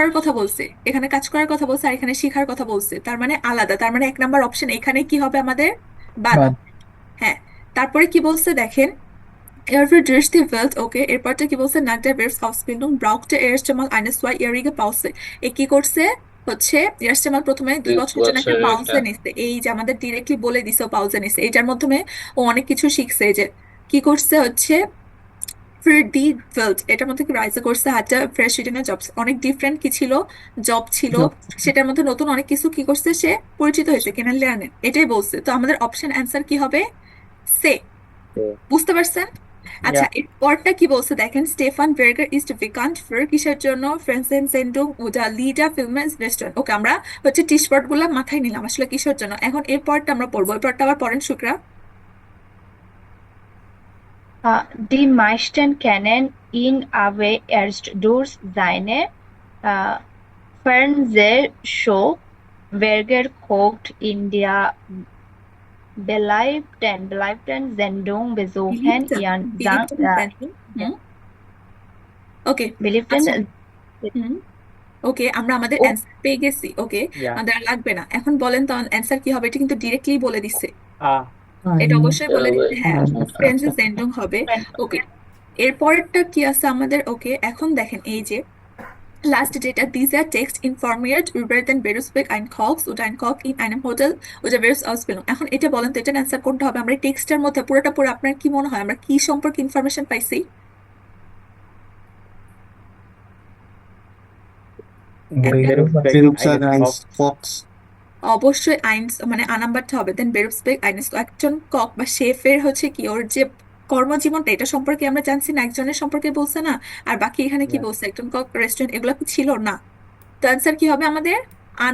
করার কথা বলছে, এখানে কাজ করার কথা বলছে, আর এখানে শেখার কথা বলছে, তার মানে আলাদা। তার মানে 1 নাম্বার অপশন এখানে কি হবে আমাদের? বাদ। বাদ। হ্যাঁ। তারপরে কি বলছে দেখেন, Er wird durch die Welt, ওকে, এরপরটা কি বলছে, nach der Berufsausbildung brauchte er erst einmal eine zweijährige Pause। এ কি করছে হচ্ছে, erst einmal প্রথমে 2 বছরের জন্য একটা বছরের একটা। পাউজে নিছে, এই যে আমাদের ডিরেক্টলি বলে দিছে পাউজে নিছে, এটার মাধ্যমে ও অনেক কিছু শিখছে। এই যে কি করছে হচ্ছে, ফির ডি ওয়েল্ট, এটার মধ্যে কি রাইজে করছে, হাজার verschiedene জবস, অনেক ডিফারেন্ট কি ছিল, জব ছিল, জব। সেটার মধ্যে নতুন অনেক কিছু কি করছে সে পরিচিত হয়েছে, কেনেন লেয়ারেন, এটাই বলছে। তো আমাদের অপশন অ্যান্সার কি হবে? সে। বুঝতে পারছেন? ইয়া। আচ্ছা, এরপরটা কি বলছে দেখেন, স্টেফান বের্গার ইস্ট বিকান্ট ফর কিসের জন্য, ফ্রেন্সেন সেন্ডুং উডা লিডা ফিল্মেন্স রেস্টুরেন্ট। ওকে, আমরা হচ্ছে টি স্পট গুলা মাথায় নিলাম, আসলে কিসের জন্য। এখন এরপরটা আমরা পড়বো, এরপরটা আবার পড়েন শুক্রা। Die meisten kennen ihn aber erst durch seine äh, Fernsehshow Berger kocht in der beliebten Sendung besuchen বিলিভটা, Ian Zhang, বিলিভটা সেন্ডুং। হুম। ওকে। আচ্ছা। beliebten হুম। ওকে, আমরা আমাদের oh, অ্যান্সার পেয়ে গেছি। ওকে, ইয়া। আমাদের আর লাগবে না। এখন বলেন তো অ্যান্সার কি হবে, এটা কিন্তু ডিরেক্টলি বলে দিচ্ছে, আ। এটা অবশ্যই এটা বলে হবে দিচ্ছে, হ্যাঁ, ফ্রেন্ডস সেন্ডুং হবে। ওকে, এরপরটা কি আছে আমাদের? ওকে, এখন দেখেন এই যে লাস্ট যেটা, dieser Text informiert über den Berufsweg ein Kochs oder ein Koch in einem Hotel oder Berufsausbildung। এখন এটা বলেন তো, এটার অ্যান্সার কোনটা হবে? আমরা টেক্সটের মধ্যে পুরোটা পড়ে আপনার কি মনে হয় আমরা কি সম্পর্কে ইনফরমেশন পাইছি? একটা Berufsweg eines Kochs। অবশ্যই আইনস মানে নাম্বারটা হবে, দেন বেরুপসবেক আইনস, একজন কক বা শেফের হচ্ছে কি ওর যে কর্মজীবনটা, এটা সম্পর্কে আমরা জানছি না, একজনের সম্পর্কে বলছে না। আর বাকি এখানে কি ইয়া। বলছে, একজন কক, রেস্টুরেন্ট, এগুলো কি ছিল না। তো অ্যান্সার কি হবে আমাদের?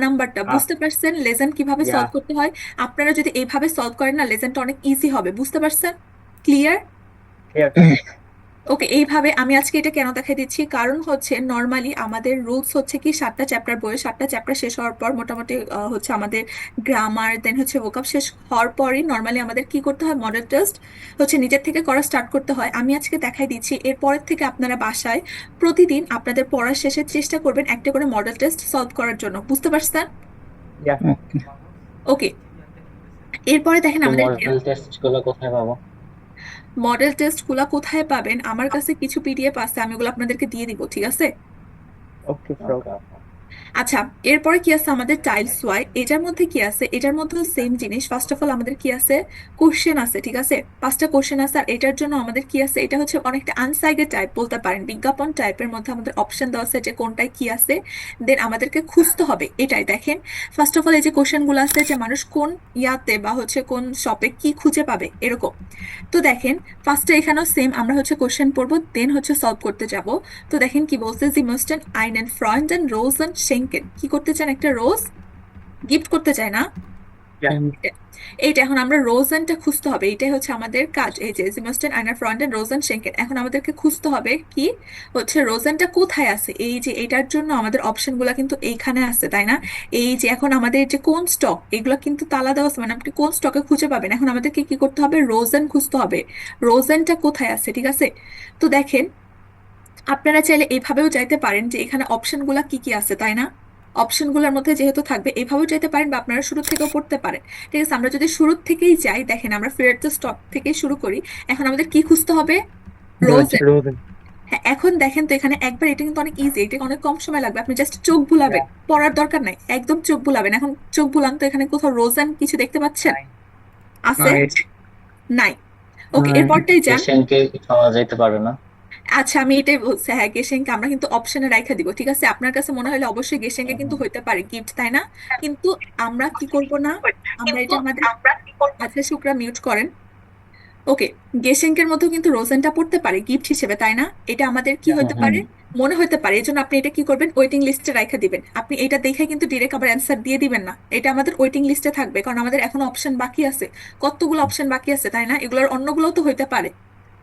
নাম্বারটা। আ। বুঝতে পারছেন লেজেন্ড কিভাবে ইয়া। সলভ করতে হয়? আপনারা যদি এইভাবে সলভ করেন না, লেজেন্ডটা অনেক ইজি হবে। বুঝতে পারছেন? ক্লিয়ার? ক্লিয়ার। ওকে, এইভাবে আমি আজকে এটা কেন দেখাই দিচ্ছি, কারণ হচ্ছে নর্মালি আমাদের রুলস হচ্ছে কি 7টা চ্যাপ্টার, বইয়ে 7টা চ্যাপ্টার শেষ হওয়ার পর মোটামুটি হচ্ছে আমাদের গ্রামার, দেন হচ্ছে ভোকাব শেষ হওয়ার পরই নর্মালি আমাদের কি করতে হয়, মডেল টেস্ট হচ্ছে নিজের থেকে করা স্টার্ট করতে হয়। আমি আজকে দেখাই দিচ্ছি, এরপরের থেকে আপনারা বাসায় প্রতিদিন আপনাদের পড়ার শেষে চেষ্টা করবেন একটা করে মডেল টেস্ট সলভ করার জন্য। বুঝতে পারছেন? ইয়া। ওকে, এরপরে দেখেন তো আমাদের মডেল টেস্ট গুলো কোথায় পাবো? মডেল টেস্ট গুলা কোথায় পাবেন, আমার কাছে কিছু পিডিএফ আছে, আমি ওগুলো আপনাদেরকে দিয়ে দিব, ঠিক আছে? Okay sir. ওকে। আচ্ছা, এরপরে কি আছে আমাদের টাইলস ওয়াই, এটার মধ্যে কি আছে, এটার মধ্যে সেম জিনিস। ফার্স্ট অফ অল আমাদের কি আছে, কোশ্চেন আছে, ঠিক আছে, 5টা কোশ্চেন আছে। আর এটার জন্য আমাদের কি আছে, এটা হচ্ছে অনেকটা আনসাইডেড টাইপ বলতে পারেন, বিজ্ঞাপন টাইপের মধ্যে আমাদের অপশন দেওয়া আছে যে কোনটায় কি আছে, দেন আমাদেরকে খুঁজতে হবে। এটাই দেখেন, ফার্স্ট অফ অল এই যে কোশ্চেন গুলো আছে যে মানুষ কোন ইয়াতে বা হচ্ছে কোন শপে কি খুঁজে পাবে এরকম। তো দেখেন, ফার্স্টে এখানেও সেম, আমরা হচ্ছে কোশ্চেন পড়বো, দেন হচ্ছে সলভ করতে যাব। তো দেখেন কি বলছে, জি মোস্টেন আইনেন ফ্রয়েন্ডেন রোজেন শেঙ্কেন, কি করতে চান, একটা রোজ গিফট করতে চায় না? ইয়া। এটা- এইটা এখন আমরা রোজেনটা খুঁজতে হবে, এটাই হচ্ছে আমাদের কাজ। এই যে জিমস্টেন আইনার ফ্রন্টেন রোজেন শেঙ্কেন, এখন আমাদেরকে খুঁজতে হবে কি হচ্ছে রোজেনটা কোথায় আছে। এই যে এটার জন্য আমাদের অপশন গুলা কিন্তু এইখানে আছে, তাই না? এই যে এখন আমাদের যে কোন স্টক, এগুলো কিন্তু তালা দেওয়া আছে, মানে আপনি কোন স্টকে খুঁজে পাবেন। এখন আমাদেরকে কি করতে হবে, রোজেন খুঁজতে হবে, রোজেনটা কোথায় আছে, ঠিক আছে? তো দেখেন, আপনারা চাইলে এইভাবেও চাইতে পারেন যে এখানে অপশনগুলা কি কি আছে, তাই না? অপশনগুলোর মধ্যে যেহেতু থাকবে এইভাবেও চাইতে পারেন, বা আপনারা শুরু থেকেও পড়তে পারেন। ঠিক আছে, আমরা যদি শুরু থেকেই যাই, দেখেন আমরা ফিয়ার দ্য স্টক থেকেই শুরু করি। এখন আমাদের কি খুঁজতে হবে, রোজ। রোজেন। রোজ। হ্যাঁ, এখন দেখেন তো এখানে একবার, এটা কিন্তু অনেক ইজি, এটা অনেক কম সময় লাগবে, আপনি জাস্ট চোখ বুলাবেন, ইয়া। পড়ার দরকার নাই, একদম চোখ বুলাবেন। এখন চোখ বুলান তো, এখানে কোথাও রোজেন কিছু দেখতে পাচ্ছেন? নাই। আছে? নাই। নাই। ওকে, নাই। এরপরটাই যান। পেশেন্টকে খাওয়া যাইতে পারে না? আচ্ছা, আমি এটাই বলছি, হ্যাঁ, গেসেংকে আমরা কিন্তু অপশনে রাখা দিব, ঠিক আছে? আপনার কাছে মনে হলে অবশ্যই গেসেংকে কিন্তু হইতে পারে গিফট, তাই না? কিন্তু আমরা কি করব না, আমরা এটা আমাদের, আচ্ছা শুক্রা মিউট করেন। ওকে, গেসেংকের মধ্যেও কিন্তু রোজেনটা পড়তে পারে গিফট হিসেবে, তাই না? এটা আমাদের কি ইয়া। হতে হুম। পারে, মনে হতে পারে। এই জন্য আপনি এটা কি করবেন, ওয়েটিং লিস্টে রাখা দিবেন। আপনি এটা দেখে কিন্তু ডিরেক্ট আবার অ্যান্সার দিয়ে দিবেন না, এটা আমাদের ওয়েটিং লিস্টে থাকবে, কারণ আমাদের এখনো অপশন বাকি আছে, কতগুলো অপশন বাকি আছে, তাই না? এগুলোর অন্যগুলোও তো হইতে পারে।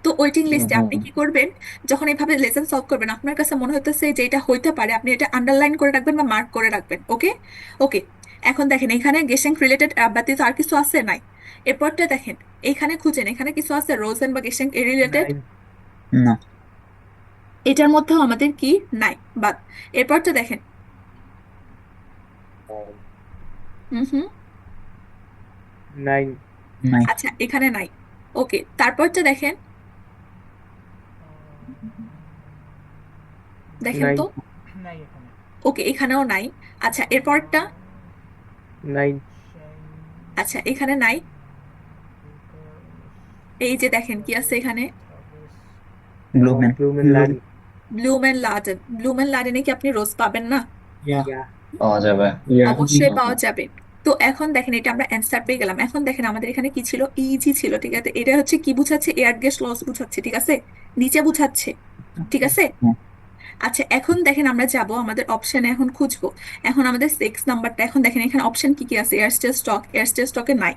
তো ওয়েটিং হুম। লিস্টে হুম। আপনি কি করবেন, যখন এইভাবে লেসন সলভ করবেন, আপনার কাছে মনে হতেছে যে এটা হইতে পারে, আপনি এটা আন্ডারলাইন করে রাখবেন বা মার্ক করে রাখবেন। ওকে। ওকে, এখন দেখেন এখানে গেসিং রিলেটেড ব্যতীত আর কিছু আছে নাই। এরপরটা দেখেন, এখানে খুঁজেন, এখানে কিছু আছে রোজেন বা গেসিং রিলেটেড, নাই। না। এটার মধ্যেও আমাদের কি নাই, বাদ। এরপরটা দেখেন, হুম। 9. নাই। আচ্ছা এখানে নাই। ওকে, তারপরটা দেখেন, দেখেন 9. তো। ওকে, এখানেও নাই। আচ্ছা এরপরটা, 9. আচ্ছা এখানে নাই। এই যে দেখেন কি আছে এখানে, ব্লুমেন। Blumenland. ব্লুমেন লাডেনে কি আপনি রোজ পাবেন না? ইয়া। Yeah. পাওয়া যাবে। অবশ্যই পাওয়া যাবে। তো এখন দেখেন এটা আমরা অ্যান্সার পেয়ে গেলাম। এখন দেখেন আমাদের এখানে কি ছিল, ইজি ছিল, ঠিক আছে। এটা হচ্ছে কি বুঝাচ্ছে, এয়ার গ্যাস লস বুঝাচ্ছে, ঠিক আছে, নিচে বুঝাচ্ছে, ঠিক আছে। হুম। আচ্ছা এখন দেখেন আমরা যাব আমাদের অপশনে, এখন খুঁজবো। এখন আমাদের 6 নাম্বারটা, এখন দেখেন এখানে অপশন কি কি আছে, এয়ারস্টেল স্টক, এয়ারস্টেল স্টকে নাই,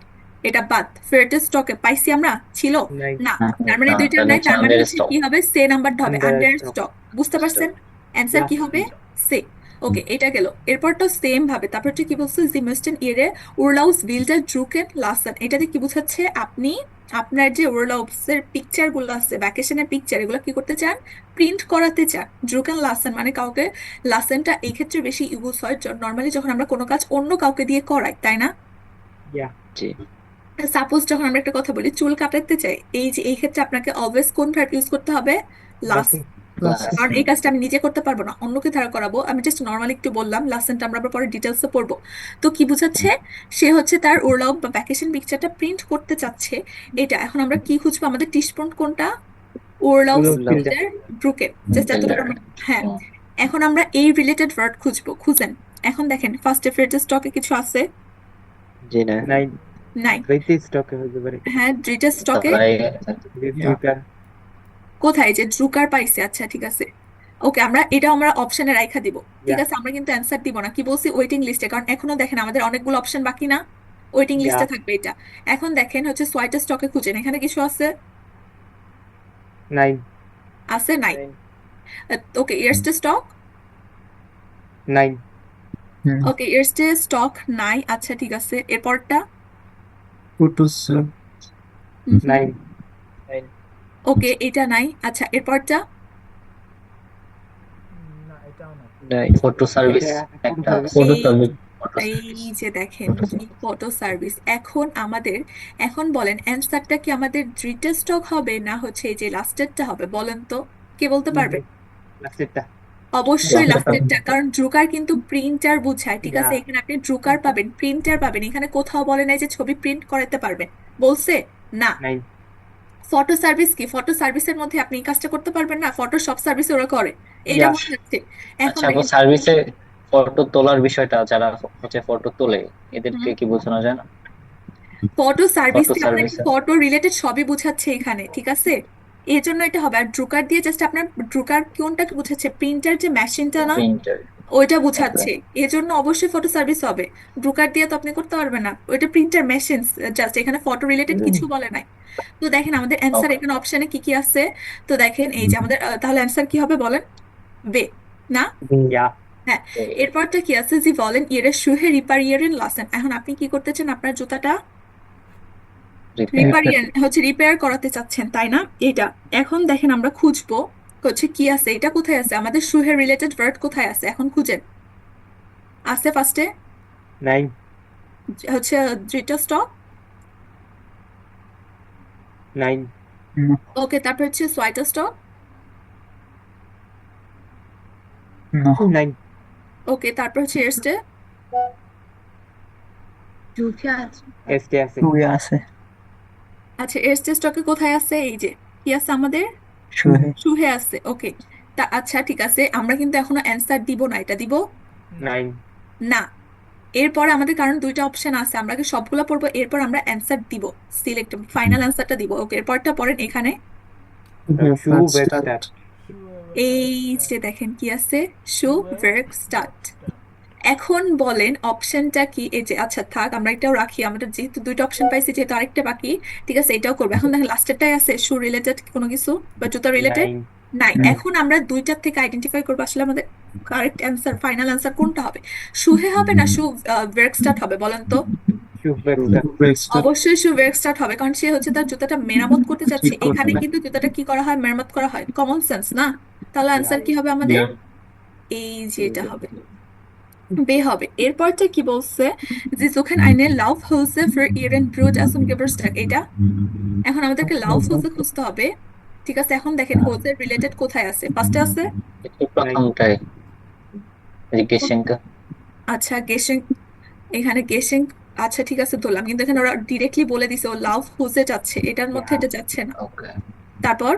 এটা বাদ। ফেয়ারটেল স্টকে পাইছি আমরা, ছিল 9. না, না। তার মানে না, দুইটা তাহলে নাই, হচ্ছে তার মানে আন্ডার হচ্ছে স্টক। কি হবে, সে নাম্বারটা হবে, Under আন্ডার stock. স্টক। বুঝতে পারছেন, অ্যান্সার কি হবে, সে। ওকে, এটা গেল। এরপরটা সেম ভাবে, তারপর হচ্ছে কি বলছে, জি müssten ihre Urlaubsbilder drucken lassen, এটাতে কি বোঝাচ্ছে, আপনি আপনার যে ওরলাউবসের পিকচার গুলো আছে, ভ্যাকেশনের পিকচার, এগুলো কি করতে চান, প্রিন্ট করাতে চান। ড্রুকেন লাসেন মানে কাউকে, লাসেনটা এই ক্ষেত্রে বেশি ইউজ হয় নর্মালি যখন আমরা কোনো কাজ অন্য কাউকে দিয়ে করাই, তাই না। Yeah. জি। সাপোজ যখন আমরা একটা কথা বলি, চুল কাটাতে চাই, এই যে এই ক্ষেত্রে আপনাকে অলওয়েজ কোন ভার্ব ইউজ করতে হবে, লাস্ট। Lassen. প্লাস। কারণ এই কাজটা আমি নিজে করতে পারবো না, অন্যকে ধার করাবো। আমি জাস্ট নর্মালি একটু বললাম, লাসেনটা আমরা আবার পরে ডিটেলসে পড়বো। তো কি বুঝাচ্ছে, সে হচ্ছে তার ওরলাউব বা ভ্যাকেশন পিকচারটা প্রিন্ট করতে চাচ্ছে, এটা। এখন আমরা কি খুঁজবো, আমাদের টিস্পন্ট কোনটা, ওরলাউব Urlaubsbilder. বিল্ডার ব্রুকেন, জাস্ট এতটুকু বিল্ডার। আমরা। হ্যাঁ, এখন আমরা এই রিলেটেড ওয়ার্ড খুঁজবো, খুঁজেন। এখন দেখেন ফার্স্ট ফেরটেল স্টকে কিছু আছে, জি না। 9. নাই। Dritte Stocke হতে পারে। হ্যাঁ, ড্রিটেল স্টকে Drucker. কোথায়, যে ড্রুকার পাইছে, আচ্ছা ঠিক আছে। ওকে, আমরা এটা আমরা অপশনে রাখা দিব, ঠিক Yeah. আছে। আমরা কিন্তু অ্যান্সার দিব না, কি বলছি, ওয়েটিং লিস্টে, কারণ এখনো দেখেন আমাদের অনেকগুলো অপশন বাকি না, ওয়েটিং লিস্টে Yeah. থাকবে এটা। এখন দেখেন হচ্ছে সোয়াইটার স্টকে খুঁজেন, এখানে কিছু আছে, 9. আছে নাই। ওকে, ইয়ার্সটে স্টক, 9. ওকে ইয়ার্সটে স্টক নাই, আচ্ছা ঠিক আছে। এরপরটা, ফটোস। 9. ওকে এটা নাই, আচ্ছা এরপরটা, ফটো সার্ভিস এটা একটা photo ফটো এই সার্ভিস। এই যে দেখেন কি ফটো সার্ভিস। এখন আমাদের, এখন বলেন অ্যান্সারটা কি আমাদের ডিটেল স্টক হবে না হচ্ছে এই যে লাস্টেরটা হবে, বলেন তো, কে বলতে পারবে। Lassetta. অবশ্যই Last লাস্টেরটা, কারণ ড্রুকার কিন্তু প্রিন্টার বুঝায়, ঠিক আছে। Yeah. এখানে আপনি ড্রুকার পাবেন, প্রিন্টার পাবেন, এখানে কোথাও বলে নাই যে ছবি প্রিন্ট করাতে পারবেন, বলছে না। 9. ফটো সার্ভিস কি, ফটো সার্ভিসের মধ্যে আপনি এই কাজটা করতে পারবেন না, ফটো সব সার্ভিস ওরা করে, এইটা Yeah. মনে হচ্ছে। এখন আচ্ছা, আপু দেখেন, সার্ভিসে ফটো তোলার বিষয়টা, যারা হচ্ছে ফটো তোলে এদেরকে হুম, কি বোঝানো যায় না? ফটো সার্ভিস ফটো কি আপনাকে সার্ভিসে ফটো রিলেটেড সবই বোঝাচ্ছে এখানে, ঠিক আছে। এই জন্য এটা হবে। আর ড্রুকার দিয়ে জাস্ট আপনার, ড্রুকার কোনটাকে বোঝাচ্ছে, প্রিন্টার যে মেশিনটা না, প্রিন্টার। ওইটা বোঝাচ্ছে। এজন্য অবশ্যই ফটো সার্ভিস হবে। ড্রুকার দিয়ে তো আপনি করতে পারবেন না, ওইটা প্রিন্টার মেশিন, জাস্ট এখানে ফটো রিলেটেড কিছু বলে নাই। তো দেখেন আমাদের অ্যান্সার ওকে। এখানে অপশনে কি কি আছে। তো দেখেন এই যে আমাদের তাহলে অ্যান্সার কি হবে বলেন, বে, না। Yeah. হ্যাঁ, এরপরটা কি আছে, জি বলেন ইয়ের শুহে রিপারিয়ারেন লাসেন। এখন আপনি কি করতেছেন, আপনার জুতাটা রিপেয়ার করাতে চাচ্ছেন, তাই না, এটা। এখন দেখেন আমরা খুঁজবো হচ্ছে কি আছে, এটা কোথায় আছে, আমাদের শুহে রিলেটেড ওয়ার্ড কোথায় আছে, এখন খুঁজেন। আছে ফার্স্টে 9. হচ্ছে ডিটেল স্টক, 9. ওকে, তারপর হচ্ছে সোয়াইটার স্টক, 9. ওকে, তারপর হচ্ছে এরস্টে, Este আছে। শুয়ে আছে। আচ্ছা এরস্টে স্টকে কোথায় আছে, এই যে কি আছে আমাদের, শুয়ে। শুহে আছে, ওকে। তা আচ্ছা ঠিক আছে, আমরা কিন্তু এখনো অ্যান্সার দিব না, এটা দিব 9. না। এরপর আমাদের কারণ দুইটা অপশন আছে, আমরা কি সবগুলো পড়বো, এরপর আমরা অ্যান্সার দিব, সিলেক্ট ফাইনাল অ্যান্সারটা দিব। ওকে, এরপরটা পড়েন এখানে, Schuhwerkstatt. এই যে দেখেন কি আছে, শু ওয়ার্ক স্টার্ট। এখন বলেন অপশনটা কি, এই যে, আচ্ছা থাক আমরা এটাও রাখি, আমরা যেহেতু দুইটা অপশন পাইছি, যেহেতু আরেকটা বাকি, ঠিক আছে এটাও করবো। এখন দেখেন লাস্টেরটাই আছে শু রিলেটেড কোনো কিছু বা জুতা রিলেটেড 9. নাই। এখন আমরা দুইটার থেকে আইডেন্টিফাই করবো আসলে আমাদের কারেক্ট অ্যান্সার, ফাইনাল অ্যান্সার কোনটা হবে, শুহে হবে না শু ওয়ার্ক স্টার্ট হবে, বলেন তো। Schuhwerkstatt. অবশ্যই শু ওয়ার্ক স্টার্ট হবে, কারণ সে হচ্ছে তার জুতাটা মেরামত করতে চাচ্ছে। এখানে কিন্তু জুতাটা কি করা হয়, মেরামত করা হয়, কমন সেন্স না। তাহলে অ্যান্সার কি হবে আমাদের, এই যে এটা হবে, বে হবে। এরপরটা কি বলছে, যে যখন আইনে লাভ হলছে ফর ইরেন ব্রুড আসুন গেবারস্টাক, এটা এখন আমাদেরকে লাভ হলছে খুঁজতে হবে। ঠিক আছে, এখন দেখেন হোজে রিলেটেড কোথায় আছে, ফার্স্টে আছে। একটু প্রথমটাই জিজ্ঞেসিঙ্কা। আচ্ছা গেসিং, এখানে গেসিং, আচ্ছা ঠিক আছে ধরলাম, কিন্তু এখানে ওরা ডিরেক্টলি বলে দিছে ও লাভ হোজে যাচ্ছে, এটার মধ্যে এটা যাচ্ছে না। ওকে। তারপর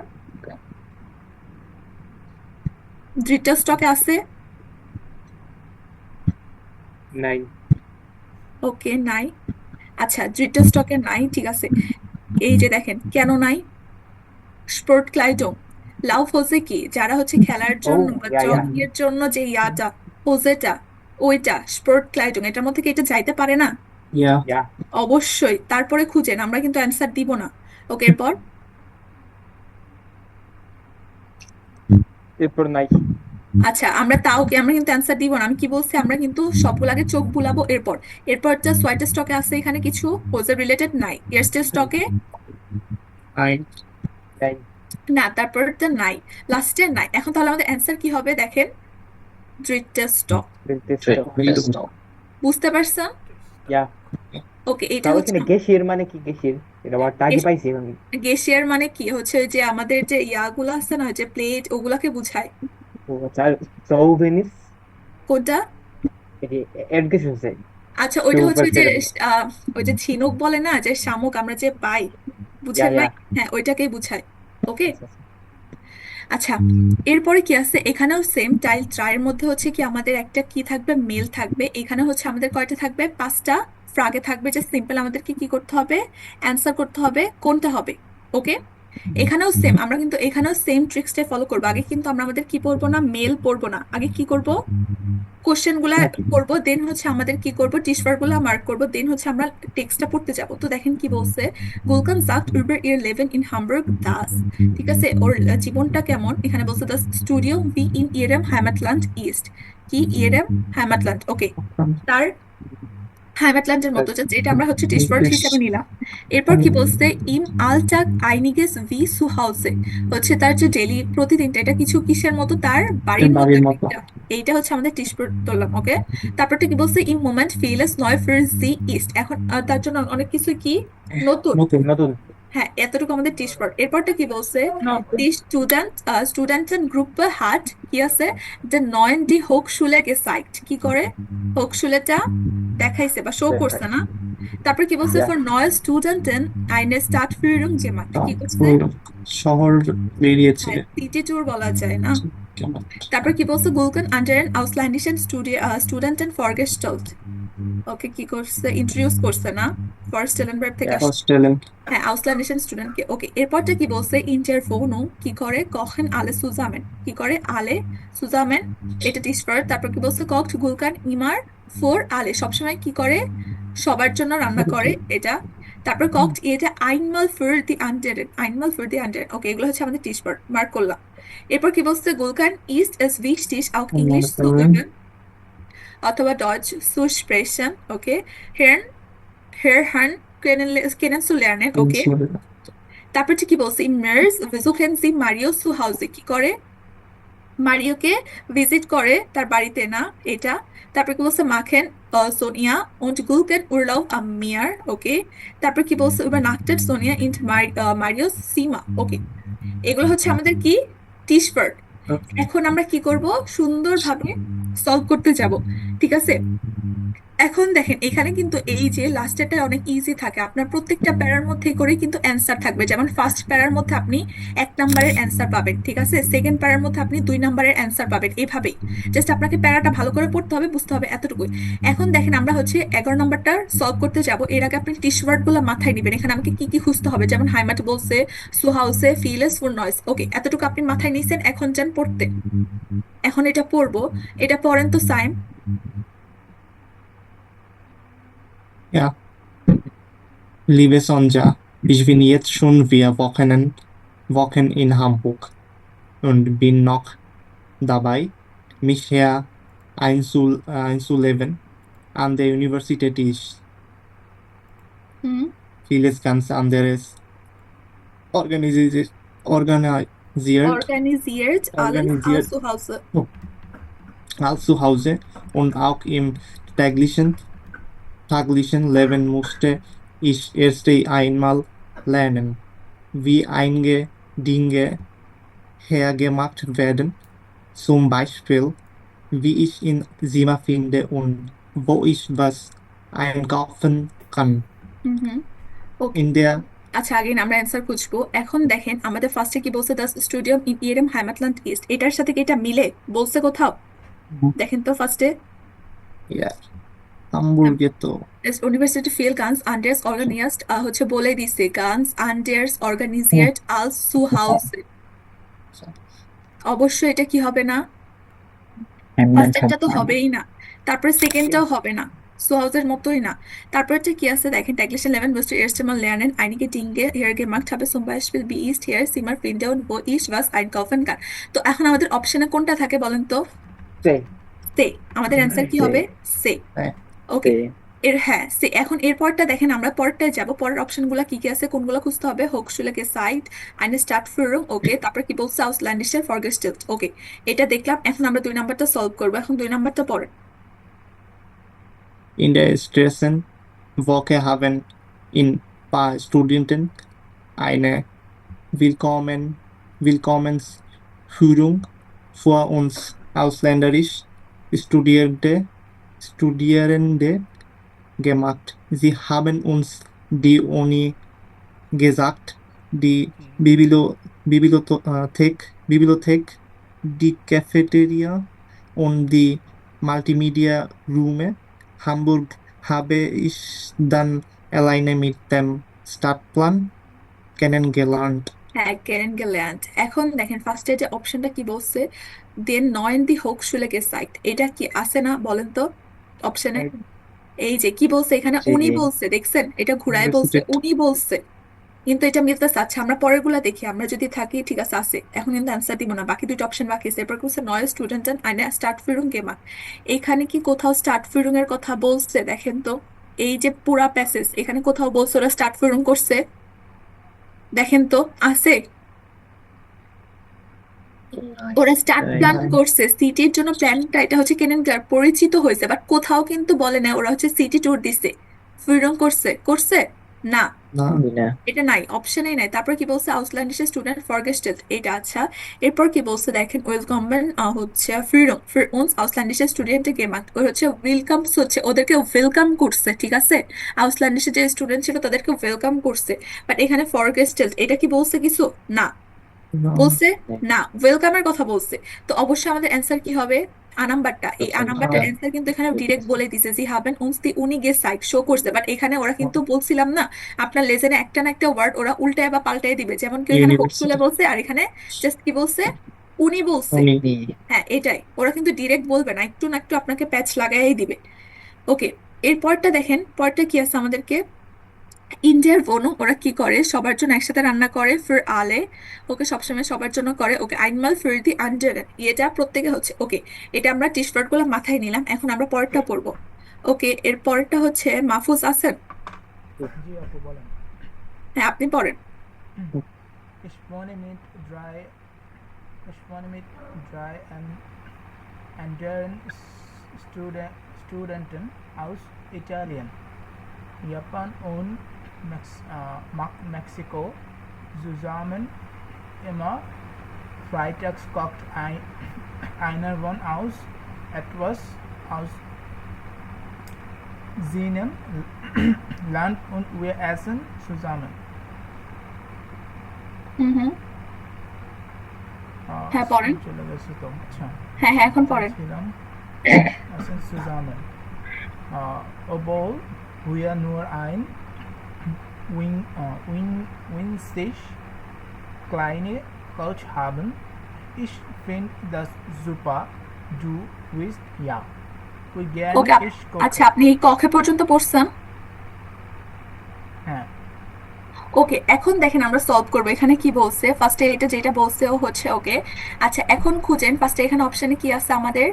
দ্রিটা স্টকে আছে, 9 ওকে নাই। আচ্ছা দ্রিটা স্টকে নাই, ঠিক আছে। এই যে দেখেন কেন নাই, স্পোর্ট ক্লাইডো, লাভ হোজে কি, যারা হচ্ছে খেলার ও জন্য বা ইয়া জগিং এর জন্য যে ইয়াটা হোজেটা, ওইটা স্পোর্ট ক্লাইডো, এটার মধ্যে কি এটা যাইতে পারে না? Yeah. ইয়া অবশ্যই, তারপরে খুঁজেন, আমরা কিন্তু অ্যান্সার দিব না। ওকে এরপর, এরপর নাই আচ্ছা আমরা তাও কি, আমরা কিন্তু অ্যান্সার দিব না, আমি কি বলছি, আমরা কিন্তু সবগুলো আগে চোখ বুলাবো। এরপর জাস্ট হোয়াইট স্টকে আছে এখানে কিছু হোজে রিলেটেড নাই, ইয়ারস্টে স্টকে 9. 9 না, তারপরটা নাই, লাস্টে নাই। এখন তাহলে আমাদের অ্যান্সার কি হবে দেখেন, ড্রিটা স্টক। টেস্ট বুঝতে পারছেন? ইয়া ওকে, এটা তাও হচ্ছে এখানে গেশির মানে কি, গেশির এটা আমার আগে পাইছি আমি। গেশিয়ার মানে কি হচ্ছে, ওই যে আমাদের যে ইয়াগুলো আছে না, ওই যে প্লেট, ওগুলাকে বুঝায়। ও আচ্ছা, সৌভেনিস কোনটা? এই এডুকেশন সাইড আচ্ছা ওইটা হচ্ছে যে সুপার আহ, ওই যে ঝিনুক বলে না, যে শামুক আমরা যে পাই, ইয়া বুঝেন ইয়া নাই? হ্যাঁ ওইটাকেই বুঝায়। ওকে, আচ্ছা আচ্ছা এরপরে কি আছে, এখানেও সেম টাইল ট্রাইয়ের মধ্যে হচ্ছে কি আমাদের একটা কি থাকবে, মেল থাকবে। এখানে হচ্ছে আমাদের কয়টা থাকবে, 5টা ফ্রাগে থাকবে, যে সিম্পল আমাদেরকে কি করতে হবে, অ্যান্সার করতে হবে কোনটা হবে। ওকে, এখানেও সেম, আমরা কিন্তু এখানেও সেম ট্রিক্সটাই ফলো করবো। আগে কিন্তু আমরা আমাদের কি পড়বো না, মেল পড়বো না, আগে কি করব, কোশ্চেন গুলা করবো, দেন হচ্ছে আমাদের কি করবো, টিস্পার গুলা মার্ক করবো, দেন হচ্ছে আমরা টেক্সটটা পড়তে যাব। তো দেখেন কি বলছে, গুলকান sagt über ihr Leben in Hamburg das, ঠিক আছে, ওর জীবনটা কেমন, এখানে বলছে das Studio wie in ihrem Heimatland ist, কি ihrem Heimatland, ওকে, তার হাইমাটল্যান্ডের মতো, just এটা আমরা হচ্ছে টিস্টওয়ার্ড হিসাবে নিলাম। এরপর কি বলছে, ইম আলটাগ আইনিগেস ভি সু হাউসে, হচ্ছে তার যে ডেলি প্রতিদিনটা, এটা কিছু কিসের মতো, তার বাড়ির মতো বাড়ির মতো। একটা। এইটা হচ্ছে আমাদের টিস্টওয়ার্ড ধরলাম। ওকে, তারপরটা কি বলছে, ইম মোমেন্ট ফিলস নয় ফর জি ইস্ট, এখন তার জন্য অনেক কিছু কি নতুন। নতুন। নতুন হ্যাঁ এতটুকু আমাদের টিস্টওয়ার্ড। এরপরটা কি বলছে, দি স্টুডেন্টেন গ্রুপে হাট কি আছে, যে নয়ন ডি হোকশুলে gezeigt, কি করে, হোকশুলেটা দেখাইছে বা শো করছে না। তারপর কি বলছে, ইয়া ফর নয় স্টুডেন্টেন আইনে স্টাডফিরুং gemacht, কি করছে, শহর বেরিয়েছে। হ্যাঁ সিটি ট্যুর বলা যায় না। কেমন? তারপর কি বলছে, গুলকান আন্ডার এন আউসল্যান্ডিশন স্টুডেন্টেন ফরগেস্টল্ট, ওকে কি করছে, ইন্ট্রোডিউস করছে না, ফরস্টেলেন ভার্ব থেকে আসছে। হস্টেলে। হ্যাঁ আউসল্যান্ডিশন স্টুডেন্টকে। ওকে, এরপরটা কি বলছে, ইন্টার ফোনও কি করে, কখন আলে সুজামেন, কি করে, আলে সুজামেন, এটা টিস্পার। তারপর কি বলছে, কক্ট গুলকান ইমার ফোর আলে, সবসময় কি করে, সবার জন্য রান্না করে, এটা। তারপর কক্ট এটা আইনমাল ফর দি আন্ডারেন, আইনমাল ফর দি আন্ডারেন, ওকে, এগুলো হচ্ছে আমাদের টিস্পার, মার্ক করলাম। এরপর কি বলছে, গুলকান ইস্ট এস wichtig auch English zu üben, অথবা ডচ zu sprechen, ওকে, হেয়ার হেয়ার kennenzulernen, ওকে। তারপর হচ্ছে কি বলছে, ইন মের্স besuchen sie Mario zu Hause, কি করে, মারিওকে ভিজিট করে তার বাড়িতে না, এটা। তারপর কি বলছে, মাখেন Sonia und gulken Urlaub am Meer, ওকে। তারপর কি বলছে, übernachtet Sonia in Marios Zimmer, ওকে। এগুলো হচ্ছে আমাদের কি, টিশপার্ট। এখন আমরা কি করব, সুন্দরভাবে সলভ করতে যাব, ঠিক আছে। এখন দেখেন এখানে কিন্তু এই যে লাস্টেরটা অনেক ইজি থাকে, আপনার প্রত্যেকটা প্যারার মধ্যে করে কিন্তু অ্যান্সার থাকবে, যেমন ফার্স্ট প্যারার মধ্যে আপনি 1 নম্বরের অ্যান্সার পাবেন, ঠিক আছে, সেকেন্ড প্যারার মধ্যে আপনি 2 নম্বরের অ্যান্সার পাবেন, এইভাবেই। জাস্ট আপনাকে প্যারাটা ভালো করে পড়তে হবে, বুঝতে হবে, এতটুকুই। এখন দেখেন আমরা হচ্ছে 11 নম্বরটা সলভ করতে যাব, এর আগে আপনি টিশ ওয়ার্ড গুলো মাথায় নিবেন, এখানে আমাকে কি কি খুঁজতে হবে, যেমন হাইমাট বলছে, সুহাউসে, ফিলেস, ফুল নয়েস, ওকে, এতটুকু আপনি মাথায় নিছেন, এখন যান পড়তে। এখন এটা পড়বো, এটা পড়েন তো Saim. Ja. Liebe Sonja, ich bin jetzt schon wir Wochen in Hamburg und bin noch dabei, mich hier einzuleben. An der Universität ist hmm, vieles ganz anderes organisiert, organisiert, organisiert alles organisiert, zu Hause, Also Hause und auch im täglichen Leben musste ich erst einmal lernen, wie einige Dinge hergemacht werden. Zum Beispiel, wie ich in Zimmer finde und wo ich was einkaufen kann. Hmm. Okay, In der আচ্ছা আগে আমরা answer খুঁজবো। এখন দেখেন আমাদের ফার্স্টে কি বলছে, দাস স্টুডিয়াম ইন ইয়েরেম হাইমাটল্যান্ড ইস্ট, এটার সাথে কি এটা মিলে বলছে কোথাও? দেখেন তো ফার্স্টে, ja, Hamburger তো ইউনিভার্সিটি ফিল গান্স আন্ডার্স অর্গানিয়াস্ট হচ্ছে বলে দিছে, গান্স আন্ডার্স অর্গানিজিয়ার্ট আলস সু হাউস। অবশ্যই এটা কি হবে না, ফার্স্টেরটা তো হবেই না, তারপরে সেকেন্ডটাও হবে না, সো হাউসের মতোই না। তারপরটা কি আছে দেখেন, ট্যাগলিশন 11 wirst du erst einmal lernen einige Dinge hergemacht habe, zum Beispiel wie ist hier Zimmer finde und wo ich was einkaufen kann। তো এখন আমাদের অপশনে কোনটা থাকে বলেন তো? সে সে, আমাদের অ্যান্সার কি হবে? সে। হ্যাঁ। ওকে, হ্যাঁ সে। এখন এরপরটা দেখেন, আমরা পরটায় যাব, পরের অপশনগুলো কি কি আছে, কোনগুলো খুঁজতে হবে? হোকসুলাকে সাইট eine Stadtführung, ওকে। তারপর কি বলছে? ausländische Vorgestellt, ওকে। এটা দেখলাম, এখন আমরা 2 নাম্বারটা সলভ করবো। এখন 2 নাম্বারটা পড়েন। In der Straßenwoche haben ein paar Studenten eine Willkommensführung für uns Studierende gemacht. Sie haben uns die Uni gesagt, die Bibliothek, die Cafeteria und die Multimedia-Räume. Hamburg habe ich dann alleine mit dem Stadtplan kennengelernt. হ্যাঁ, কেরেনগেল্যান্ড। এখন দেখেন ফার্স্টে যে অপশনটা কি বলছে, দেন নয়ন দি হোকসুলে site, এটা কি আছে না বলেন তো অপশনে? এই যে কি বলছে এখানে, উনি বলছে, দেখছেন এটা ঘুরায় বলছে, Universität. উনি বলছে, কিন্তু এটা মিলতেছে। আচ্ছা আমরা পরের গুলা দেখি, আমরা যদি থাকি ঠিক আছে আছে, এখন কিন্তু অ্যান্সার দিব না, বাকি দুটো অপশন বাকি আছে। এরপর বলছে নয় স্টুডেন্ট আইনে স্টার্ট ফিরুং গেমা, এখানে কি কোথাও স্টার্ট ফিরুং এর কথা বলছে? দেখেন তো এই যে পুরা প্যাসেজ, এখানে কোথাও বলছে ওরা স্টার্ট ফিরুং করছে? দেখেন তো আছে, ওরা স্টার্ট প্ল্যান করছে সিটির জন্য, প্ল্যানটা এটা হচ্ছে কেনেনগ্লার পরিচিত হয়েছে, বাট কোথাও কিন্তু বলে না ওরা হচ্ছে সিটি ট্যুর দিছে, ফ্রিডম করছে না, না, এটা নাই, অপশনেই নাই। তারপর কি বলছে? আউসল্যান্ডিশে স্টুডেন্ট ফরগেস্টেড, এটা আচ্ছা। এরপর কি বলছে দেখেন, ওয়েলকামেন হচ্ছে ফ্রিডম ফর উনস আউসল্যান্ডিশে স্টুডেন্ট গেমার্ট, ওই হচ্ছে ওয়েলকামস, হচ্ছে ওদেরকে ওয়েলকাম করছে, ঠিক আছে। আউসল্যান্ডিশে যে স্টুডেন্ট ছিল তাদেরকে ওয়েলকাম করছে, বাট এখানে ফরগেস্টেড এটা কি বলছে কিছু? না, বলছে না, ওয়েলকামের কথা বলছে। তো অবশ্যই আমাদের অ্যান্সার কি হবে? আনাম্বারটা। এই আনাম্বারটার অ্যান্সার কিন্তু এখানে ডিরেক্ট বলে দিছে, জি হাবেন উনস দি উনি গে সাইট শো করছে, বাট এখানে ওরা কিন্তু বলছিলাম না আপনার লেজেনে একটা না একটা ওয়ার্ড ওরা উল্টায় বা পাল্টায় দিবে, যেমন কি এখানে হোপসুলে বলছে আর এখানে জাস্ট কি বলছে? উনি বলছে। হ্যাঁ এটাই, ওরা কিন্তু ডিরেক্ট বলবে না, একটু না একটু আপনাকে প্যাচ লাগাই দিবে। ওকে, এরপরটা দেখেন, পরটা কি আছে আমাদেরকে, ইন্ডিয়ার বনু ওরা কি করে, সবার জন্য একসাথে রান্না করে, ফির আলে, ওকে সবসময় সবার জন্য করে, ওকে আইনমাল ফির দি আন্ডার, এটা প্রত্যেকে হচ্ছে, ওকে এটা আমরা টিশপার্ট গুলো মাথায় নিলাম। এখন আমরা পরেরটা পড়বো। ওকে, এর পরেরটা হচ্ছে মাহফুজ আছেন? জি আপু বলেন। হ্যাঁ আপনি পড়েন। Ich wohne mit drei anderen Studenten aus Italien, Japan und Mexiko zusammen. Immer freitags kocht einer von uns etwas aus seinem Land und wir essen zusammen. হুম, হ্যাঁ পড়েন। চলে গেছে তো, আচ্ছা হ্যাঁ এখন পড়েন। ছিলাম essen zusammen, obwohl wir nur ein winzig kleine Couch haben. Ich finde das super. Du willst? Ja. Wie gerne ওকে ich koche. আচ্ছা, আপনি এই কখে পর্যন্ত পড়ছেন? হ্যাঁ ওকে, এখন দেখেন আমরা সলভ করবো। এখানে কি বলছে ফার্স্টে, এটা যেটা বলছে ও হচ্ছে ওকে। আচ্ছা এখন খুঁজেন ফার্স্টে, এখানে অপশনে কি আছে আমাদের,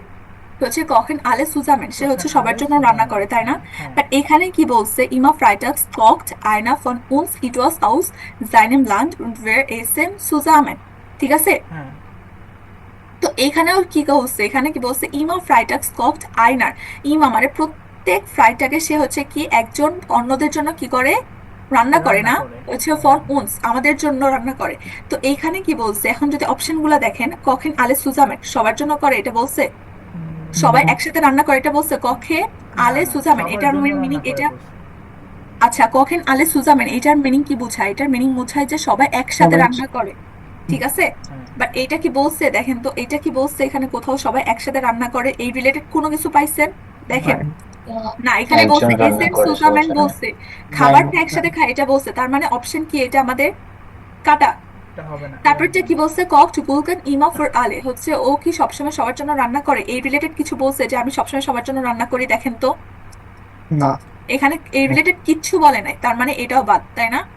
হচ্ছে কখন আলে সুজামেন, সে হচ্ছে সবার জন্য রান্না করে তাই না, বাট এখানে কি বলছে, ইমা ফ্রাইটাগস kocht einer von uns etwas aus seinem Land und wir essen zusammen, ঠিক আছে। হ্যাঁ তো এইখানেও কি বলছে, এখানে কি বলছে, ইমা ফ্রাইটাক্স কক্ট আইনার, ইমা মানে প্রত্যেক ফ্রাইটাকে সে হচ্ছে কি একজন অন্যদের জন্য কি করে, রান্না করে না, হচ্ছে ফর উনস আমাদের জন্য রান্না করে। তো এইখানে কি বলছে, এখন যদি অপশনগুলো দেখেন, কখেন আলে সুজামেট সবার জন্য করে এটা বলছে, সবাই একসাথে রান্না করে এটা বলছে, কখে আলে সুজামেন এটার মিনিং এটা, আচ্ছা কখেন আলে সুজামেন এটার মিনিং কি বোঝায়, এটার মিনিং বোঝায় যে সবাই একসাথে সবাই- রান্না করে, ঠিক আছে। বাট এটা কি বলছে দেখেন তো, এটা কি বলছে এখানে কোথাও সবাই একসাথে রান্না করে এই রিলেটেড কোনো কিছু পাইছেন দেখেন, না এখানে একজন বলছে রান্না এসেন করে সুজামেন সবার বলছে খাবারটা একসাথে খায় এটা বলছে, তার মানে অপশন কি এটা আমাদের কাটা। এটা হবে না। তারপরটা কি বলছে, কক্ট গুলকান ইমা ফর আলে, হচ্ছে ও কি সবসময় সবার জন্য রান্না করে এই রিলেটেড কিছু বলছে যে আমি সবসময় সবার জন্য রান্না করি, দেখেন তো না, এখানে এই রিলেটেড কিচ্ছু বলে নাই, তার মানে এটাও বাদ, তাই না।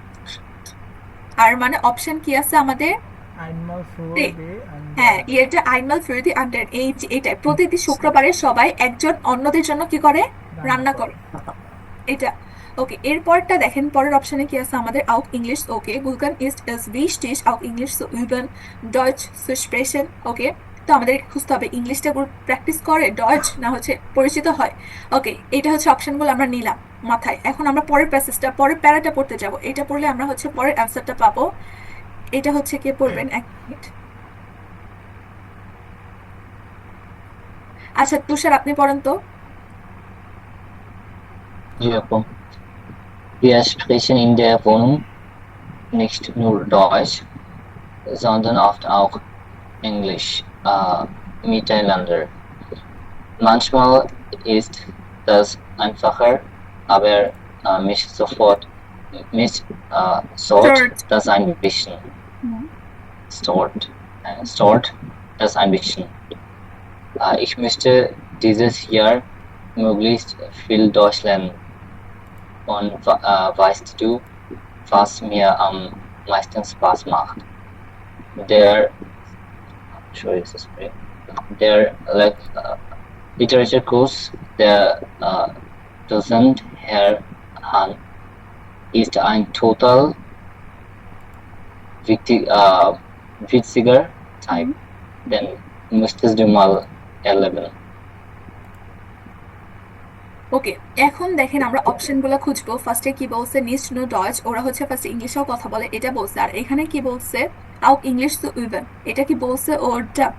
আর মানে অপশন কি আছে আমাদের, Einmal für তে, die হ্যাঁ andere. এটা আইনমাল ফিরতি আন্ডার, এই যে এটা প্রতিটি শুক্রবারে সবাই একজন অন্যদের জন্য কি করে, রান্না করে, এটা। ওকে এরপরটা দেখেন, পরের অপশনে কি আছে আমাদের, auch Englisch, ওকে গুলকান ist es wichtig auch Englisch zu üben Deutsch zu sprechen, ওকে। তো আমাদের খুঁজতে হবে ইংলিশটা প্র্যাকটিস করে ডয়েচ না হচ্ছে পরিচিত হয়, ওকে। এটা হচ্ছে অপশনগুলো আমরা নিলাম মাথায়। এখন আমরা পরের প্যাসেজটা, পরের প্যারাটা পড়তে যাব, এটা পড়লে আমরা হচ্ছে পরের অ্যান্সারটা পাবো। এটা হচ্ছে কে পড়বেন, এক মিনিট। আচ্ছা তুষার আপনি পড়েন তো। আপু, wir sprechen in der Wohnung nicht nur Deutsch, sondern oft auch Englisch miteinander. Manchmal ist das einfacher, aber mich stört das ein bisschen. Stört das ein bisschen. Ich möchte dieses Jahr möglichst viel Deutsch lernen. Und weißt du, was mir am meisten Spaß macht? Der Literaturkurs der Dozent Herr Hahn ist ein total witziger Typ. Den müsstest du mal erleben. ওকে এখন দেখেন আমরা অপশনগুলো খুঁজবো। ফার্স্টে কি বলছে, নিস্ট no Deutsch, ওরা হচ্ছে ফার্স্টে ইংলিশেও কথা বলে এটা বলছে। আর এখানে কি বলছে, আউক ইংলিশ টু ইভেন, এটা কি বলছে ওরটা।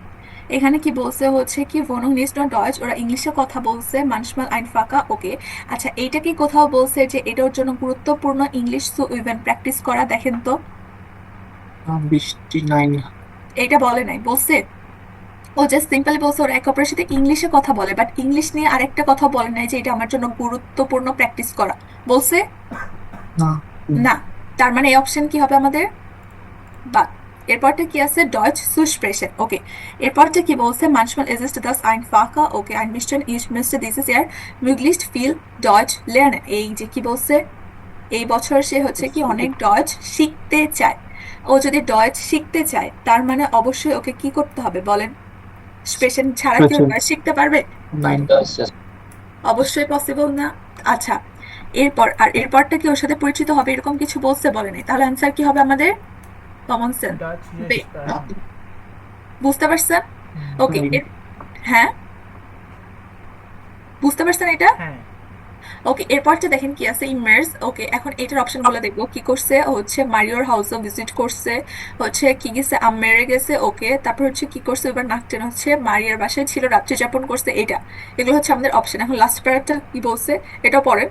এখানে কি বলছে হচ্ছে কি ভোনুং নিস্ট নো ডয়েচ, ওরা ইংলিশে কথা বলছে, মানসমাল আইন ফাঁকা, ওকে। আচ্ছা এইটা কি কোথাও বলছে যে এটার জন্য গুরুত্বপূর্ণ ইংলিশ টু ইভেন প্র্যাকটিস করা, দেখেন তো বৃষ্টি নাই, এইটা বলে নাই, বলছে ও জাস্ট সিম্পলি বলছে ওরা একে অপরের সাথে ইংলিশে কথা বলে, বাট ইংলিশ নিয়ে আরেকটা কথা বলে নাই যে এটা আমার জন্য গুরুত্বপূর্ণ প্র্যাকটিস করা, বলছে না, না। তার মানে এই অপশন কি হবে আমাদের বাদ। এরপরটা কি আছে, ডয়েচ zu sprechen, ওকে। এরপরটা কি বলছে, manchmal ist das einfacher, ওকে, ein bisschen ich möchte dieses Jahr möglichst viel Deutsch lernen, এই যে কি বলছে, এই বছর সে হচ্ছে কি অনেক ডয়েচ শিখতে চায়। ও যদি ডয়েচ শিখতে চায় তার মানে অবশ্যই ওকে কি করতে হবে বলেন, স্পেশাল ছাড়া কি Sprechen. ডয়েচ শিখতে পারবে, নাই, Das ist অবশ্যই পসিবল না। আচ্ছা এরপর, আর এরপরটা কি ওর সাথে পরিচিত হবে এরকম কিছু বলছে, বলে নাই, তাহলে অ্যান্সার কি হবে আমাদের common sense, Deutsch Be- sprechen. বুঝতে পারছেন, ওকে। হ্যাঁ বুঝতে পারছেন এটা, হ্যাঁ, ওকে। এরপরটা দেখেন কি আছে, ইমার্স, ওকে। এখন এটার অপশনগুলো দেখবো, কি করছে হচ্ছে মারিওর হাউসও ভিজিট করছে, হচ্ছে কি গেছে আমেরে গেছে, ওকে। তারপর হচ্ছে কি করছে, এবার নাকটেন হচ্ছে মারিয়ার বাসায় ছিল, রাত্রি যাপন করছে, এটা এগুলো হচ্ছে আমাদের অপশন। এখন লাস্ট প্যারাটা কি বলছে এটাও পড়েন।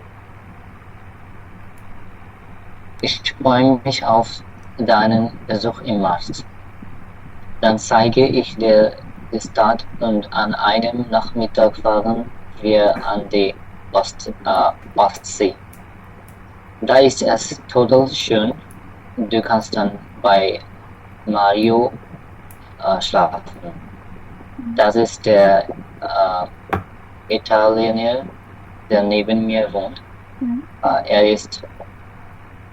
Ich freue mich auf deinen Besuch im März. Dann zeige ich dir die Stadt und an einem Nachmittag fahren wir an die Ostsee. Da ist es total schön. Du kannst dann bei Mario schlafen. Das ist der Italiener, der neben mir wohnt. Er ist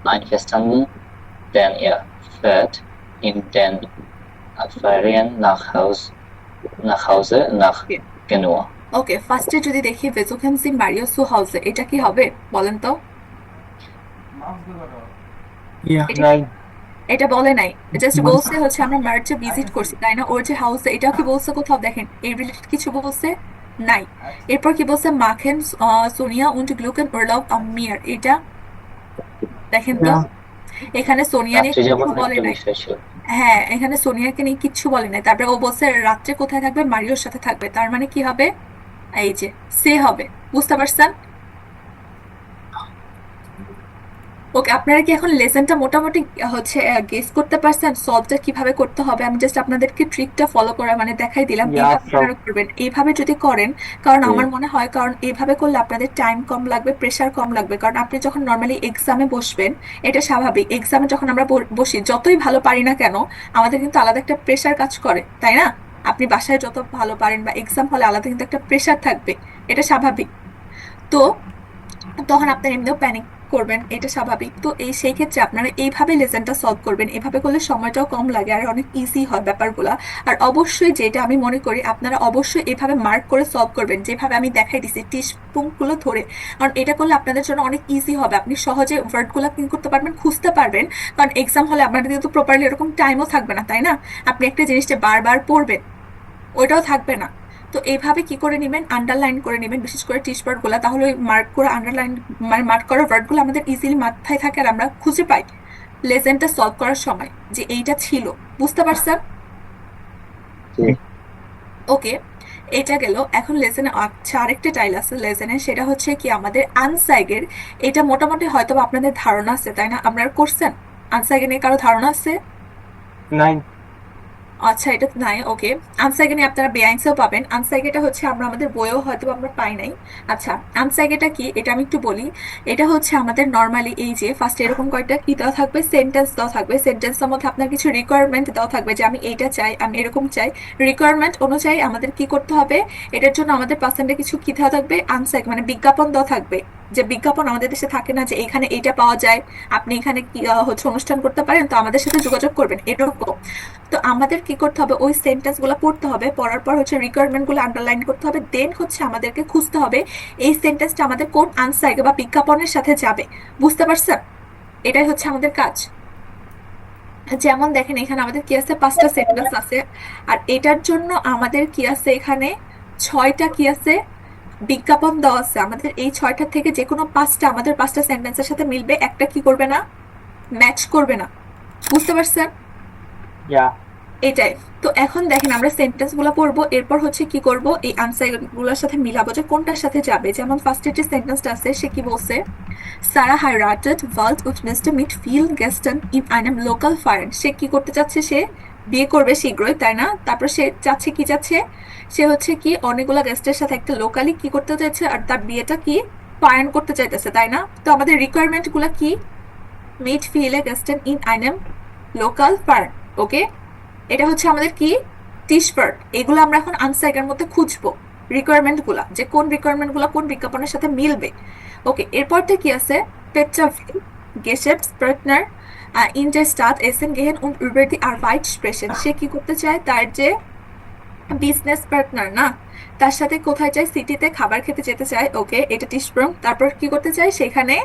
einverstanden, denn er fährt in den Ferien nach Hause nach Genua. ওকে ফার্স্টে যদি দেখি বেজুকেন C Mario সু হাউসে, এটা কি হবে বলেন তো, ইয়া, এটা- নাই, এটা বলে নাই, জাস্ট বলছে হচ্ছে আমরা মার্চে ভিজিট করছি তাই না, ওর যে হাউসে, এটাও কি বলছে কোথাও দেখেন এই রিলেটেড কিছু বলছে নাই। এরপর কি বলছে, মাখেন সোনিয়া উন্ড গ্লুকেন উরলাub am Meer, এটা দেখেন তো, এখানে সোনিয়া নিয়ে রাত্রে কিছু যাপন বলে একটা নাই। বিষয় ছিল। হ্যাঁ, এখানে সোনিয়াকে নিয়ে কিচ্ছু বলে নাই, তারপরে ও বলছে রাত্রে কোথায় থাকবে, মারিওর সাথে থাকবে, তার মানে কি হবে, এই যে সে হবে। বুঝতে পারছেন? ওকে, আপনারা কি এখন লেসনটা মোটামুটি হচ্ছে গেস করতে পারছেন সলভটা কিভাবে করতে হবে? আমি জাস্ট আপনাদেরকে ট্রিকটা ফলো করা মানে দেখাই দিলাম, Yeah, এইভাবে so আপনারা করবেন। এইভাবে যদি করেন, কারণ জি। আমার মনে হয়, কারণ এইভাবে করলে আপনাদের টাইম কম লাগবে, প্রেশার কম লাগবে। কারণ আপনি যখন নর্মালি এক্সামে বসবেন, এটা স্বাভাবিক, এক্সামে যখন আমরা বসি, যতই ভালো পারি না কেন, আমাদের কিন্তু আলাদা একটা প্রেশার কাজ করে, তাই না? আপনি বাসায় যত ভালো পারেন বা এক্সাম হলে আলাদা কিন্তু একটা প্রেশার থাকবে, এটা স্বাভাবিক। তো তখন আপনার এমনিও প্যানিক করবেন, এটা স্বাভাবিক। তো সেই ক্ষেত্রে আপনারা এইভাবে লেসনটা সলভ করবেন, এভাবে করলে সময়টাও কম লাগে আর অনেক ইজি হয় ব্যাপারগুলা। আর অবশ্যই যেটা আমি মনে করি, আপনারা অবশ্যই এভাবে মার্ক করে সলভ করবেন, যেভাবে আমি দেখাই দিছি টিস্পুঙ্কগুলো ধরে, কারণ এটা করলে আপনাদের জন্য অনেক ইজি হবে। আপনি সহজে ওয়ার্ডগুলো কি করতে পারবেন, খুঁজতে পারবেন। কারণ এক্সাম হলে আপনাদের কিন্তু প্রপারলি এরকম টাইমও থাকবে না, তাই না? আপনি একটা জিনিসটা বারবার পড়বেন, ওইটাও থাকবে না। তো এইভাবে কি করে নেবেন, আন্ডারলাইন করে নেবেন, বিশেষ করে টিস ওয়ার্ড গুলা, তাহলে ওই মার্ক করে আন্ডারলাইন মানে মার্ক করা ওয়ার্ড গুলো আমাদের ইজিলি মাথায় থাকে আর আমরা খুঁজে পাই লেসনটা সলভ করার সময় যে এইটা ছিল। বুঝতে পারছেন? জি। ওকে, এটা গেল। এখন লেসনে আচ্ছা আরেকটা টাইল আছে লেসনে, সেটা হচ্ছে কি আমাদের আনসাইগের। এটা মোটামুটি হয়তো বা আপনাদের ধারণা আছে, তাই না? আপনারা করছেন আনসাইগে নিয়ে, কারো ধারণা আছে? 9. আচ্ছা, এটা তো নাই। ওকে, আনসাইগে নিয়ে আপনারা বেআইনসেও পাবেন। আনসাইগেটা হচ্ছে আমরা আমাদের বইয়েও হয়তো আমরা পাই নাই। আচ্ছা, আনসাইগেটা কি এটা আমি একটু বলি। এটা হচ্ছে আমাদের নর্মালি এই যে ফার্স্ট এরকম কয়েকটা কি দেওয়া থাকবে, সেন্টেন্স দেওয়া থাকবে। সেন্টেন্সের মধ্যে আপনার কিছু রিকোয়ারমেন্ট দেওয়া থাকবে যে আমি এইটা চাই, আমি এরকম চাই। রিকোয়ারমেন্ট অনুযায়ী আমাদের কি করতে হবে, এটার জন্য আমাদের পার্সেন্টে কিছু কি দেওয়া থাকবে, আনসাইগ মানে বিজ্ঞাপন দেওয়া থাকবে। যে বিজ্ঞাপন আমাদের দেশে থাকে না, যে এখানে এইটা পাওয়া যায়, আপনি এখানে কি হচ্ছে অনুষ্ঠান করতে পারেন, তো আমাদের সাথে যোগাযোগ করবেন, এরকম। তো আমাদের কি করতে হবে, ওই সেন্টেন্স গুলো পড়তে হবে, পড়ার পর হচ্ছে রিকোয়ারমেন্ট গুলো আন্ডারলাইন করতে হবে, দেন হচ্ছে আমাদেরকে খুঁজতে হবে এই সেন্টেন্সটা আমাদের কোন আনসাইগে বা বিজ্ঞাপনের সাথে যাবে। বুঝতে পারছেন? এটাই হচ্ছে আমাদের কাজ। যেমন দেখেন এখানে আমাদের কি আছে, 5টা সেন্টেন্স আছে, আর এটার জন্য আমাদের কি আছে, এখানে 6টা কি আছে, বিজ্ঞাপন দেওয়া আছে। আমাদের এই 6টা থেকে যে কোনো 5টা আমাদের 5টা সেন্টেন্সের সাথে মিলবে, একটা কি করবে না, ম্যাচ করবে না। বুঝতে পারছেন? Yeah. এটাই। তো এখন দেখেন আমরা সেন্টেন্স গুলো পড়বো, এরপর হচ্ছে কি করব, এই আনসার গুলোর সাথে মিলাবো যে কোনটার সাথে যাবে। যেমন ফার্স্ট যে সেন্টেন্সটা আছে, সে কি বলছে, সারা হাইরাটেড ওয়াল্ড উইথ মিস্টার মিট ফিল গেস্টন ইন আইনাম লোকাল ফায়ার। সে কি করতে চাচ্ছে, সে বিয়ে করবে শীঘ্রই, তাই না? তারপর সে চাচ্ছে কি, চাচ্ছে সে হচ্ছে কি অনেকগুলো গেস্টের সাথে একটা লোকালি কি করতে চাইছে, আর তার বিয়েটা কি পালন করতে চাইতেছে, তাই না? তো আমাদের রিকোয়ারমেন্ট গুলা কি, মিট ফিল গেস্টন ইন আইনাম লোকাল ফায়ার। ওকে, এটা হচ্ছে আমাদের কি টিশপার্ট। এগুলো আমরা এখন আনসাইগের মধ্যে খুঁজবো রিকোয়ারমেন্ট গুলা, যে কোন রিকোয়ারমেন্ট গুলা কোন বিজ্ঞাপনের সাথে মিলবে। ওকে, এরপরটা কি আছে, পেট্রাভিল গেশেপস পার্টনার ইন der Stadt essen gehen und über die Arbeit sprechen। সে কি করতে চায়, তার যে বিজনেস পার্টনার না, তার সাথে কোথায় চায়, সিটিতে খাবার খেতে যেতে চায়। ওকে, এটা টিশপ্রং। তারপর কি করতে চায়, সেখানে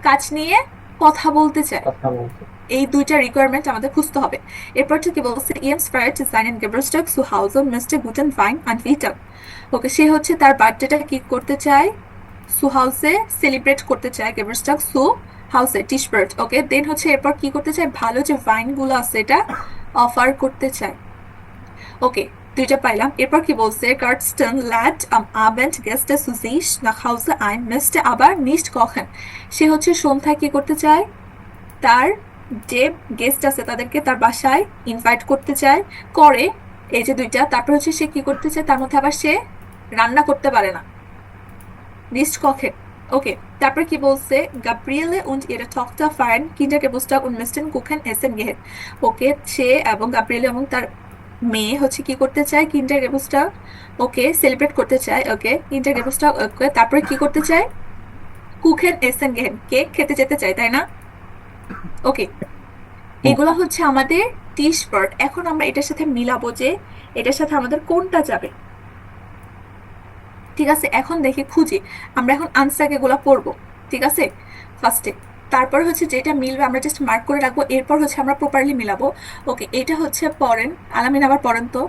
কাজ নিয়ে কথা বলতে চায়। কথা বলতে। এই দুইটা রিকোয়ারমেন্ট আমাদের খুঁজতে হবে। এরপর কি বলছে, ইয়েন্স ফায়ার seinen Geburtstag zu Hause müsste guten Wein anbieten। Okay, সে হচ্ছে তার বার্থডেটা কি করতে চায়, সু হাউসে সেলিব্রেট করতে চায়, গেবার্স্টাগ সু হাউসে টিশবার্ট। ওকে, দেন হচ্ছে এরপর কি করতে চায়, ভালো যে ওয়াইন গুলো আছে এটা অফার করতে চায়। ওকে, দুইটা পাইলাম। এরপর কি বলছে, কার্টস্টন lädt am Abend Gäste zu sich nach Hause ein, müsste aber nicht kochen। সে হচ্ছে সন্ধ্যায় কি করতে চায়, তার যে গেস্ট আছে তাদেরকে তার বাসায় ইনভাইট করতে চায়, করে। এই যে দুইটা। তারপর হচ্ছে সে কি করতে চায়, তার মধ্যে আবার সে রান্না করতে পারে না, নিস্ট কখে। ওকে, তারপর কি বলছে, গাব্রিয়েলে und ihre Tochter feiern Kindergeburtstag und müssten kuchen essen gehen। ওকে, সে এবং গাব্রিয়েলে এবং তার মেয়ে হচ্ছে কি করতে চায়, Kindergeburtstag ওকে সেলিব্রেট করতে চায়। ওকে, Kindergeburtstag ওকে, তারপরে কি করতে চায়, কুখেন এসেন গেহেন কেক খেতে যেতে চায়, তাই না? ওকে, এগুলো হচ্ছে আমাদের টিশ ওয়ার্ড। এখন আমরা এটার সাথে মিলাবো যে এটার সাথে আমাদের কোনটা যাবে। ঠিক আছে, এখন দেখি খুঁজি। আমরা এখন আনসার এগুলো পড়বো। ঠিক আছে, ফার্স্টে তারপর হচ্ছে যেটা মিলবে আমরা জাস্ট মার্ক করে রাখবো, এরপর হচ্ছে আমরা প্রপারলি মিলাবো। ওকে, এটা হচ্ছে পড়েন, আলামিন আবার পড়েন তো।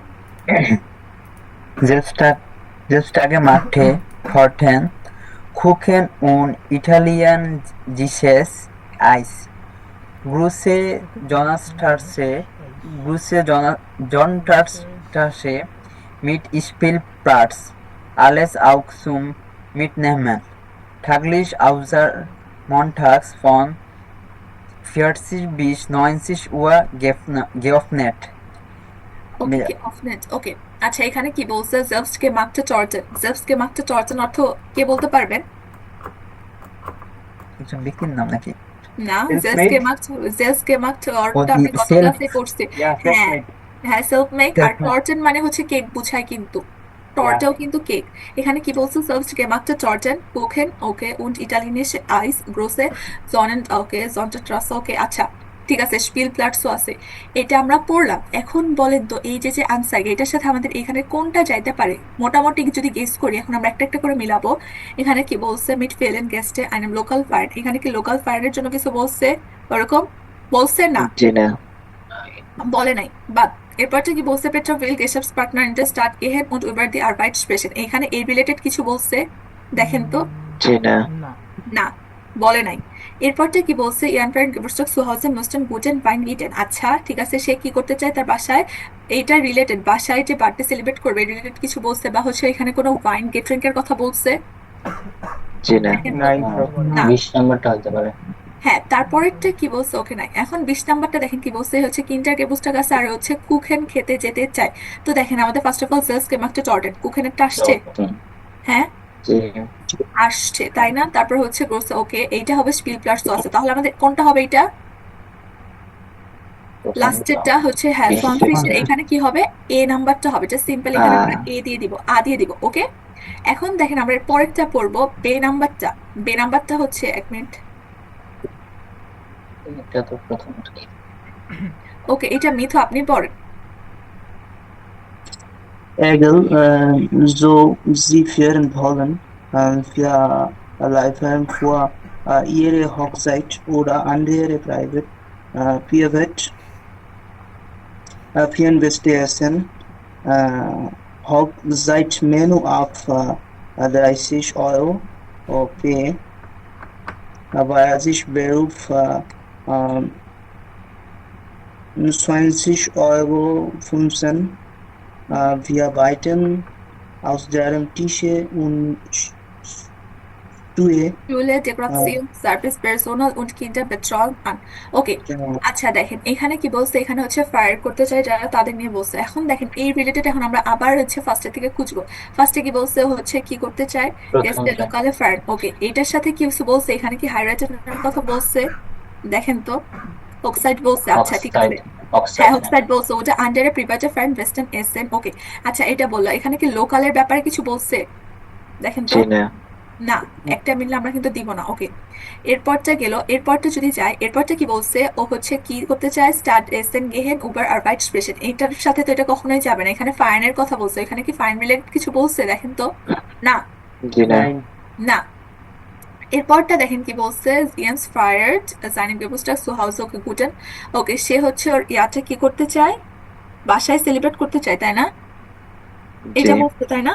Selbstage machte Horten Kuchen und italienisches Eis. Große Jontarsche mit Spielplatz. Alles auch zum Mitnehmen. Täglich außer montags von 40 bis 90 Uhr geöffnet. ওকে, অফনেট। ওকে, আচ্ছা এখানে কি বলছে? জেবস্টকে মাগতে চর্চেন, জেবস্টকে মাগতে চর্চেন অর্থ কে বলতে পারবেন? একজন ব্যক্তির নাম নাকি? না, Self-made? জেবস্টকে মাগতে ও অর্থটা আপনি গত self ক্লাসে করছি। Yeah, হ্যাঁ self-made. হ্যাঁ, সেলফ মেক। আর self টর্চেন মানে হচ্ছে কেক বুঝায়, কিন্তু টর্টেও কিন্তু কেক। এখানে কি বলছে? সেলফ gemachte Torten, Kuchen, ওকে, und italienische Eis, große Sonnen, ওকে, Sonnenstraße, ওকে। আচ্ছা ঠিক আছে, স্পিলপ্লাটসও আছে। এটা আমরা পড়লাম। এখন বলেন তো এই যে যে আনসাইগ, এটার সাথে আমাদের এখানে কোনটা যাইতে পারে? মোটামুটি যদি গেস করি, এখন আমরা একটা একটা করে মিলাবো। এখানে কি বলছে? মিট ফেলেন গেস্টে আইন লোকাল ফায়ার। এখানে কি লোকাল ফায়ারের জন্য কিছু বলছে? ওরকম বলছে না, জি না। বলে নাই, বাদ। এরপরটা কি বলছে? Petro will Geschäftspartner in der Stadt gehen und über die Arbeit sprechen। এখানে এই রিলেটেড কিছু বলছে? দেখেন তো। জি না। না। না, বলে নাই। এরপরটা কি বলছে? ইয়ান friend Geburtstag zu Hause müssten guten Wein eaten। আচ্ছা ঠিক আছে, সে কি করতে চায় তার বাসায়? এইটা রিলেটেড, বাসায় যে বার্থডে সেলিব্রেট করবে রিলেটেড কিছু বলছে, বা হচ্ছে এখানে কোনো ওয়াইন গেট্রিঙ্কের কথা বলছে? জি না। দেখেন তো। Nine. না। 20 নাম্বারটা হতে পারে। হ্যাঁ, তারপরেরটা কি বলছে? ওকে নাই। এখন 20 নাম্বারটা দেখেন কি বলছে? হচ্ছে কিন্টার গেবুস্টাগ আছে আর হচ্ছে কুখেন খেতে যেতে চায়। তো দেখেন আমাদের first of all sales gemachte Torten, কুখেনেরটা আসছে? হ্যাঁ জি। আসছে, তাই না? তারপর হচ্ছে গ্রোসে, ওকে, এইটা হবে স্পিলপ্লাটস আছে। তাহলে আমাদের কোনটা হবে? এটা লাস্টেরটা হচ্ছে, হ্যাঁ, সনফিশের। এখানে কি হবে? এ নাম্বারটা হবে। জাস্ট সিম্পল এখানে আমরা এ দিয়ে দিব, আ দিয়ে দিব। ওকে, এখন দেখেন আমরা এর পরেরটা পড়বো, বে নাম্বারটা। বে নাম্বারটা হচ্ছে, এক মিনিট। এটা তো প্রথমটা। ওকে, এটা মিথু, আপনি পড়েন। Egel, so sie fahren wollen, wir liefern vor ihre Hochzeit oder andere private Firmenfeste Hochzeitsmenü auf 30 Euro okay, aber sich Beruf 20 Euro 15. Wir beiden aus deren Tische und Stühle. Schule, Dekoration, Service, Personal und Kinderbetreuung an। ওকে, আচ্ছা দেখেন এখানে কি বলছে? এখানে হচ্ছে fire করতে চাই যারা, তাদের নিয়ে বলছে। এখন দেখেন এই রিলেটেড এখন আমরা আবার হচ্ছে ফার্স্টের থেকে খুঁজবো। ফার্স্টে কি বলছে? হচ্ছে কি করতে চায়? গেস্টে লোকালে ফায়ার। ওকে, এটার সাথে কি বলছে? এখানে কি হাইরাইটের কথা বলছে? দেখেন তো, অক্সাইড বলছে। আচ্ছা ঠিক আছে, হ্যাঁ অক্সাইড বলছে। ওটা আন্ডারে প্রিপারেটর ফায়ার ওয়েস্টার্ন এসেন। ওকে, আচ্ছা এটা বললো। এখানে কি লোকালের ব্যাপারে কিছু বলছে? দেখেন তো। জি না। না, একটা মিললে আমরা কিন্তু দিব না। ওকে, এরপরটা গেল। এরপরটা যদি যায়, এরপরটা কি বলছে? ও হচ্ছে কি করতে চায়? স্টার্ট এসেন গেহেন উবার আরবাইট স্পেশন। এটার সাথে তো এটা কখনোই যাবে না। এখানে ফাইনের কথা বলছে। এখানে কি ফাইন রিলেটেড কিছু বলছে? দেখেন তো। না, জি না। Nine. না। এরপরটা দেখেন কি বলছে? জিয়ান্স fired signing গেবুস্টাগ shoe house okay Guten. ওকে, সে হচ্ছে ওর ইয়াটা কি করতে চায়? বাসায় সেলিব্রেট করতে চায়, তাই না? এটা বলতে, তাই না?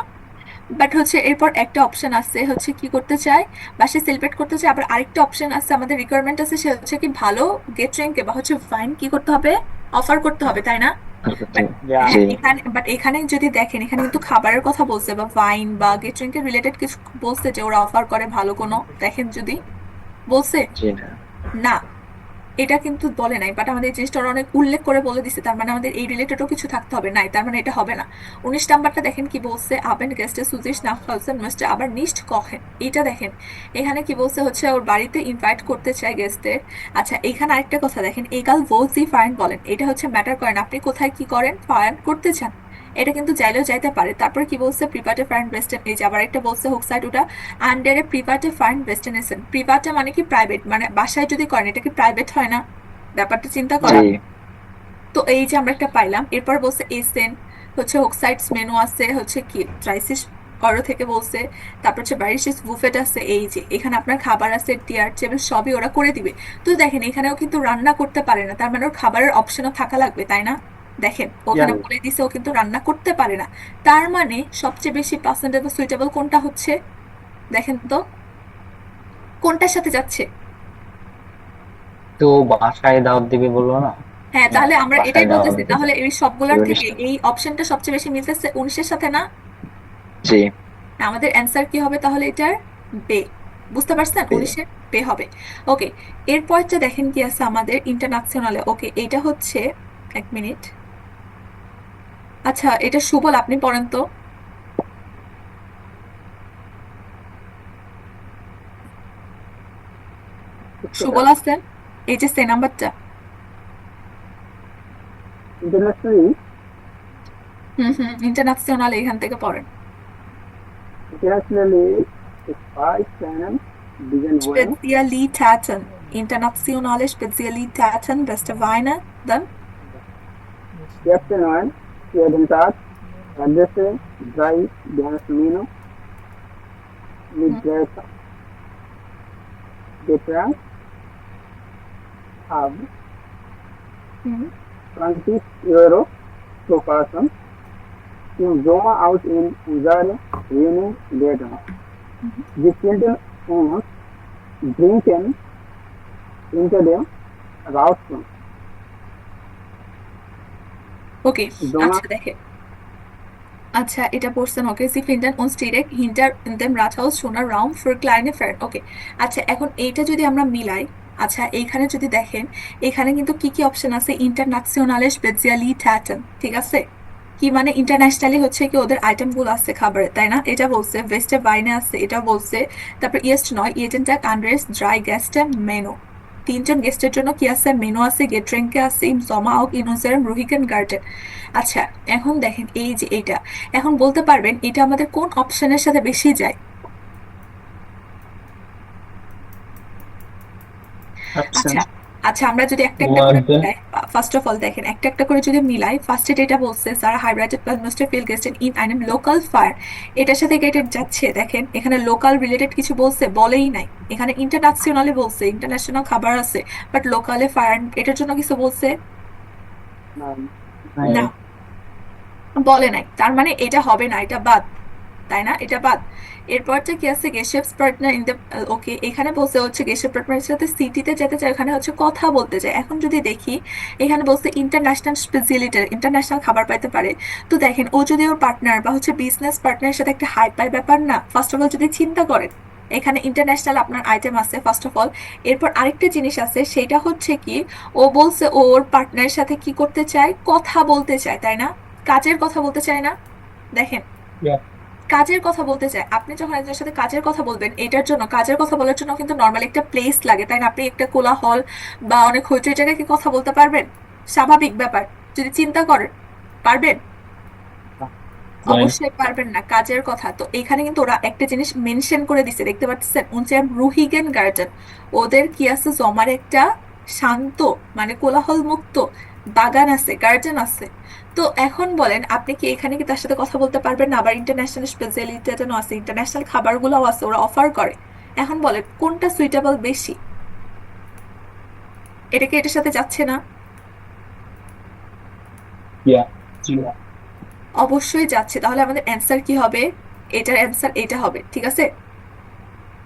বাট হচ্ছে এরপর একটা অপশন আছে, হচ্ছে কি করতে চায়? বাসায় সেলিব্রেট করতে চায়। আবার আরেকটা অপশন আছে, আমাদের রিকোয়ারমেন্ট আছে, সে হচ্ছে কি ভালো গেটরিঙ্কে বা হচ্ছে ফাইন কি করতে হবে? অফার করতে হবে, তাই না? Yeah. জি। এখানে যদি দেখেন, এখানে কিন্তু খাবারের কথা বলছে বা ওয়াইন বা গেটরিঙ্কের রিলেটেড কিছু বলছে যে ওরা অফার করে ভালো কোনো। দেখেন যদি বলছে। জি না। না, এটা কিন্তু বলে নাই, বাট আমাদের এই জিনিসটা ওরা অনেক উল্লেখ করে বলে দিছে। তার মানে আমাদের এই রিলেটেডও কিছু থাকতে হবে। নাই, তার মানে এটা হবে না। 19 নাম্বারটা দেখেন কি বলছে? আবেন গেস্টে সুজিস না হাউসেন মিস্টে আবার নিস্ট কখেন। এটা দেখেন এখানে কি বলছে? হচ্ছে ওর বাড়িতে ইনভাইট করতে চায় গেস্টদের। আচ্ছা, এখানে আরেকটা কথা দেখেন, এগাল ভোজি ফাইন বলেন। এটা হচ্ছে ম্যাটার করেন আপনি কোথায় কি করেন, ফায়ার করতে চান। এটা কিন্তু চাইলেও যাইতে পারে। তারপর কি বলছে? প্রিপার্টে ফাইন ওয়েস্টার্ন। এই যে আবার একটা বলছে হোক সাইড, ওটা আন্ডারে প্রিপার্টে ফাইন ওয়েস্টার্নেশন। প্রিপার্টে মানে কি? প্রাইভেট, মানে বাসায় যদি করেন এটা কি প্রাইভেট হয় না? ব্যাপারটা চিন্তা করা। জি। তো এই যে আমরা একটা পাইলাম। এরপর বলছে এসেন হচ্ছে হোকসাইডস মেনু আছে, হচ্ছে কি ট্রাইসিস অরো থেকে বলছে, তারপর হচ্ছে বারিশিস বুফেট আছে, এই যে এখানে আপনার খাবার আছে, টিয়ার টেবিল সবই ওরা করে দিবে। তো দেখেন এখানেও কিন্তু রান্না করতে পারে না, তার মানে ওর খাবারের অপশনও থাকা লাগবে, তাই না? দেখেন ওখানে Yeah. বলে দিছে ও কিন্তু রান্না করতে পারে না, তার মানে সবচেয়ে বেশি পার্সেন্টেজ বা সুইটেবল কোনটা হচ্ছে, দেখেন তো কোনটার সাথে যাচ্ছে। তো বাসায় দাওয়াত দিবে বললো না? হ্যাঁ, তাহলে আমরা বাসায় এটাই দাওয়াত বলতেছি, দিতে তাহলে এই সবগুলোর থেকে 19টা। এই অপশনটা সবচেয়ে বেশি মিলতেছে 19-এর সাথে না? জি। আমাদের অ্যান্সার কি হবে তাহলে এটার? বে। বুঝতে পারছেন, বে। 19-এর বে হবে। ওকে, এরপরটা দেখেন কি আছে আমাদের ইন্টারন্যাশনালে। ওকে, এটা হচ্ছে, এক মিনিট, আচ্ছা এটা সুবল আপনি পড়েন তো। সুবল আছেন? এই যে সে নাম্বারটা। Internationally, ইন্টারন্যাশনালে এখান থেকে পড়েন। internationally, Spice began when Spezialitäten. Internationale Spezialitäten, beste Weine, dann Captain One, Sweden Tat, Adresse, Dry, Dance Mino, mit Getränk, Hub, hmm, 20 Euro pro person, in Zoma out in unsere Wohnung later. Die children uns drinken into them rauskommen. Okay, Zoma আচ্ছা দেখেন, আচ্ছা এটা পড়ছেন। ওকে, sie finden uns direkt hinter dem Rathaus schon Raum für kleine Fern। ওকে, আচ্ছা এখন এইটা যদি আমরা মিলাই, আচ্ছা এইখানে যদি দেখেন, এখানে কিন্তু কি কি অপশন আছে, ইন্টারন্যাশনালে স্পেশালিtäten, ঠিক আছে? কি মানে ইন্টারন্যাশনালি হচ্ছে কি ওদের আইটেম গুলো আছে খাবারে, তাই না? এটা বলছে ভেস্টে বাইনে আছে, এটা বলছে। তারপর ইয়েস্ট নয় ইয়েটেনটাক আন্ডারেস ড্রাই গেস্টে মেনু, তিনজন গেস্টের জন্য কি আছে, মেনু আছে, গেট্রেঙ্কে আছে, ইম জমা আউক ইনোসেরাম রুহিকেন গার্ডেন। আচ্ছা এখন দেখেন এই যে এইটা, এখন বলতে পারবেন এটা আমাদের কোন অপশনের সাথে বেশি যায়? অপশন আচ্ছা আচ্ছা আমরা যদি একটা একটা করে মিলাই, ফার্স্ট অফ অল দেখেন একটা একটা করে যদি মিলাই, ফার্স্টে যেটা বলছে সারা হাইব্রিডেড প্লাস মোস্টার ফিল গেস্টেন ইন আইনেম লোকাল ফায়ার, এটার সাথে এটা যাচ্ছে। দেখেন এখানে লোকাল রিলেটেড কিছু বলছে, বলেই নাই। এখানে ইন্টারন্যাশনালে বলছে, ইন্টারন্যাশনাল খাবার আছে, বাট লোকালে ফায়ার এটার জন্য কিছু বলছে না, বলে নাই, তার মানে এটা হবে না, এটা বাদ, তাই না? এটা বাদ। এরপরটা কি আছে, গেশেফস পার্টনার ইন দ্য, ওকে এখানে বলছে হচ্ছে গেশেফ পার্টনারের সাথে সিটিতে যেতে চায়, এখানে হচ্ছে কথা বলতে চায়। এখন যদি দেখি এখানে বলছে ইন্টারন্যাশনাল স্পেশালিটি, ইন্টারন্যাশনাল খাবার পাইতে পারে। তো দেখেন ও যদি ওর পার্টনার বা হচ্ছে বিজনেস পার্টনারের সাথে একটা হাই পাই ব্যাপার না, ফার্স্ট অফ অল যদি চিন্তা করেন এখানে ইন্টারন্যাশনাল আপনার আইটেম আছে ফার্স্ট অফ অল। এরপর আরেকটা জিনিস আছে, সেটা হচ্ছে কি ও বলছে ওর পার্টনারের সাথে কি করতে চায়, কথা বলতে চায়, তাই না? কাজের কথা বলতে চায় না? দেখেন কাজের কথা বলতে চায়। আপনি যখন একজনের সাথে কাজের কথা বলবেন, এটার জন্য কাজের কথা বলার জন্য কিন্তু নর্মালি একটা প্লেস লাগে, তাই না? আপনি একটা কোলাহল বা অনেক হইচই জায়গায় কি কথা বলতে পারবেন? স্বাভাবিক ব্যাপার, যদি চিন্তা করেন পারবেন? অবশ্যই পারবেন না, কাজের কথা। তো এখানে কিন্তু ওরা একটা জিনিস মেনশন করে দিছে, দেখতে পাচ্ছেন উনচে রুহিগেন গার্ডেন, ওদের কি আছে, জমার একটা শান্ত মানে কোলাহল মুক্ত বাগান আছে, গার্ডেন আছে। তো এখন বলেন আপনি কি এখানে কি তার সাথে কথা বলতে পারবেন না? আবার ইন্টারন্যাশনাল স্পেশালিটিও আছে, ইন্টারন্যাশনাল খাবারগুলোও আছে, ওরা অফার করে। এখন বলেন কোনটা সুইটেবল বেশি? এটা কি এটার সাথে যাচ্ছে না? অবশ্যই যাচ্ছে। তাহলে আমাদের অ্যান্সার কি হবে? এটার অ্যান্সার এটা হবে, ঠিক আছে?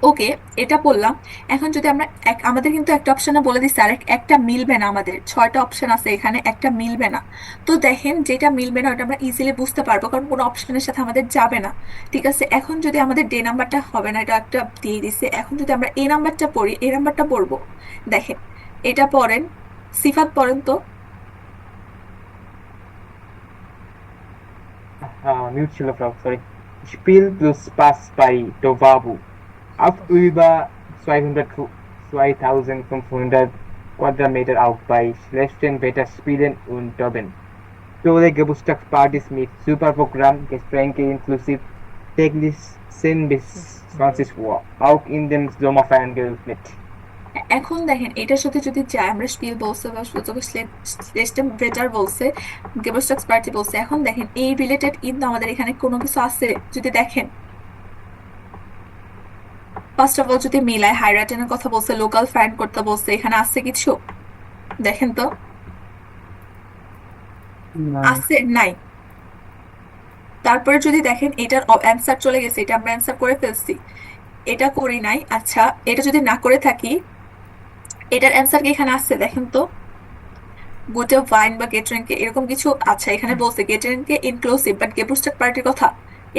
ওকে, এটা বললাম। এখন যদি আমরা আমাদের কিন্তু একটা অপশনে বলে দিচ্ছে আর একটা মিলবে না, আমাদের 6টা অপশন আছে এখানে, একটা মিলবে না। তো দেখেন যেটা মিলবে না ওটা আমরা ইজিলি বুঝতে পারবো, কারণ কোনো অপশনের সাথে আমাদের যাবে না, ঠিক আছে? এখন যদি আমাদের ডে নাম্বারটা হবে না, এটা একটা দিয়ে দিছে। এখন যদি আমরা এ নাম্বারটা পড়ি, এ নাম্বারটা পড়বো, দেখেন এটা পড়েন, সিফাত পড়েন তো। Mute ছিল Frau, sorry. Spiel plus Pass bei Tovabu. Auf über 2500 Quadratmeter auch bei schlechten Wetter spielen und toben. Tolle Geburtstagspartys mit Superprogramm, Getränke inklusive, täglich 10 bis 20 Uhr, auch in den Sommerferien geöffnet. এখন দেখেন এটার সাথে যদি যাই, আমরা spill বলছে বা system better বলছে, গেবস্টাক্স পার্টি বলছে, এখন দেখেন এই রিলেটেড কিন্তু আমাদের এখানে কোনো কিছু আছে যদি দেখেন, ফার্স্ট অফ অল যদি মিলাই, হাইরাটেনের কথা বলছে, লোকাল ফাইন্ড করতে বলছে, এখানে আছে কিছু দেখেন তো, না আছে নাই। তারপরে যদি দেখেন এটার অ্যান্সার চলে গেছে, এটা আমরা অ্যান্সার করে ফেলছি, এটা করি নাই। আচ্ছা, এটা যদি না করে থাকি, এটার অ্যান্সার কি এখানে আছে দেখেন তো, গুটে ভাইন বা গেটরেনকে এরকম কিছু। আচ্ছা, এখানে বলছে গেটরেনকে ইনক্লুসিভ, বাট গেবুস্টাক পার্টির কথা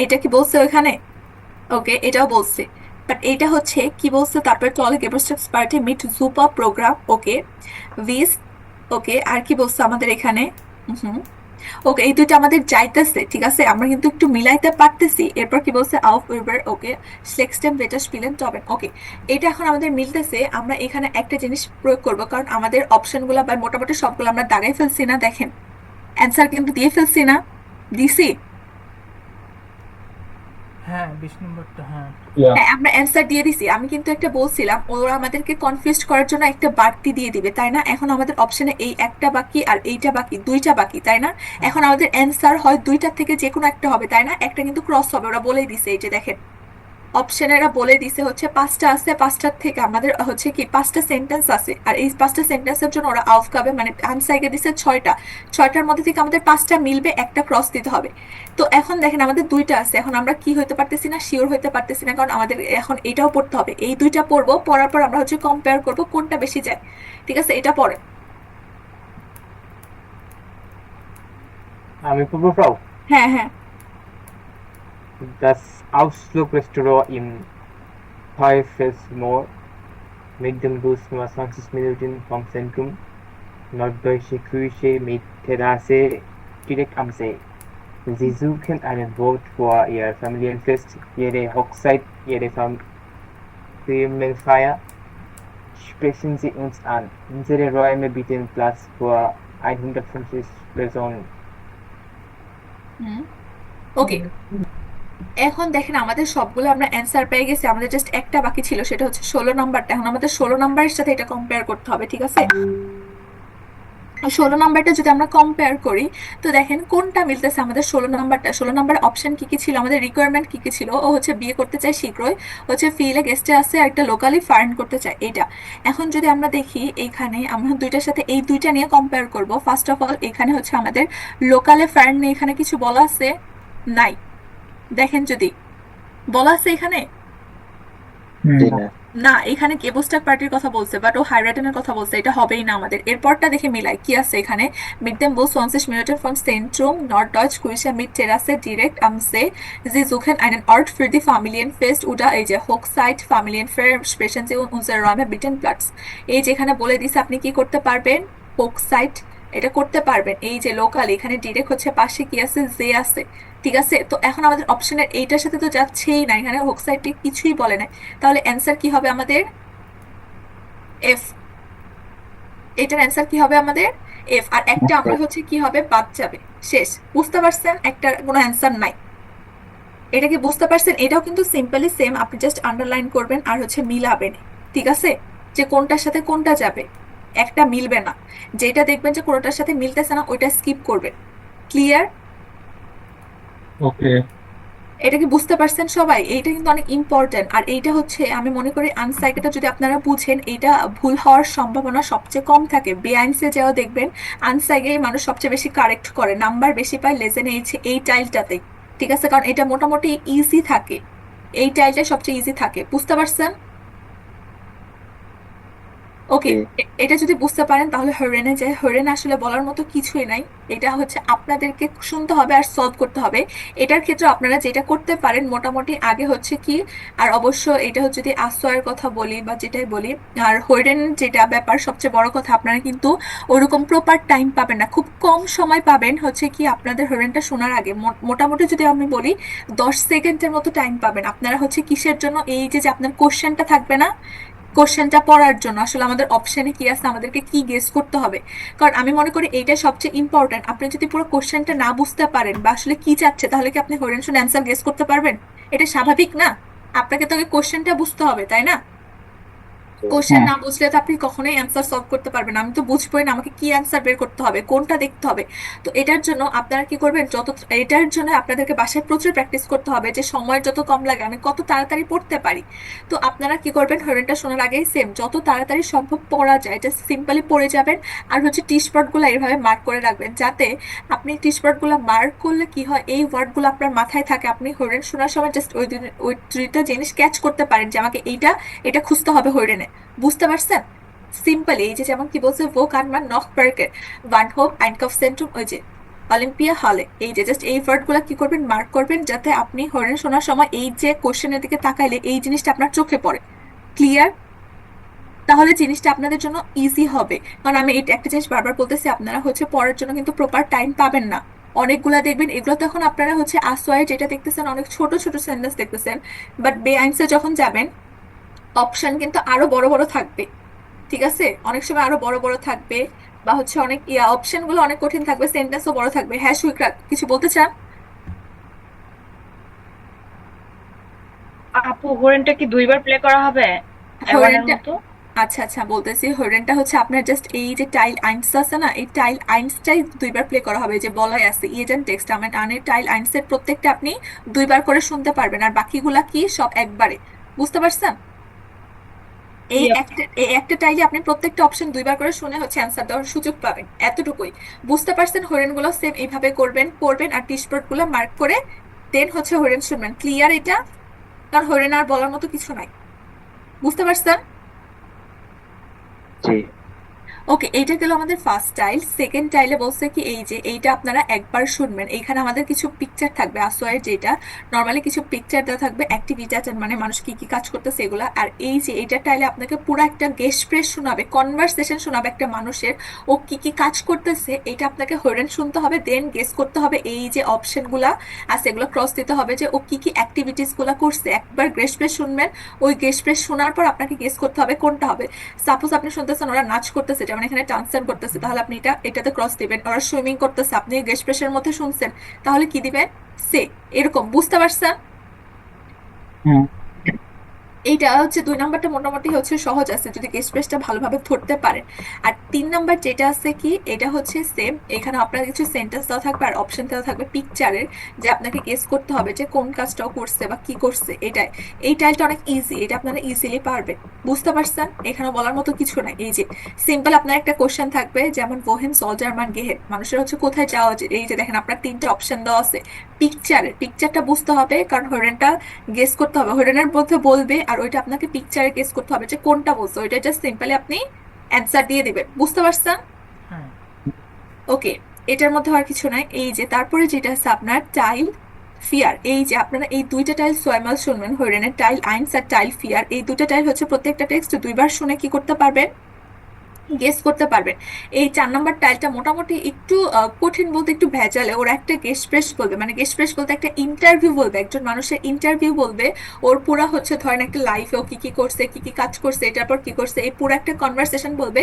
এটা কি বলছে ওখানে? ওকে, এটাও বলছে, বাট এটা হচ্ছে কি বলছে, তারপরে চলে গেবুস্টাক পার্টি মিট জুপা প্রোগ্রাম, ওকে ভিস, ওকে আর কি বলছে আমাদের এখানে, হুম ওকে, এই দুইটা আমাদের যাইতেছে, ঠিক আছে, আমরা কিন্তু একটু মিলাইতে পারতেছি। এরপর কি বলছে আউফ উইবার, ওকে স্লেক্সটেম বেটার স্পিলেন টবেন, ওকে এটা এখন আমাদের মিলতেছে। আমরা এখানে একটা জিনিস প্রয়োগ করব, কারণ আমাদের অপশনগুলো বা মোটামুটি সবগুলো আমরা দাগাই ফেলছি না, দেখেন অ্যান্সার কিন্তু দিয়ে ফেলছি না, দিছি। হ্যাঁ 20 নম্বরটা, হ্যাঁ হ্যাঁ, আমরা অ্যান্সার দিয়ে দিছি। আমি কিন্তু একটা বলছিলাম ওরা আমাদেরকে কনফিউজ করার জন্য একটা বাড়তি দিয়ে দিবে, তাই না? এখন আমাদের অপশনে এই একটা বাকি আর এইটা বাকি, দুইটা বাকি, তাই না? এখন আমাদের অ্যান্সার হয় দুইটার থেকে যে কোনো একটা হবে, তাই না? একটা কিন্তু ক্রস হবে, ওরা বলেই দিছে, এই যে দেখেন অপশনেরা বলে দিছে হচ্ছে পাঁচটা আছে, পাঁচটার থেকে আমাদের হচ্ছে কি পাঁচটা সেন্টেন্স আছে, আর এই পাঁচটা সেন্টেন্সের জন্য ওরা আউফকাবে মানে আনসাইকে দিছে ছয়টা, ছয়টার মধ্যে থেকে আমাদের পাঁচটা মিলবে, একটা ক্রস দিতে হবে। তো এখন দেখেন আমাদের দুইটা আছে, এখন আমরা কি হইতে পারতেছি না, শিওর হইতে পারতেছি না, কারণ আমাদের এখন এটাও পড়তে হবে, এই দুইটা পড়বো, পড়ার পর আমরা হচ্ছে কম্পেয়ার করবো কোনটা বেশি যায়, ঠিক আছে? এটা পড়ে। আমি পূর্ব ফ্রাউ হ্যাঁ হ্যাঁ, Das Ausflugrestaurant im Teufelsmoor mit dem Bus nur 20 Minuten vom Zentrum. Norddeutsche Küche mit Terrasse direkt am See. Sie suchen einen Ort für ihr Familienfest, ihre Hochzeit, ihre Firmenfeier. Sprechen Sie uns an. Unsere Räume bieten Platz für 150 Personen. ওকে এখন দেখেন আমাদের সবগুলো আমরা answer পেয়ে গেছি, আমাদের just একটা বাকি ছিল, সেটা হচ্ছে 16 নাম্বারটা। এখন আমাদের 16 নাম্বারের সাথে এটা কম্পেয়ার করতে হবে, ঠিক আছে? 16 নাম্বারটা যদি আমরা কম্পেয়ার করি, তো দেখেন কোনটা মিলতেছে আমাদের 16 নাম্বারটা। 16 নাম্বার অপশন কি কি ছিল, আমাদের রিকোয়ারমেন্ট কি কি ছিল, ও হচ্ছে বিয়ে করতে চাই শীঘ্রই, হচ্ছে ফিলে গেস্টে আছে, আর একটা লোকালি ফার্ন করতে চাই, এটা। এখন যদি আমরা দেখি এইখানে আমরা দুইটার সাথে এই দুইটা নিয়ে কম্পেয়ার করব। ফার্স্ট অফ অল এখানে হচ্ছে আমাদের লোকালে ফার্ন নিয়ে এখানে কিছু বলা আছে নাই, দেখেন যদি বলা আছে এখানে না, এখানে গেবুস্টাক পার্টির কথা বলছে, বাট ও হাইরাটেনের কথা বলছে, এটা হবেই না আমাদের। এরপরটা দেখে মিলাই কি আছে এখানে, mit dem Bus 20 Minuten vom Zentrum Norddeutsch Küche mit Terrasse direkt am See. Sie suchen einen Ort für die Familienfest oder এই যে Hochzeit Familienfeier, sprechen Sie unsere Räume bieten Platz। এই যেখানে বলে দিছে আপনি কি করতে পারবেন, হোকসাইট এটা করতে পারবেন, এই যে লোকাল এখানে ডিরেক্ট হচ্ছে পাশে কি আছে, যে আছে, ঠিক আছে? তো এখন আমাদের অপশনের এইটার সাথে তো যাচ্ছেই না, এখানে হোকসাইটে কিছুই বলে নাই, তাহলে অ্যান্সার কি হবে আমাদের, এফ। এটার অ্যান্সার কি হবে আমাদের, এফ। আর একটা আমরা হচ্ছে কি হবে, বাদ যাবে, শেষ। বুঝতে পারছেন, একটা কোনো অ্যান্সার নাই, এটা কি বুঝতে পারছেন? এটাও কিন্তু সিম্পলি সেম, আপনি জাস্ট আন্ডারলাইন করবেন আর হচ্ছে মিলাবেন, ঠিক আছে, যে কোনটার সাথে কোনটা যাবে, একটা মিলবে না, যেটা দেখবেন যে কোনটার সাথে মিলতেছে না ওইটা স্কিপ করবেন। ক্লিয়ার? ওকে, এটা কি বুঝতে পারছেন সবাই? এইটা কিন্তু অনেক ইম্পর্টেন্ট, আর এইটা হচ্ছে আমি মনে করি আনসাইকেটা যদি আপনারা বুঝেন, এটা ভুল হওয়ার সম্ভাবনা সবচেয়ে কম থাকে। বেআইনসে যাও দেখবেন আনসাইকেই মানুষ সবচেয়ে বেশি কারেক্ট করে, নাম্বার বেশি পায় লেজেন এই টাইলটাতে, ঠিক আছে, কারণ এটা মোটামুটি ইজি থাকে, এই টাইলটাই সবচেয়ে ইজি থাকে। বুঝতে পারছেন? ওকে, এটা যদি বুঝতে পারেন তাহলে হরেনে যায়। হরেনে আসলে বলার মতো কিছুই নাই, এটা হচ্ছে আপনাদেরকে শুনতে হবে আর সলভ করতে হবে। এটার ক্ষেত্রে আপনারা যেটা করতে পারেন মোটামুটি আগে হচ্ছে কি, আর অবশ্য এটা হচ্ছে যদি আশ্রয়ের কথা বলি বা যেটাই বলি, আর হরেন যেটা ব্যাপার সবচেয়ে বড় কথা, আপনারা কিন্তু ওরকম প্রপার টাইম পাবেন না, খুব কম সময় পাবেন হচ্ছে কি আপনাদের হরেনটা শোনার আগে। মোটামুটি যদি আমি বলি 10 সেকেন্ডের মতো টাইম পাবেন আপনারা হচ্ছে কিসের জন্য, এই যে আপনার কোশ্চেনটা থাকবে না, কোশ্চেনটা পড়ার জন্য আসলে আমাদের অপশনে কি আছে, আমাদেরকে কি গেস করতে হবে। কারণ আমি মনে করি এইটা সবচেয়ে ইম্পর্টেন্ট। আপনি যদি পুরো কোশ্চেনটা না বুঝতে পারেন বা আসলে কি চাচ্ছে, তাহলে কি আপনি হরেন শুনে অ্যান্সার গেস করতে পারবেন? এটা স্বাভাবিক না, আপনাকে তো আগে কোশ্চেনটা বুঝতে হবে, তাই না? কোশ্চেন হ্যাঁ না বুঝলে তো আপনি কখনোই অ্যান্সার সলভ করতে পারবেন না। আমি তো বুঝবোই না আমাকে কি অ্যান্সার বের করতে হবে, কোনটা দেখতে হবে। তো এটার জন্য আপনারা কি করবেন, এটার জন্য আপনাদেরকে বাসায় প্রচুর প্র্যাকটিস করতে হবে যে সময় যত কম লাগে আমি কত তাড়াতাড়ি পড়তে পারি। তো আপনারা কি করবেন, হরেনটা শোনার আগেই সেম যত তাড়াতাড়ি সম্ভব পড়া যায় জাস্ট সিম্পলি পড়ে যাবেন। আর হচ্ছে টি স্পটগুলো এইভাবে মার্ক করে রাখবেন, যাতে আপনি টি স্পটগুলো মার্ক করলে কি হয়, এই ওয়ার্ডগুলো আপনার মাথায় থাকে, আপনি হরেন শোনার সময় জাস্ট ওই দুইটা জিনিস ক্যাচ করতে পারেন যে আমাকে এটা খুঁজতে হবে হরেনে। বুঝতে পারছেন? সিম্পল এই যে যেমন কি বলছে, ভো কান মান নখ পার্কের ওয়ান হোপ আইনকফ সেন্ট্রুম, ওই যে অলিম্পিয়া হলে, এই যে জাস্ট এই ওয়ার্ড গুলা কি করবেন, মার্ক করবেন, যাতে আপনি হরেন শোনার সময় এই যে কোশ্চেনের দিকে তাকাইলে এই জিনিসটা আপনার চোখে পড়ে। ক্লিয়ার? তাহলে জিনিসটা আপনাদের জন্য ইজি হবে। কারণ আমি এটা একটা জিনিস বারবার বলতেছি, আপনারা হচ্ছে পড়ার জন্য কিন্তু প্রপার টাইম পাবেন না। অনেকগুলা দেখবেন, এগুলো তো এখন আপনারা হচ্ছে আসোয়ায় যেটা দেখতেছেন অনেক ছোট ছোট সেন্টেন্স দেখতেছেন, বাট বেআইনসে যখন যাবেন অপশন কিন্তু আরো বড় বড় থাকবে। ঠিক আছে, অনেক সময় আরো বড় বড় থাকবে, বা হচ্ছে অনেক অপশন গুলো অনেক কঠিন থাকবে, সেন্টেন্সও বড় থাকবে। হ্যাঁ সুইকরা কিছু বলতে চান? আপু হরেনটা কি 2বার প্লে করা হবে এবারের হরেনটা, মতো? আচ্ছা আচ্ছা বলতেছি, হরেনটা হচ্ছে আপনার জাস্ট এই যে টাইল আইনস আছে না, এই টাইল আইনসটাই দুইবার প্লে করা হবে। যে বলাই আছে ইয়েজেন টেক্সট আমার আনে টাইল আইনসের প্রত্যেকটা আপনি দুইবার করে শুনতে পারবেন, আর বাকিগুলা কি সব একবারে। বুঝতে পারছেন? জি আপু। এই একটা টাইলে আপনি প্রত্যেকটা অপশন দুইবার করে শুনে হচ্ছে অ্যান্সার দেওয়ার সুযোগ পাবেন, এতটুকুই। বুঝতে পারছেন? হরেন গুলো সেম এইভাবে করবেন, পড়বেন, আর টিস্পট গুলো মার্ক করে দেন হচ্ছে হরেন শুনবেন। ক্লিয়ার এটা? কারণ হরেন আর বলার মতো কিছু নাই। বুঝতে পারছেন? জি। ওকে, এইটা গেল আমাদের ফার্স্ট টাইল। সেকেন্ড টাইলে বলছে কি, এই যে এইটা আপনারা একবার শুনবেন, এইখানে আমাদের কিছু পিকচার থাকবে আসোয়ার, যেটা নর্মালি কিছু পিকচার দেওয়া থাকবে, অ্যাক্টিভিটি আছে মানে মানুষ কি কি কাজ করতেছে এগুলা। আর এই যে এইটা টাইলে আপনাকে পুরো একটা গেস্ট প্রেস শোনাবে, কনভারসেশন শোনাবে একটা মানুষের, ও কি কি কাজ করতেছে এটা আপনাকে হরেন শুনতে হবে, দেন গেস করতে হবে। এই যে অপশন গুলা আছে এগুলো ক্রস দিতে হবে যে ও কি কি অ্যাক্টিভিটিস গুলা করছে। একবার গেস্ট প্রেস শুনবেন, ওই গেস্ট প্রেস শোনার পর আপনাকে গেস করতে হবে কোনটা হবে। সাপোজ আপনি শুনতেছেন ওরা নাচ করতেছে, যেমন এখানে টান্সার করতেছে, তাহলে আপনি এটাতে ক্রস দিবেন। ওরা সুইমিং করতেছে, আপনি গেস্ট প্রেসের মধ্যে শুনছেন, তাহলে কি দিবেন? সে। এরকম। বুঝতে পারছেন? হুম এইটা হচ্ছে 2 নাম্বারটা মোটামুটি হচ্ছে সহজ আছে যদি এক্সপ্রেসটা ভালোভাবে ধরতে পারেন। আর 3 নাম্বার যেটা আছে কি, এটা হচ্ছে সেম, এখানে আপনার কিছু সেন্টেন্স দেওয়া থাকবে আর অপশন দেওয়া থাকবে পিকচারের, যে আপনাকে গেস করতে হবে যে কোন কাজটাও করছে বা কি করছে। এটাই, এই টাইলটা অনেক ইজি, এটা আপনারা ইজিলি পারবেন। বুঝতে পারছেন? এখানে বলার মতো কিছু নাই। এই যে সিম্পল আপনার একটা কোশ্চেন থাকবে, যেমন ওহেন সলজার মান গেহে, মানুষের হচ্ছে কোথায় যাওয়া উচিত। এই যে দেখেন আপনার 3টা অপশন দেওয়া আছে, পিকচারটা বুঝতে হবে, কারণ হরেনটা গেস করতে হবে, হরেনের মধ্যে বলবে, আর ওইটা আপনাকে পিকচারে গেস করতে হবে যে কোনটা বলছে। ওইটা জাস্ট সিম্পলি আপনি অ্যান্সার দিয়ে দিবেন। বুঝতে পারছেন? হ্যাঁ। ওকে, এটার মধ্যে আর কিছু নাই। এই যে তারপরে যেটা আছে আপনার টাইল ফিয়ার, এই যে আপনারা এই দুইটা টাইল সোয়ামাল শুনবেন, হরেনের টাইল আইনস আর টাইল ফিয়ার, এই দুইটা টাইল হচ্ছে প্রত্যেকটা টেক্সট দুইবার শুনে কি করতে পারবেন, গেস করতে পারবেন। এই 4 নাম্বার টাইলটা মোটামুটি একটু কঠিন বলতে একটু ভেজালে, ওরা একটা গেস্ট প্রেস বলবে, মানে গেস্ট প্রেস বলতে একটা ইন্টারভিউ বলবে, একজন মানুষের ইন্টারভিউ বলবে। ওর পুরা হচ্ছে ধরেন একটা লাইফে ও কি কি করছে, কি কি কাজ করছে, এটার পর কি করছে, এই পুরো একটা কনভারসেশন বলবে।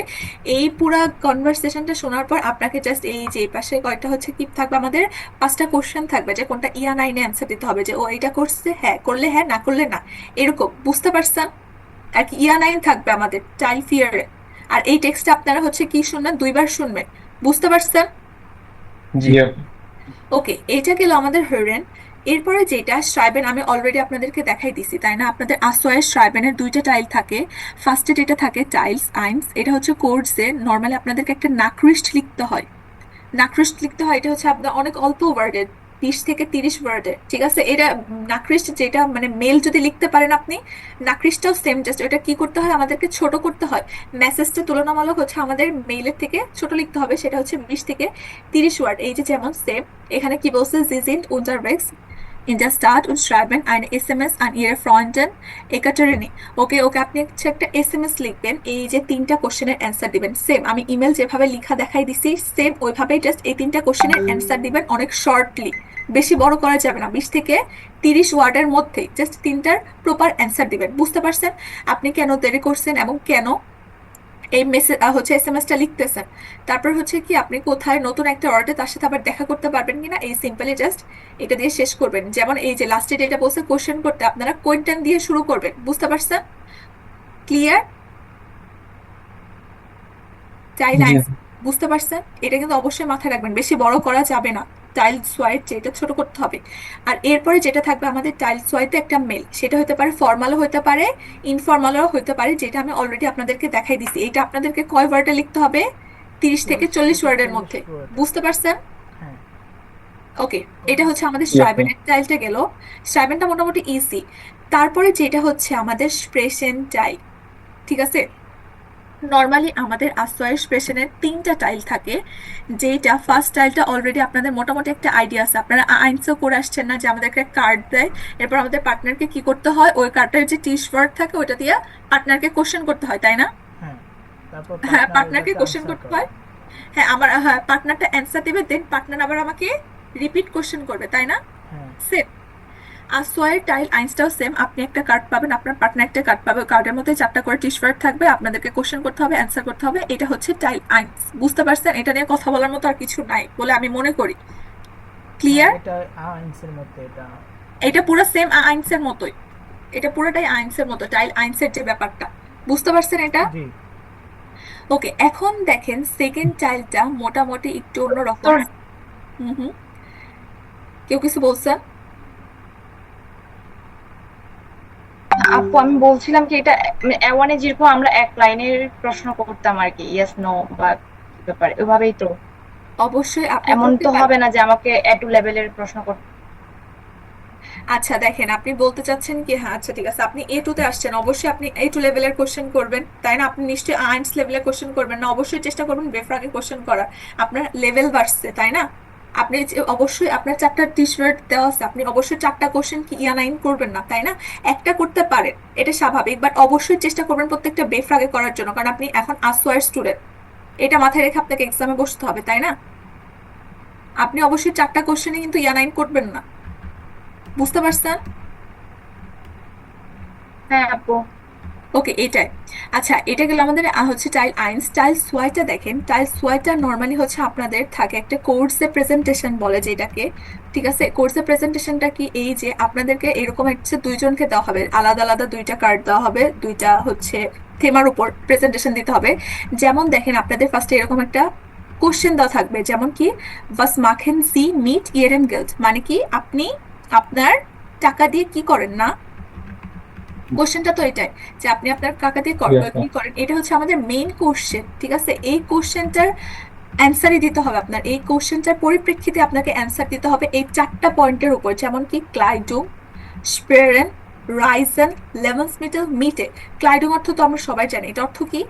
এই পুরা কনভারসেশনটা শোনার পর আপনাকে জাস্ট এই যে এই পাশে কয়টা হচ্ছে কি থাকবে, আমাদের 5টা কোশ্চেন থাকবে, যে কোনটা ইয়া নাইনে অ্যান্সার দিতে হবে, যে ও এটা করছে, হ্যাঁ করলে হ্যাঁ, না করলে না, এরকম। বুঝতে পারছেন? আর কি ইয়া নাইন থাকবে আমাদের টাইল ফিয়ারে। আর এই টেক্সটটা আপনারা হচ্ছে কি শুনবেন, দুইবার শুনবেন। বুঝতে পারছেন? জি ওকে, এটা গেল আমাদের হরেন। এরপরে যেটা শ্রাইবেন, আমি অলরেডি আপনাদেরকে দেখাই দিছি তাই না, আপনাদের আসোয়ার শ্রাইবেনের 2টা টাইল থাকে। ফার্স্টে যেটা থাকে টাইলস আইনস, এটা হচ্ছে কোর্সে নর্মালি আপনাদেরকে একটা নাকরিস্ট লিখতে হয়। নাকরিস্ট লিখতে হয়, এটা হচ্ছে আপনার অনেক অল্প ওয়ার্ডের, 20 থেকে 30 ওয়ার্ডের। ঠিক আছে, এটা নাকরিস্ট যেটা মানে মেল যদি লিখতে পারেন আপনি, নাকরিস্টটাও সেম, জাস্ট ওটা কি করতে হয়, আমাদেরকে ছোট করতে হয়। মেসেজটা তুলনামূলক হচ্ছে আমাদের মেইলের থেকে ছোট লিখতে হবে, সেটা হচ্ছে 20 থেকে 30 ওয়ার্ড। এই যে যেমন সেম, এখানে কি বলছে, Sie sind unterwegs in der Stadt und schreiben eine SMS an ihre Freundin Ekaterini। ওকে ওকে, আপনি হচ্ছে একটা SMS লিখবেন, এই যে 3টা কোশ্চেনের অ্যান্সার দিবেন। সেম আমি ইমেল যেভাবে লিখা দেখাই দিছি, সেম ওইভাবেই জাস্ট এই 3টা কোশ্চেনের অ্যান্সার দিবেন, অনেক শর্টলি, বেশি বড় করা যাবে না, 20 থেকে 30 ওয়ার্ডের মধ্যে জাস্ট 3টার প্রপার অ্যান্সার দিবেন। বুঝতে পারছেন আপনি কেন দেরি করছেন এবং কেন এই মেসেজ হচ্ছে এসএমএসটা লিখতেছেন। তারপর হচ্ছে কি, আপনি কোথায় নতুন একটা ওয়ার্ডে তার সাথে আবার দেখা করতে পারবেন কিনা, এই সিম্পলি জাস্ট এটা দিয়ে শেষ করবেন। যেমন এই যে লাস্টে যেটা বলছে কোশ্চেন করতে, আপনারা কোয়েন্টেন দিয়ে শুরু করবেন। বুঝতে পারছেন? ক্লিয়ার? চাইল্ড জি আইন্স, বুঝতে পারছেন? এটা কিন্তু অবশ্যই মাথায় রাখবেন, বেশি বড় করা যাবে না। চাইল্ড সোয়াইট যেটা ছোট করতে হবে। আর এরপরে যেটা থাকবে আমাদের চাইল্ড সোয়াইতে একটা মেল, সেটা হতে পারে ফর্মালও হতে পারে, ইনফর্মালও হতে পারে, যেটা আমি অলরেডি আপনাদেরকে দেখাই দিছি। এটা আপনাদেরকে কয় ওয়ার্ডে লিখতে হবে? 30 থেকে 40 ওয়ার্ডের মধ্যে, বুঝতে পারছেন? হ্যাঁ ওকে, এটা হচ্ছে আমাদের Yes, ma'am. স্ট্রাইবেনের চাইল্ডটা গেল। স্ট্রাইবেনটা মোটামুটি ইজি। তারপরে যেটা হচ্ছে আমাদের প্রেসেন্ট টাইল, ঠিক আছে? নর্মালি আমাদের আশ্রয়ের প্রেসেন্টের 3টা টাইল থাকে, যেটা ফার্স্ট টাইলটা অলরেডি আপনাদের মোটামুটি একটা আইডিয়া আছে। আপনারা আইনসও করে আসছেন না, যে আমাদেরকে কার্ড দেয়, এরপর আমাদের পার্টনারকে কি করতে হয়, ওই কার্ডটার যে টিস ওয়ার্ড থাকে ওটা দিয়ে পার্টনারকে কোশ্চেন করতে হয়, তাই না? হ্যাঁ তারপর হ্যাঁ, পার্টনার পার্টনারকে ওটাকে কোশ্চেন আনসার করতে করে। হয়। হ্যাঁ, হ্যাঁ, পার্টনারটা অ্যান্সার দিবে, দেন পার্টনার আবার আমাকে রিপিট কোশ্চেন করবে, তাই না? হ্যাঁ সেম। আর সোয়ার টাইল আইন্সটাও সেম। আপনি একটা কার্ড পাবেন, আপনার পার্টনার একটা কার্ড পাবে, কার্ডের মধ্যে 4টা করে টিশওয়ার্ড থাকবে, আপনাদেরকে কোশ্চেন করতে হবে, অ্যান্সার করতে হবে। এটা হচ্ছে টাইল আইন্স, বুঝতে পারছেন? এটা নিয়ে কথা বলার মতো আর কিছু নাই বলে আমি মনে করি। হ্যাঁ ক্লিয়ার? এটা আইন্সের মধ্যে এটা। এটা পুরো সেম আইন্সের মতোই, এটা পুরোটাই আইন্সের মতো, টাইল আইন্সের যে ব্যাপারটা, বুঝতে পারছেন এটা? জি ওকে, এখন দেখেন সেকেন্ড চাইল্ডটা মোটামুটি একটু অন্যরকম। তোর হুম হুম, কেউ কিছু বলছেন? আপু আমি বলছিলাম কি, এটা A1 এ যেরকম আমরা এক লাইনের প্রশ্ন করতাম আর কি, ইয়েস নো বা কি ব্যাপারে, ওইভাবেই তো। অবশ্যই আপনি এমন করতে তো পারেন। হবে না যে আমাকে A2 লেভেলের প্রশ্ন করতে। আচ্ছা দেখেন, আপনি বলতে চাচ্ছেন কি, হ্যাঁ আচ্ছা ঠিক আছে, আপনি A2 তে আসছেন, অবশ্যই আপনি A2 লেভেলের কোশ্চেন করবেন, তাই না? আপনি নিশ্চয়ই আইন্স লেভেলের কোশ্চেন করবেন না, অবশ্যই চেষ্টা করবেন বেফ্রাকে কোশ্চেন করার। আপনার লেভেল বাড়ছে, তাই না? আপনি অবশ্যই আপনার 4টা টিশওয়ার্ড দেওয়া আছে, আপনি অবশ্যই 4টা কোশ্চেন কি ইয়ানাইন করবেন না, তাই না? একটা করতে পারেন, এটা স্বাভাবিক, বাট অবশ্যই চেষ্টা করবেন প্রত্যেকটা বেফ্রাকে করার জন্য, কারণ আপনি এখন আসওয়ার স্টুডেন্ট। এটা মাথায় রেখে আপনাকে এক্সামে বসতে হবে, তাই না? আপনি অবশ্যই 4টা কোশ্চেনে কিন্তু ইয়ানাইন করবেন না, বুঝতে পারছেন? হ্যাঁ আপু। ওকে, এটাই। আচ্ছা, এটা গেল আমাদের হচ্ছে টাইল আইন্স। টাইল সোয়াইটা দেখেন, টাইল সোয়াইটা নর্মালি হচ্ছে আপনাদের থাকে একটা কোর্সে প্রেজেন্টেশন বলে যেটাকে, ঠিক আছে? কোর্সে প্রেজেন্টেশনটা কি, এই যে আপনাদেরকে এরকম হচ্ছে 2জনকে দেওয়া হবে, আলাদা আলাদা 2টা কার্ড দেওয়া হবে, 2টা হচ্ছে থেমার উপর প্রেজেন্টেশন দিতে হবে। যেমন দেখেন, আপনাদের ফার্স্টে এরকম একটা কোশ্চেন দেওয়া থাকবে, যেমন কি ওয়াস মাখেন সি মিট ইয়েরেন গেল্ড, মানে কি আপনি আপনার টাকা দিয়ে কি করেন না। কোশ্চেনটা তো এটাই, যে আপনি আপনার টাকা দিয়ে Yes, কি ma'am. করেন। এটা হচ্ছে আমাদের মেইন কোশ্চেন, ঠিক আছে? এই কোশ্চেনটার অ্যান্সারই দিতে হবে আপনার, এই কোশ্চেনটার পরিপ্রেক্ষিতে আপনাকে অ্যান্সার দিতে হবে এই 4টা পয়েন্টের উপর, যেমন কি ক্লাইডুম, স্পেরেন, রাইজেন, লেমন্সমিটেল, মিটে। ক্লাইডুম অর্থ তো আমরা সবাই জানি, এটা অর্থ কি?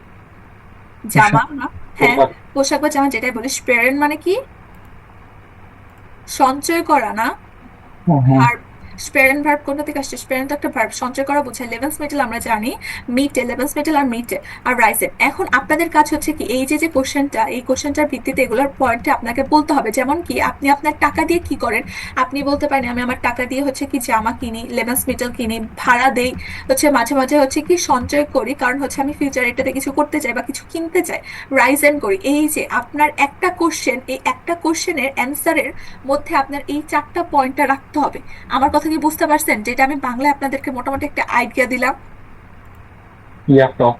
জামা না? হ্যাঁ, পোশাক বা জামা যেটাই বলি। স্পেরেন মানে কি? সঞ্চয় করা না? Oh, হ্যাঁ ভার্ব। স্পেরেন্ট ভার্ব কোনটা থেকে আসছে? স্পেরেন্ট তো একটা ভার্ব, সঞ্চয় করা বোঝায়। লেভেন্স মেটাল আমরা জানি, মিটে, লেভেন্স মেটাল আর মিটে আর রাইসেন। এখন আপনাদের কাজ হচ্ছে কি, এই যে কোশ্চেনটা, এই কোশ্চেনটার ভিত্তিতে এগুলোর পয়েন্টে আপনাকে বলতে হবে। যেমন কি আপনি আপনার টাকা দিয়ে কি করেন, আপনি বলতে পারেন আমি আমার টাকা দিয়ে হচ্ছে কি জামা কিনি, লেভেন্স মেটাল কিনি, ভাড়া দেই, হচ্ছে মাঝে মাঝে হচ্ছে কি সঞ্চয় করি, কারণ হচ্ছে আমি ফিউচার এটাতে কিছু করতে চাই বা কিছু কিনতে চাই, রাইজেন করি। এই যে আপনার একটা কোশ্চেন, এই একটা কোশ্চেনের অ্যান্সারের মধ্যে আপনার এই 4টা পয়েন্টটা রাখতে হবে। আমার কথা কি বুঝতে পারছেন? যেটা আমি বাংলায় আপনাদেরকে মোটামুটি একটা আইডিয়া দিলাম। Yes, ma'am.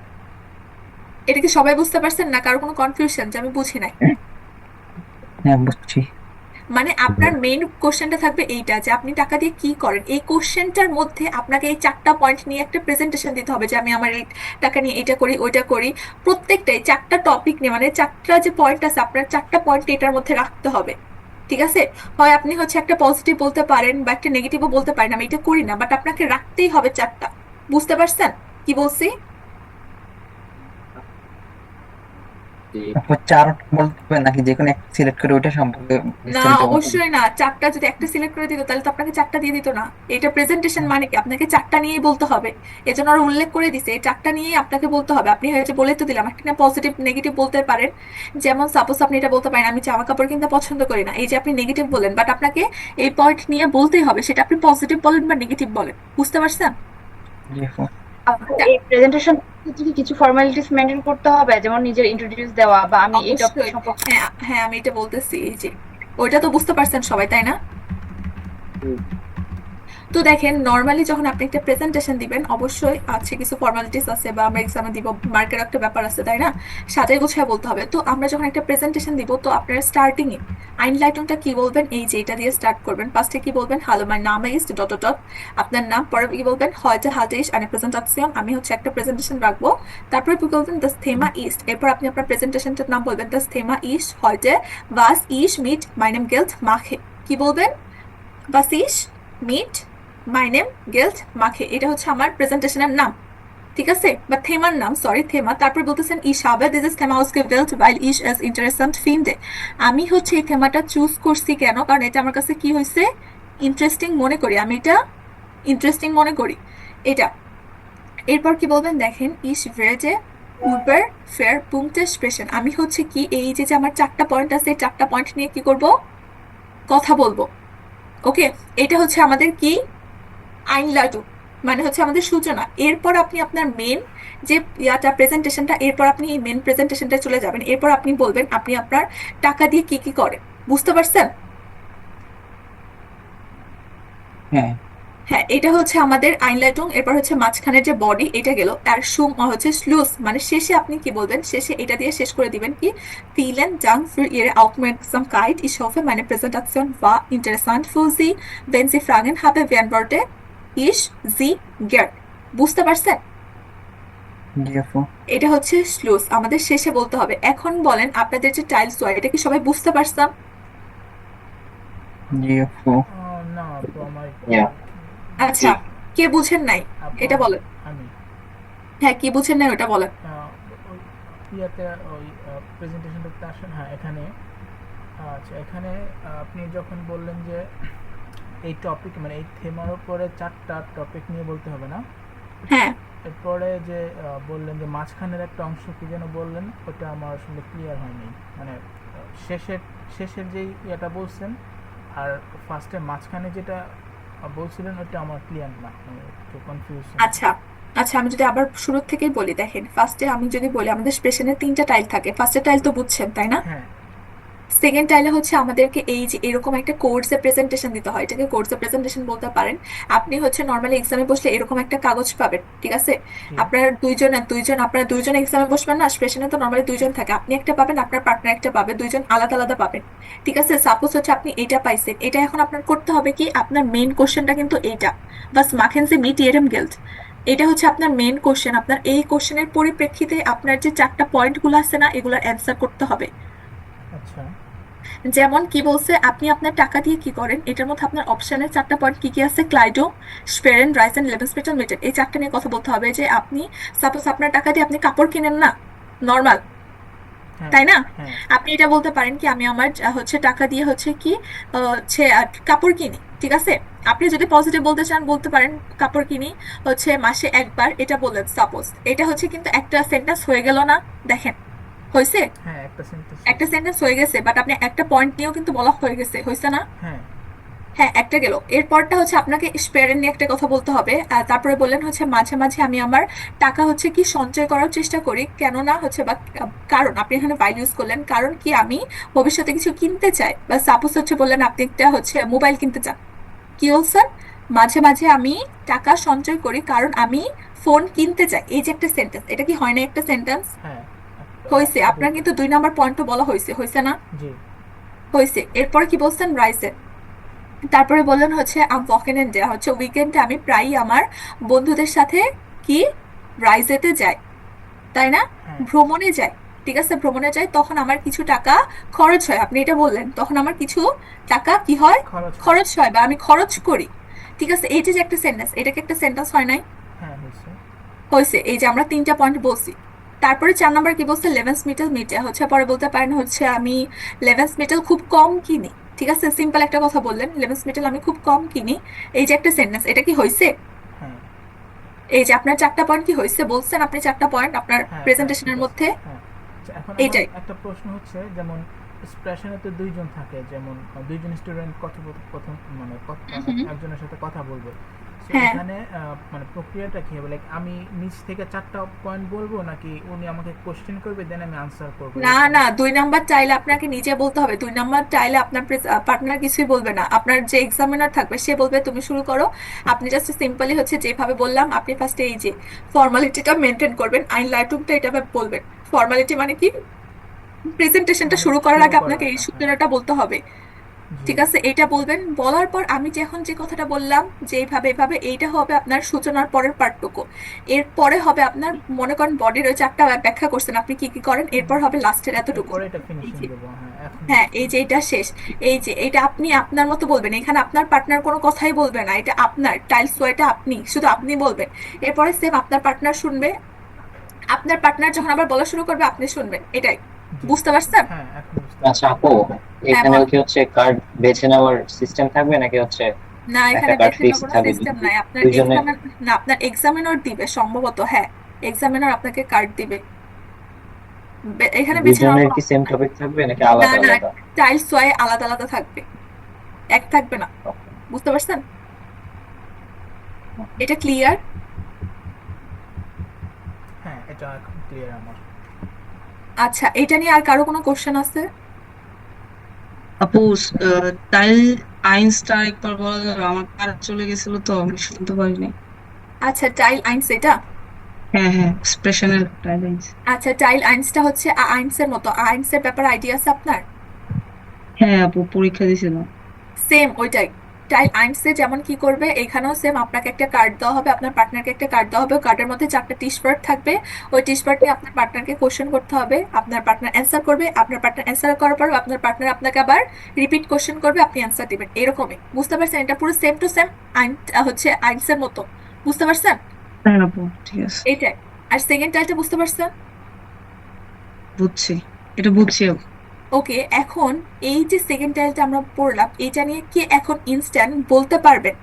এটা কি সবাই বুঝতে পারছেন না? কারো কোনো কনফিউশন যে আমি বুঝি নাই? হ্যাঁ বুঝছি। মানে আপনার মেইন কোশ্চেনটা থাকবে এইটা, যে আপনি টাকা দিয়ে কি করেন। এই কোশ্চেনটার মধ্যে আপনাকে এই 4টা পয়েন্ট নিয়ে একটা প্রেজেন্টেশন দিতে হবে, যে আমি আমার এই টাকা নিয়ে এটা করি, ওইটা করি। প্রত্যেকটাই 4টা টপিক নিয়ে, মানে 4টা যে পয়েন্ট আছে, আপনার 4টা পয়েন্ট এটার মধ্যে রাখতে হবে, ঠিক আছে? হয় আপনি হচ্ছে একটা পজিটিভ বলতে পারেন বা একটা নেগেটিভও বলতে পারেন, আমি এটা করি না, বাট আপনাকে রাখতেই হবে 4টা। বুঝতে পারছেন কি বলছি? তারপর 4টা বলতে হবে নাকি যে কোনো একটা সিলেক্ট করে ওইটা সম্পর্কে না, বিস্তারিত বলতে হবে? অবশ্যই না। 4টা যদি একটা সিলেক্ট করে দিত তাহলে তো আপনাকে 4টা দিয়ে দিত না। এটা প্রেজেন্টেশন মানে কি, আপনাকে 4টা নিয়েই বলতে হবে। এজন্য ওরা উল্লেখ করে দিছে এই 4টা নিয়েই আপনাকে বলতে হবে। আপনি হয়েছে বলে তো দিলাম, একটা পজিটিভ নেগেটিভ বলতে পারেন। যেমন সাপোজ আপনি এটা বলতে পারেন আমি জামা কাপড় কিনতে পছন্দ করি না, এই যে আপনি নেগেটিভ বলেন, বাট আপনাকে এই পয়েন্ট নিয়ে বলতেই হবে, সেটা আপনি পজিটিভ বলেন বা নেগেটিভ বলেন। বুঝতে পারছেন? Yes, ma'am. আপু এই প্রেজেন্টেশন কি কিছু ফর্মালিটিস মেনটেন করতে হবে, যেমন নিজের ইন্ট্রোডিউস দেওয়া বা আমি এই টপিক অবশ্যই। সম্পর্কে। হ্যাঁ হ্যাঁ, আমি এটা বলতেছি, এই যে ওইটা তো বুঝতে পারছেন সবাই, তাই না? তো তো দেখেন নর্মালি যখন আপনি একটা প্রেজেন্টেশন দিবেন অবশ্যই আছে কিছু ফর্মালিটিস আছে বা আমরা এক্সামে দিব মার্কের একটা ব্যাপার আছে তাই না, সাজাই গোছায় বলতে হবে। তো আমরা যখন একটা প্রেজেন্টেশন দিব তো আপনার স্টার্টিং এ আইনলাইটনটা কি বলবেন, এই যে এটা দিয়ে স্টার্ট করবেন। ফার্স্টে কি বলবেন, হ্যালো মাই নাম ইজ ডট ডট ডট, আপনার নাম। পরে কি বলবেন, heute halte ich eine Präsentation, আমি হচ্ছে একটা প্রেজেন্টেশন রাখবো। তারপরে কি বলবেন, das Thema ist, এরপর আপনি আপনার প্রেজেন্টেশনটার নাম বলবেন, das Thema ist heute was ich mit meinem Geld mache। কি বলবেন, was ich mit meinem Geld mache, এটা হচ্ছে আমার প্রেজেন্টেশনের নাম, ঠিক আছে, বা থেমার নাম, সরি থেমা। তারপর বলতেছেন ich habe dieses Thema ausgewählt weil ich es interessant finde, আমি হচ্ছে এই থেমাটা চুজ করছি কেন, কারণ এটা আমার কাছে কি হয়েছে, ইন্টারেস্টিং মনে করি, আমি এটা ইন্টারেস্টিং মনে করি এটা। এরপর কি বলবেন, দেখেন ich werde über Punkte sprechen, আমি হচ্ছে কি এই যে আমার 4টা পয়েন্ট আছে, 4টা পয়েন্ট নিয়ে কি করব, কথা বলবো। ওকে, এটা হচ্ছে আমাদের কি আইনলাটু, মানে হচ্ছে আমাদের সূচনা। এরপর আপনি আপনার মেন যে ইয়াটা প্রেজেন্টেশনটা, এরপর আপনি এই মেন প্রেজেন্টেশনটা চলে যাবেন। এরপর আপনি বলবেন আপনি আপনার টাকা দিয়ে কি কি করেন, বুঝতে পারছেন? হ্যাঁ হ্যাঁ, এটা হচ্ছে আমাদের আইনলাইটুং। এরপর হচ্ছে মাঝখানের যে বডি এটা গেল, আর সুম হচ্ছে স্লুস, মানে শেষে আপনি কি বলবেন, শেষে এটা দিয়ে শেষ করে দিবেন কি, vielen Dank für Ihre Aufmerksamkeit, ich hoffe meine Präsentation war interessant für Sie, wenn Sie Fragen haben beantworte ich Sie gern। বুঝতে পারছেন? জি আপু। এটা হচ্ছে স্লুস, আমাদের শেষে বলতে হবে। এখন বলেন আপনাদের যে টাইলস ওয়ার, এটা কি সবাই বুঝতে পারছেন? জি আপু। না আপু আমার Yeah. আচ্ছা, কে বুঝেন নাই আপু, এটা বলেন। আমি হ্যাঁ, কি বুঝেন নাই ওটা বলেন। ওই ইয়াতে ওই প্রেজেন্টেশনটাতে আসেন। হ্যাঁ এখানে, আচ্ছা এখানে আপনি যখন বললেন যে এই টপিক মানে এই থেমার উপরে 4টা টপিক নিয়ে বলতে হবে না, হ্যাঁ, এরপরে যে বললেন যে মাঝখানের একটা অংশ কি যেন বললেন, ওটা আমার আসলে ক্লিয়ার হয়নি, মানে শেষের যেই ইয়েটা বলছেন আর ফার্স্টে মাঝখানে যেটা বলছিলেন ওটা আমার ক্লিয়ার না, মানে একটু কনফিউশন। আচ্ছা আচ্ছা, আমি যদি আবার শুরু থেকেই বলি, দেখেন ফার্স্টে আমি যদি বলি আমাদের স্পেশনের 3টা টাইল থাকে। ফার্স্টের টাইল তো বুঝছেন তাই না? হ্যাঁ সেকেন্ড টাইলে হচ্ছে আমাদেরকে এই যে এরকম একটা কোর্সে প্রেজেন্টেশন দিতে হয়, এটাকে কোর্সে প্রেজেন্টেশন বলতে পারেন। আপনি হচ্ছে নর্মালি এক্সামে বসলে এরকম একটা কাগজ পাবেন, ঠিক আছে, আপনারা দুইজন এক্সামে বসবেন না, স্পেশনে তো নর্মালি 2জন থাকে, আপনি একটা পাবেন, আপনার পার্টনার একটা পাবে, 2জন আলাদা আলাদা পাবেন, ঠিক আছে। সাপোজ হচ্ছে আপনি এটা পাইছেন, এটা এখন আপনার করতে হবে কি, আপনার মেইন কোশ্চেনটা কিন্তু এইটা, বাস মাখেন সে মিট ইয়েরেম গেল্ট, এটা হচ্ছে আপনার মেইন কোশ্চেন। আপনার এই কোশ্চেনের পরিপ্রেক্ষিতে আপনার যে 4টা পয়েন্টগুলো আছে না, এগুলোর অ্যান্সার করতে হবে। আচ্ছা যেমন কি বলছে, আপনি আপনার টাকা দিয়ে কি করেন, এটার মধ্যে আপনার অপশনের 4টা পয়েন্ট কি কি আছে, ক্লাইডো, স্পেরেন, রাইসেন, লেবেন্সপিটাল, মিটেন, এই 4টা নিয়ে কথা বলতে হবে। যে আপনি সাপোজ আপনার টাকা দিয়ে আপনি কাপড় কিনেন না নর্মাল, হ্যাঁ তাই না, হ্যাঁ আপনি এটা বলতে পারেন কি আমি আমার হচ্ছে টাকা দিয়ে হচ্ছে কি হচ্ছে কাপড় কিনি, ঠিক আছে। আপনি যদি পজিটিভ বলতে চান বলতে পারেন কাপড় কিনি হচ্ছে মাসে একবার, এটা বললেন সাপোজ। এটা হচ্ছে কিন্তু একটা সেন্টেন্স হয়ে গেল না, দেখেন হয়েছে, হ্যাঁ একটা সেন্টেন্স হয়ে গেছে, বাট আপনি একটা পয়েন্ট নিয়েও কিন্তু বলা হয়ে গেছে, হয়েছে না? হ্যাঁ হ্যাঁ, একটা গেল। এরপরটা হচ্ছে আপনাকে স্পেয়ারের নিয়ে একটা কথা বলতে হবে। আর তারপরে বললেন হচ্ছে মাঝে মাঝে আমি আমার টাকা হচ্ছে কি সঞ্চয় করার চেষ্টা করি, কেননা হচ্ছে বা কারণ আপনি এখানে ভাইল ইউজ করলেন, কারণ কি আমি ভবিষ্যতে কিছু কিনতে চাই, বা সাপোজ হচ্ছে বললেন আপনি একটা হচ্ছে মোবাইল কিনতে চান, কি বলছেন, মাঝে মাঝে আমি টাকা সঞ্চয় করি কারণ আমি ফোন কিনতে চাই, এই যে একটা সেন্টেন্স, এটা কি হয় না একটা সেন্টেন্স? হ্যাঁ হয়েছে, আপনার কিন্তু 2 নাম্বার পয়েন্টও বলা হয়েছে, হয়েছে না? জি হয়েছে। এরপর কি বলছেন, রাইসে। তারপরে বললেন হচ্ছে আম ওয়াকেন্ডে, হচ্ছে উইকেন্ডে আমি প্রায়ই আমার বন্ধুদের সাথে কি রাইজেতে যাই, তাই না, হ্যাঁ ভ্রমণে যাই, ঠিক আছে, ভ্রমণে যাই, তখন আমার কিছু টাকা খরচ হয়, আপনি এটা বললেন, তখন আমার কিছু টাকা কি হয়, খরচ হয়, বা আমি খরচ করি, ঠিক আছে। এই যে একটা সেন্টেন্স, এটাকে একটা সেন্টেন্স হয় নাই? হ্যাঁ হয়েছে হয়েছে। এই যে আমরা 3টা পয়েন্ট বলছি। তারপরে 4 নাম্বার কি বলছে, লেভেন্স মিটাল মিটে, হচ্ছে পরে বলতে পারেন হচ্ছে আমি লেভেন্স মিটাল খুব কম কিনি, ঠিক আছে, সিম্পল একটা কথা বললেন, লেভেন্স মিটাল আমি খুব কম কিনি, এই যে একটা সেন্টেন্স, এটা কি হয়েছে? হ্যাঁ এই যে আপনার 4টা পয়েন্ট কি হয়েছে, বলছেন আপনি 4টা পয়েন্ট আপনার হ্যাঁ প্রেজেন্টেশনের মধ্যে, হ্যাঁ আচ্ছা, এখন এইটাই। আমার একটা প্রশ্ন হচ্ছে, যেমন স্প্রেশনে তো 2জন থাকে, যেমন 2জন স্টুডেন্ট কথোপকথন মানে হুম। একজনের সাথে কথা বলবে, হচ্ছে হ্যাঁ এখানে মানে প্রক্রিয়াটা কি হবে, লাইক আমি নিচ থেকে 4টা পয়েন্ট বলবো নাকি উনি আমাকে কোশ্চেন করবে দেন আমি আনসার করবো না এরকম? না, 2 নাম্বার চাইলে আপনাকে নিজে বলতে হবে। 2 নাম্বার চাইলে আপনার পার্টনার কিছুই বলবে না, আপনার যে এক্সামিনার থাকবে সে বলবে তুমি শুরু করো। আপনি জাস্ট সিম্পলি হচ্ছে যেভাবে বললাম, আপনি ফার্স্টে এই যে ফর্মালিটিটা মেনটেন করবেন, আইন লাইটুমটা এটা বলবেন। ফর্মালিটি মানে কি, প্রেজেন্টেশনটা মানে শুরু করার শুরু আগে আপনাকে এই করাটা, হ্যাঁ। সূত্রটা বলতে হবে। জি। ঠিক আছে, এটা বলবেন। বলার পর আমি যে এখন যে কথাটা বললাম যে এইভাবে এইভাবে, এইটা হবে আপনার সূচনার পরের পার্টটুকু। এরপরে হবে আপনার, মনে করেন বডির ওই 4টা ব্যাখ্যা করছেন আপনি কি কি করেন, এরপর হবে লাস্টের এতটুকু। এরপরে এটা এই ফিনিশিং যে, দেবো, হ্যাঁ এখন হ্যাঁ বুঝছি। এই যে এটা শেষ। এই যে এটা আপনি আপনার মতো বলবেন, এখানে আপনার পার্টনার কোনো কথাই বলবে না, এটা আপনার টাইলস ওয়াইটা আপনি শুধু আপনি বলবেন। এরপরে সেম আপনার পার্টনার শুনবে, আপনার পার্টনার যখন আবার বলা শুরু করবে আপনি শুনবেন, এটাই। জি। বুঝতে পারছেন? হ্যাঁ এখন বুঝতে আচ্ছা পারছি। আপু, হ্যাঁ এখানেও বল। কি হচ্ছে কার্ড বেছে নেওয়ার সিস্টেম থাকবে নাকি হচ্ছে না, একটা এখানে কার্ড বেছে নেওয়ার ফিক্স কোনো থাকবে সিস্টেম নাই, আপনার দুইজনে? এক্সামিন, না আপনার এক্সামিনার দিবে সম্ভবত, হ্যাঁ এক্সামিনার আপনাকে কার্ড দিবে। এখানে বেছে নেওয়ার দুইজনের কোনো কি option সেম নাই। টপিক থাকবে নাকি না আলাদা না, আলাদা? টাইলস ওয়াই আলাদা আলাদা থাকবে, এক থাকবে না। বুঝতে পারছেন? এটা ক্লিয়ার? হ্যাঁ এটা এখন ক্লিয়ার আমার। আচ্ছা, এটা নিয়ে আর কারো কোনো কোশ্চেন আছে? আপু, টাইল আইনসটা একবার বলা যাবে? আমার কারেন্ট চলে গেছিল তো আমি শুনতে পারিনি। আচ্ছা, টাইল আইনস এটা। হ্যাঁ হ্যাঁ, এক্সপ্রেশনের টাইল আইনস। আচ্ছা, টাইল আইনসটা হচ্ছে আইনসের মতো, আইনসের ব্যাপারে আইডিয়া আছে আপনার? হ্যাঁ আপু, পরীক্ষা দিয়েছিলাম। সেম ওইটাই। টাইল আইনসে যেমন কি করবে, এখানেও সেম আপনাকে একটা কার্ড দেওয়া হবে, আপনার পার্টনারকে একটা কার্ড দেওয়া হবে, কার্ডের মধ্যে 4টা টিশপার্ট থাকবে। ওই টিশপার্ট নিয়ে আপনার পার্টনারকে কোশ্চেন করতে হবে, আপনার পার্টনার অ্যান্সার করবে, আপনার পার্টনার অ্যান্সার করার পর আপনার পার্টনার আপনাকে আবার রিপিট কোশ্চেন করবে, আপনি অ্যান্সার দিবেন, এরকমই। বুঝতে পারছেন? এটা পুরো সেম টু সেম আইন, হচ্ছে আইনসের মতো। বুঝতে পারছেন? হ্যাঁ আপু, ঠিক আছে, এইটাই। আর সেকেন্ড টাইলটা বুঝতে পারছেন? বুঝছি, এটা বুঝছি আপু। ওকে, এখন এই যে সেকেন্ড টাইলটা আমরা পড়লাম, এটা নিয়ে কি এখন ইনস্ট্যান্ট বলতে পারবেন?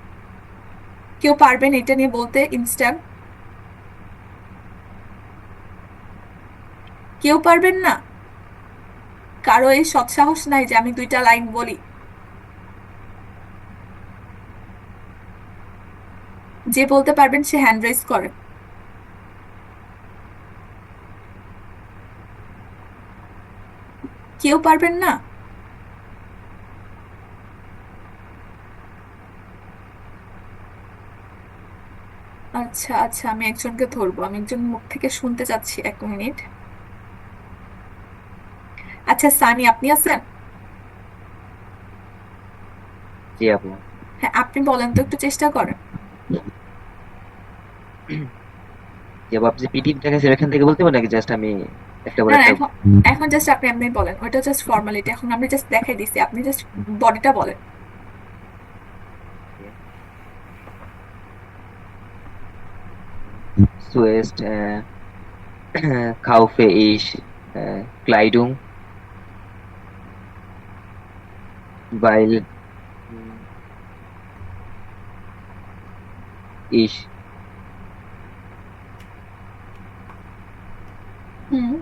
কেউ পারবেন এটা নিয়ে বলতে ইনস্ট্যান্ট? কেউ পারবেন না? কারো এই সৎসাহস নাই যে আমি 2টা লাইন বলি? যে বলতে পারবেন সে হ্যান্ড রেজ করেন। কেউ পারবেন না? আচ্ছা আচ্ছা, আমি একজনকে ধরবো, আমি একজন মুখ থেকে শুনতে চাচ্ছি, 1 মিনিট। আচ্ছা সানি, আপনি আছেন? জি আপু। হ্যাঁ আপনি বলেন তো, একটু চেষ্টা করেন। জি আপু, আপনি যে পিডিএফ দেখাচ্ছেন এখান থেকে বলতে পারেন নাকি জাস্ট আমি একটা না বলে না, একটা? এখন এখন জাস্ট আপনি আপনি বলেন, ওইটা জাস্ট ফর্মালিটি, এখন আমি জাস্ট দেখাই দিছি, আপনি জাস্ট বডিটা বলেন। Zuerst kaufe ich Kleidung, weil ich হুম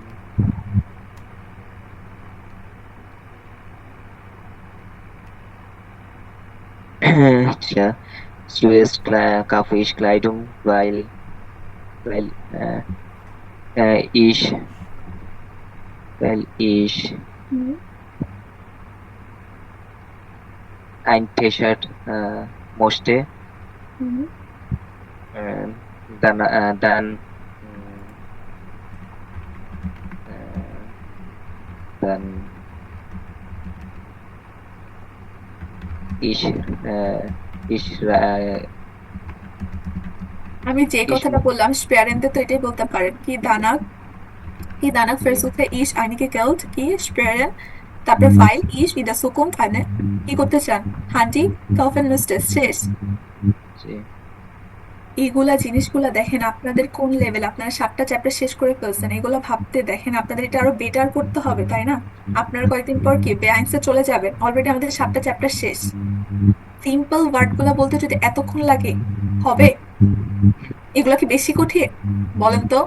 tja, zuerst kaufe ich Kleidung, weil äh, äh, ich, weil ich হুম ein T-Shirt möchte. হুম Äh, dann dann ich ich আমি যে ich কথাটা বললাম স্পেয়ারেন্টে তো এটাই বলতে পারেন, কি দানাক versuche ich einige Geld, কি sparen, তারপরে file ich in der Zukunft eine, কি করতে চান, হান্ডি kaufen müsste, শেষ। জি। এইগুলা জিনিসগুলা দেখেন আপনাদের কোন লেভেল, আপনারা 7টা চ্যাপ্টার শেষ করে ফেলছেন, এগুলো ভাবতে দেখেন আপনাদের এটা আরো বেটার করতে হবে, তাই না? আপনারা কয়েকদিন পর কি বেআইনসে চলে যাবেন, অলরেডি আমাদের 7টা চ্যাপ্টার শেষ। সিম্পল ওয়ার্ড গুলা বলতে যদি এতক্ষণ লাগে, হবে? এগুলা কি বেশি কঠিন বলেন তো?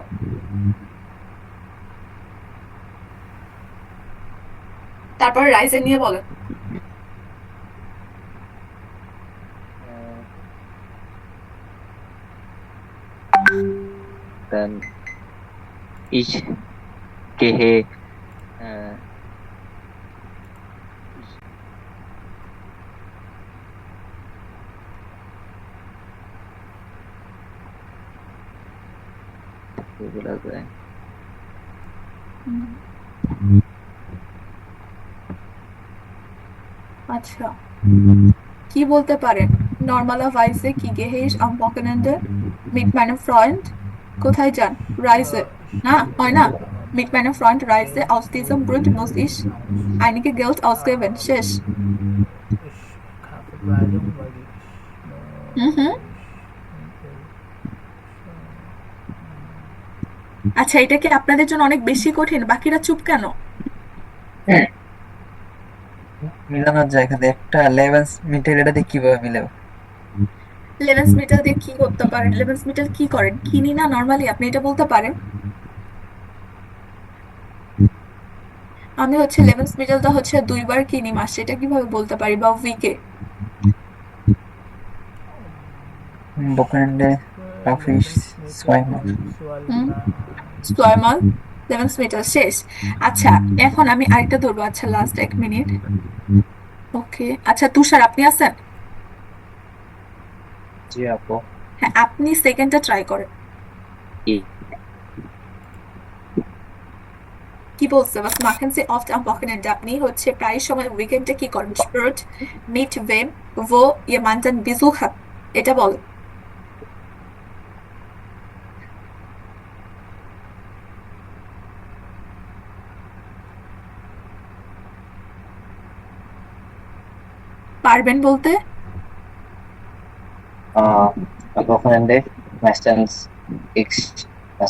তারপর রাইজেন নিয়ে বলেন। dann ich gehe äh, wie soll das sein? আচ্ছা, কি বলতে পারেন? নর্মালাভাইজে কি gehe ich am Wochenende mit meinem Freund? কোথায় যান? Reise. না, হয় না। Mit meinem Freund reise. Aus diesem Grund muss ich einige Geld ausgeben. শেষ। Ich kaufe Kleidung, weil ich হুম। আচ্ছা, এটা কি আপনাদের জন্য অনেক বেশি কঠিন? বাকিরা চুপ কেন? মিলানোর জায়গাতে একটা লেভেন্স মিটার এটা দিয়ে কিভাবে মিলাবো? লেভেন্স মিটার দিয়ে কি করতে পারেন? লেভেন্স মিটার কি করেন? কিনি না নর্মালি, আপনি এটা বলতে পারেন? আমি হচ্ছে লেভেন্স মিটারটা হচ্ছে 2 বার কিনি মাসে, এটা কিভাবে বলতে পারি? বা উইকে? Wochenende kaufe ich zweimal. হুম, ছয়মাল লেভেন্স মিটার শেষ। আচ্ছা, এখন আমি আরেকটা ধরবো। আচ্ছা, লাস্ট 1 মিনিট। ওকে, আচ্ছা তুষার আপনি আছেন? জি আপু। হ্যাঁ, আপনি সেকেন্ডটা ট্রাই করেন। কি কি বলছে? was machen Sie oft am Wochenende? আপনি হচ্ছে প্রায় সময় উইকেন্ডে কি করেন? Sport mit wem wo jemanden besuchen, এটা বল। পারবেন বলতে? Am Wochenende meistens ich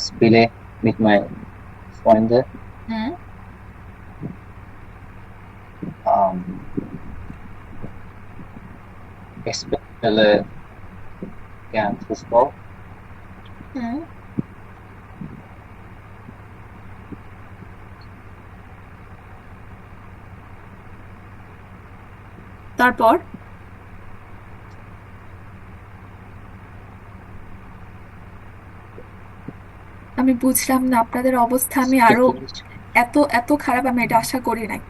spiele mit meinen Freunden. Hmm, Ähm, ich spiele gern Fußball. হুম, তারপর? আমি বুঝলাম না আপনাদের অবস্থা। আমি আরো এত এত খারাপ আমি এটা আশা করি নাই।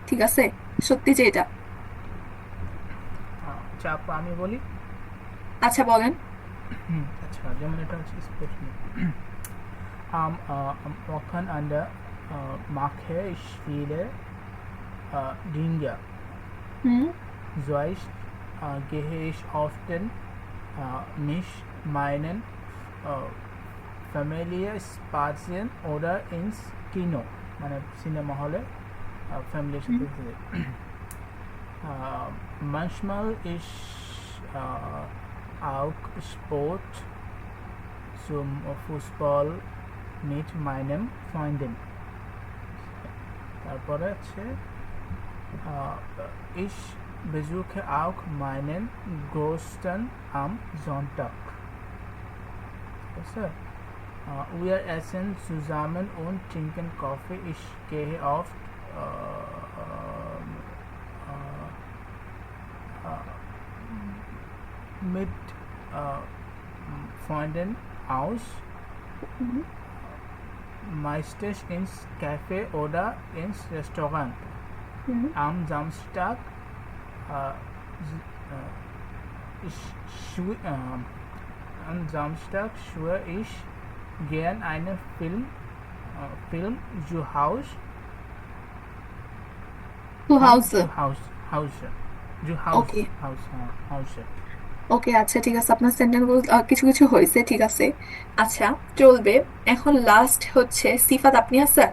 ঠিক আছে, সত্যি যে এটা। আচ্ছা আপু আমি বলি। আচ্ছা বলেন। আচ্ছা, যেমন এটা হচ্ছে specially am Wochenende mache ich viele Dinge. Hmm, Sonst gehe ich often mit meinen Familie spazieren oder ins Kino, মানে সিনেমা হলে ফ্যামিলির সাথে যেতে। Manchmal ich auch Sport zum Fußball mit meinem Freunden. তারপরে আছে ich besuche auch meinen Großeltern am Sonntag. Also, wir essen zusammen und trinken Kaffee. Ich gehe oft mit Freunden aus, meistens ins Café oder ins Restaurant. Hmm, Am Samstag am Samstag schaue ich gern einen Film zu Hause. টু হাউসে। Okay ওকে, আচ্ছা ঠিক আছে, আপনার sentence কিছু কিছু হয়েছে, ঠিক আছে। আচ্ছা চলবে। এখন লাস্ট হচ্ছে সিফাত, আপনি আছেন?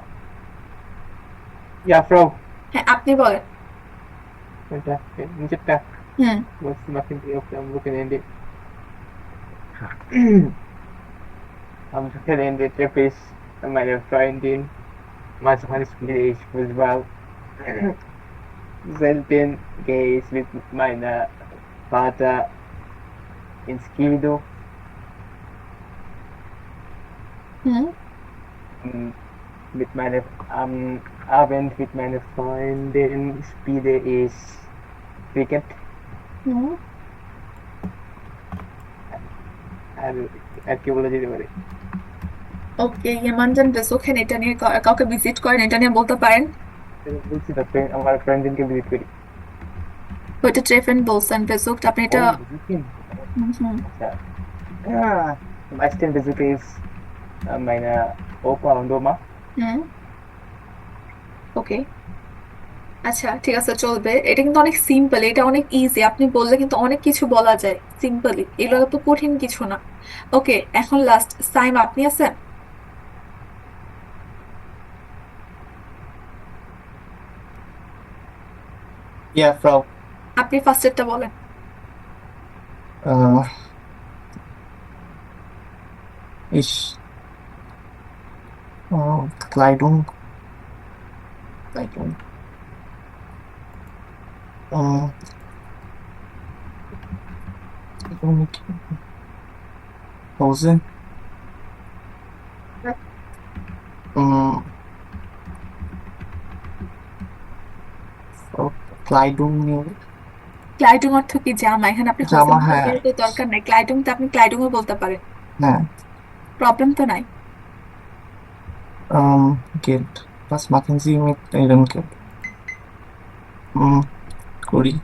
Ja, Frau. হ্যাঁ, আপনি বলেন। Nincetta. Hmm, Was machen Sie auf dem Wochenende? Am Wochenende treffe ich meine Freundin. Manchmal spiele ich Fußball. Selten gehe ich mit meiner Vater ins Kino. Hmm, Am Abend mit meiner Freundin spiele ich Cricket. হুম। আর কি বলে যেতে পারে? ওকে, jemanden besuchen, এটা নিয়ে কাউকে visit করেন, এটা নিয়ে বলতে পারেন। বলছি তো আমার ফ্রেন্ডদেরকে ভিজিট করি। ওইটা ট্রেফেন বলছেন, besucht, আপনি এটা Besuchen. হুম Acha. Ja, meistens besuche ich meine Opa und Oma. হুম ওকে, আচ্ছা ঠিক আছে চলবে। এটা কিন্তু অনেক সিম্পল, এটা অনেক ইজি, আপনি বললে কিন্তু অনেক কিছু বলা যায় সিম্পলি, এগুলো তো কঠিন কিছু না। ওকে, এখন লাস্ট সাইম, আপনি আছেন? Yeah, Frau. আপনি ফার্স্টেরটা বলেন। Uh, ich Kleidung. Kleidung. Kleidung mit Hose. Kleidung. ক্লাইডুং অর্থ কি? জামা। এখানে আপনি জামা, হোসেন হ্যাঁ। তো দরকার নাই, ক্লাইডুং তো আপনি ক্লাইডুংও বলতে পারেন, হ্যাঁ। প্রবলেম তো নাই। Geld. Was machen Sie mit Ihrem Geld? Kuri.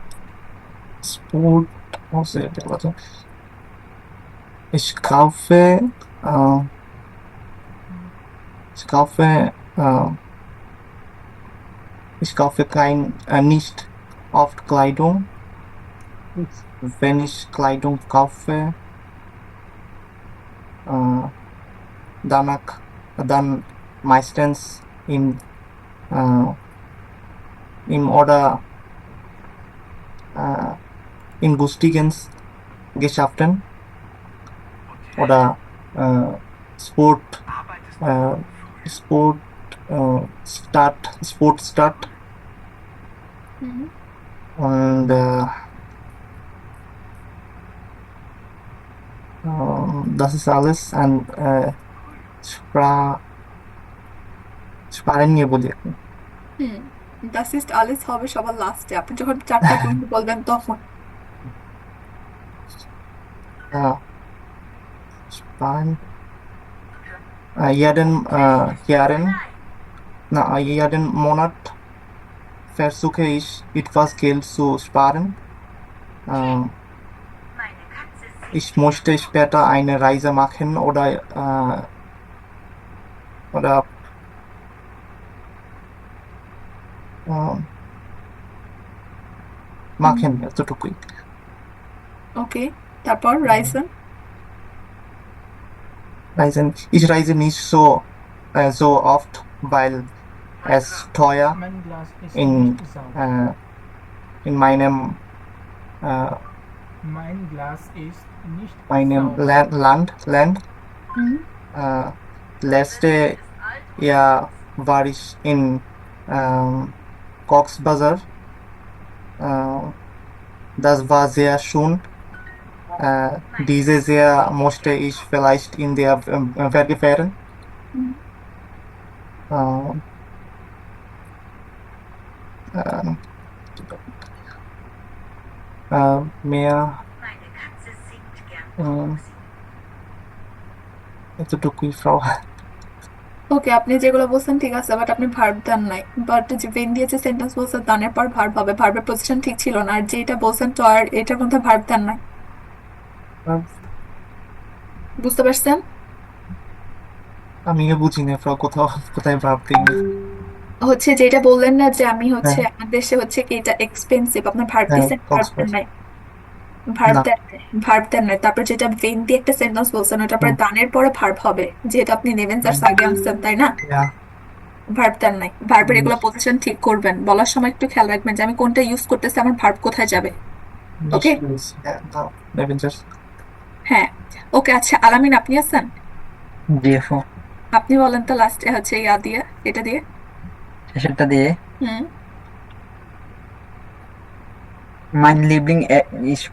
Sport. Hose. Warte. Ich kaufe. Ich kaufe. Ich kaufe nicht oft Kleidung. Wenn ich Kleidung kaufe, dann meistens im oder in günstigen Geschäften oder Sportstadt und das ist alles an Sparen নিয়ে বলি এখন। das ist alles হবে সবার লাস্টে, আপনি যখন চারটা point বলবেন তখন। Sparen jeden Monat versuche ich etwas Geld zu sparen. Ich möchte später eine Reise machen oder machen, এতটুকুই। ওকে, তারপর রাইসন। Ich reise nicht so oft, weil es teuer Mein Glas ist in nicht sauber. in meinem Mein Glas ist nicht sauber. Land. Letzte Jahr war ich in Cox's Bazar. Das war sehr schön. Dieses Jahr möchte ich vielleicht in der Berge fahren. Mehr এতটুকুই, ফ্রাউ। ওকে, আপনি যেগুলো বলছেন ঠিক আছে, but আপনি verb দেন নাই। But যে when দিয়ে যে সেন্টেন্স বলছেন দানের পর ভার্ব হবে, ভার্বের পজিশন ঠিক ছিল না। আর যেটা বলছেন তো আর এটার মধ্যে ভার্ব দেন নাই, বুঝতে পারছেন? আমি বুঝি না ফ্রাউ, কোথায় ভার্ব দিই। হচ্ছে যেটা বললেন না যে আমি হচ্ছে আমার দেশে হচ্ছে কি এটা এক্সপেন্সিভ, আপনার ভার্ব দিয়েছেন, ভার্ব দেন নাই, ভার্ব দেন নাই। তারপর যেটা ভেন দিয়ে একটা সেন্টেন্স বলছেন ওটার পরে দানের পরে ভার্ব হবে, যেহেতু আপনি নেবেন স্যার আগে আনছেন, তাই না? ভার্ব দেন নাই। ভার্বের এগুলো পজিশন ঠিক করবেন, বলার সময় একটু খেয়াল রাখবেন যে আমি কোনটা ইউজ করতেছি, আমার ভার্ব কোথায় যাবে। ওকে, হ্যাঁ ওকে। আচ্ছা আলামিন, আপনি আছেন? জি আপু। আপনি বলেন তো লাস্টে হচ্ছে ইয়া দিয়ে, এটা দিয়ে, শেষেরটা দিয়ে। Mein Liebling ist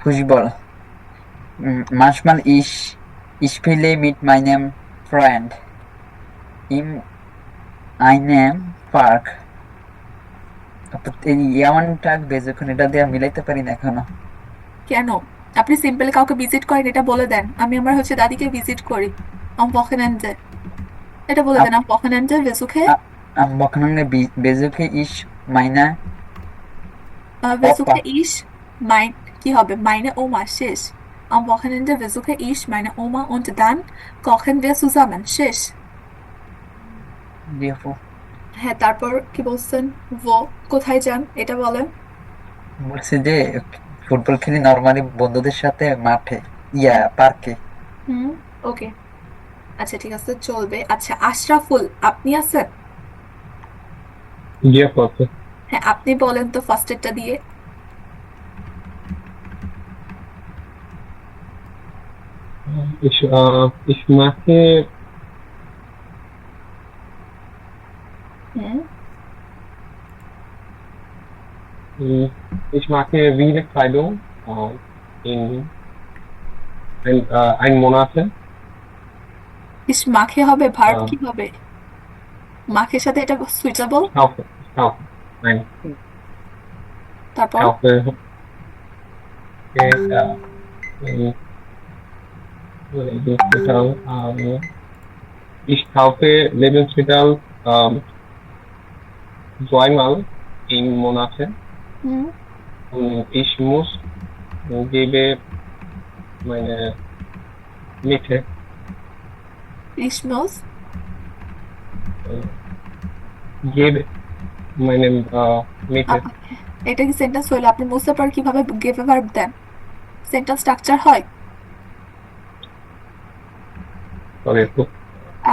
Fußball. Manchmal ich spiele mit meinem Freund in einem Park. এই ইয়ামানটা বেজখন এটা দিয়ে মিলাইতে পারি না এখনো। কেন? আপনি সিম্পল কাউকে ভিজিট করেন এটা বলে দেন, আমি আমার হচ্ছে দাদিকে ভিজিট করি। am Wochenende এটা বলে দেন am Wochenende besuche Am Wochenende besuche ich meine besuche Opa. ich কি হবে meine Oma শেষ am Wochenende besuche ich meine Oma und dann kochen wir zusammen শেষ জি আপু হ্যাঁ তারপর কি বলছেন wo কোথায় যান এটা বলেন বলছি যে ফুটবল খেলি নরমালি বন্ধুদের সাথে মাঠে পার্কে ওকে আচ্ছা ঠিক আছে চলবে আচ্ছা আশরাফুল আপনি আছেন জি আপু আছে। হ্যাঁ আপনি বলেন তো ফার্স্ট এরটা দিয়ে Ich mache hmm ich mache viele Kleidung in ein Monate. ইস মাখে হবে ভার্ব আহ, কি হবে মাখের সাথে এটা সুইটেবল Kaufe. Nein, তারপর kaufe. Lebensmittel. Ich kaufe Lebensmittel zweimal im Monat. হুম Und ich muss gebe meine Miete. ইসমোস Gebe meine Miete. এটা কি sentence হইলো আপনি বুঝতে পার কিভাবে গেভে ভার্ব দেন সেন্টেন্স স্ট্রাকচার হয় Sorry,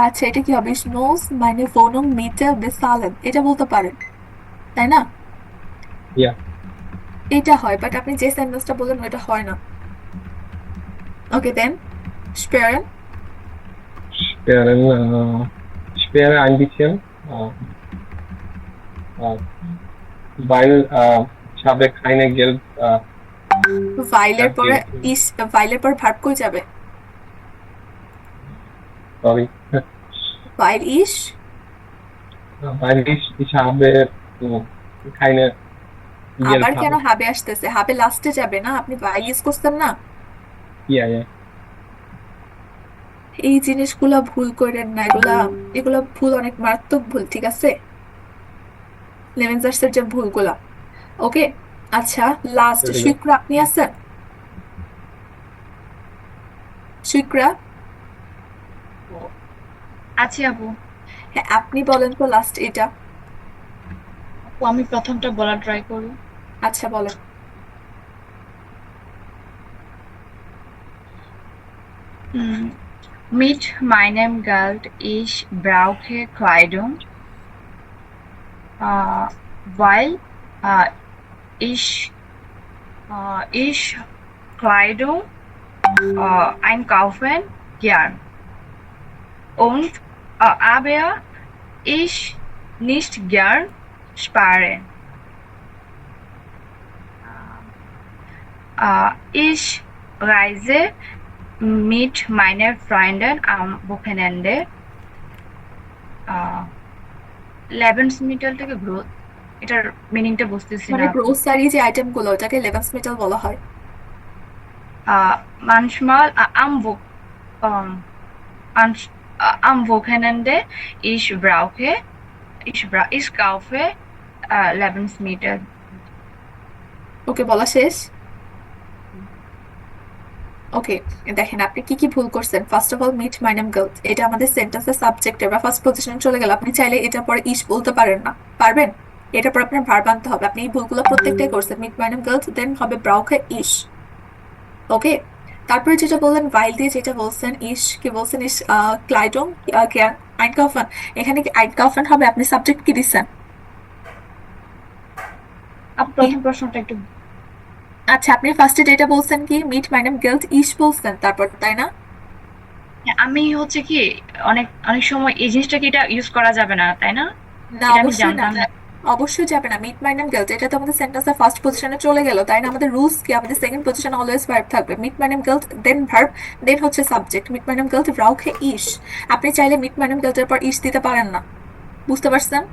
আচ্ছা এটা কি হবে ich muss meine Wohnung Miete bezahlen এটা বলতে পারেন তাই না Ja. এটা হয় বাট আপনি যে সেন্টেন্সটা বললেন ওটা হয় না ওকে দেন sparen Spare ein bisschen, weil ich habe keine Geld. ভাইলের পরে Okay. ভাইলের পর ভার্ব কই যাবে Sorry. ভাইল Weil ich habe keine Geld. আবার কেন হাবে আসতেছে হাবে লাস্টে যাবে না আপনি ভাইল ইউজ করছেন না Ja, ja. এই জিনিসগুলা ভুল করেন না এগুলা ভুল অনেক মারাত্মক ভুল ঠিক আছে লেভেনজার্সের যে ভুলগুলা ওকে আচ্ছা লাস্ট ঠিক আছে। শুক্রা আপনি আছেন শুক্রা আছি আপু হ্যাঁ আপনি বলেন তো লাস্ট এটা আপু আমি প্রথমটা বলার ট্রাই করি আচ্ছা বলেন Mit meinem Geld ich brauche Kleidung, weil ich Kleidung einkaufen gern. Und aber ich nicht gern sparen. Ich reise mit meinen Freunden am Wochenende. লেভেন্সমিটাল থেকে গ্রোথ এটার মিনিংটা বুঝতেছি মানে না গ্রোসারি যে আইটেম গুলো ওটাকে লেভেন্সমিটাল বলা হয় manchmal am Wochenende ich kaufe Lebensmittel. ওকে বলা শেষ ওকে দেখেন আপনি কি কি ভুল করছেন first of all meet my name girls এটা আমাদের সেন্টেন্সের সাবজেক্টে বা ফার্স্ট পজিশনে চলে গেল আপনি চাইলে এটা পরে ইস বলতে পারেন না পারবেন এটা পরে আপনার ভার্ব আনতে হবে আপনি এই ভুলগুলো প্রত্যেকটাই করছেন মিট মাই নেম গার্লস দেন হবে ব্রাউকে ইস ওকে তারপরে যেটা বললেন ভাইল দিয়ে যেটা বলছেন ইস কি বলছেন ইস ক্লাইডং আইনকাউফান এখানে কি আইনকাউফান হবে আপনি সাবজেক্ট কি দিচ্ছেন প্রথম প্রশ্নটা একটু আচ্ছা আপনি ফার্স্টে যেটা বলছেন কি মিট মাই নেম গার্লস ইস বলছেন তারপর তাই না আমি হচ্ছে কি অনেক অনেক সময় এই জিনিসটা কি এটা ইউজ করা যাবে না তাই না না এটা আমি অবশ্যই না জানতাম না অবশ্যই যাবে না মিট মাই নেম গার্লস এটা তো আমাদের সেন্টেন্সের ফার্স্ট পজিশনে চলে গেল তাই না আমাদের রুলস কি আমাদের সেকেন্ড পজিশনে অলওয়েজ ভার্ব থাকবে মিট মাই নেম গার্লস দেন ভার্ব দেন হচ্ছে সাবজেক্ট মিট মাই নেম গার্লস ব্রাউকে ইস আপনি চাইলে মিট মাই নেম গার্লসের পর ইস দিতে পারেন না বুঝতে পারছেন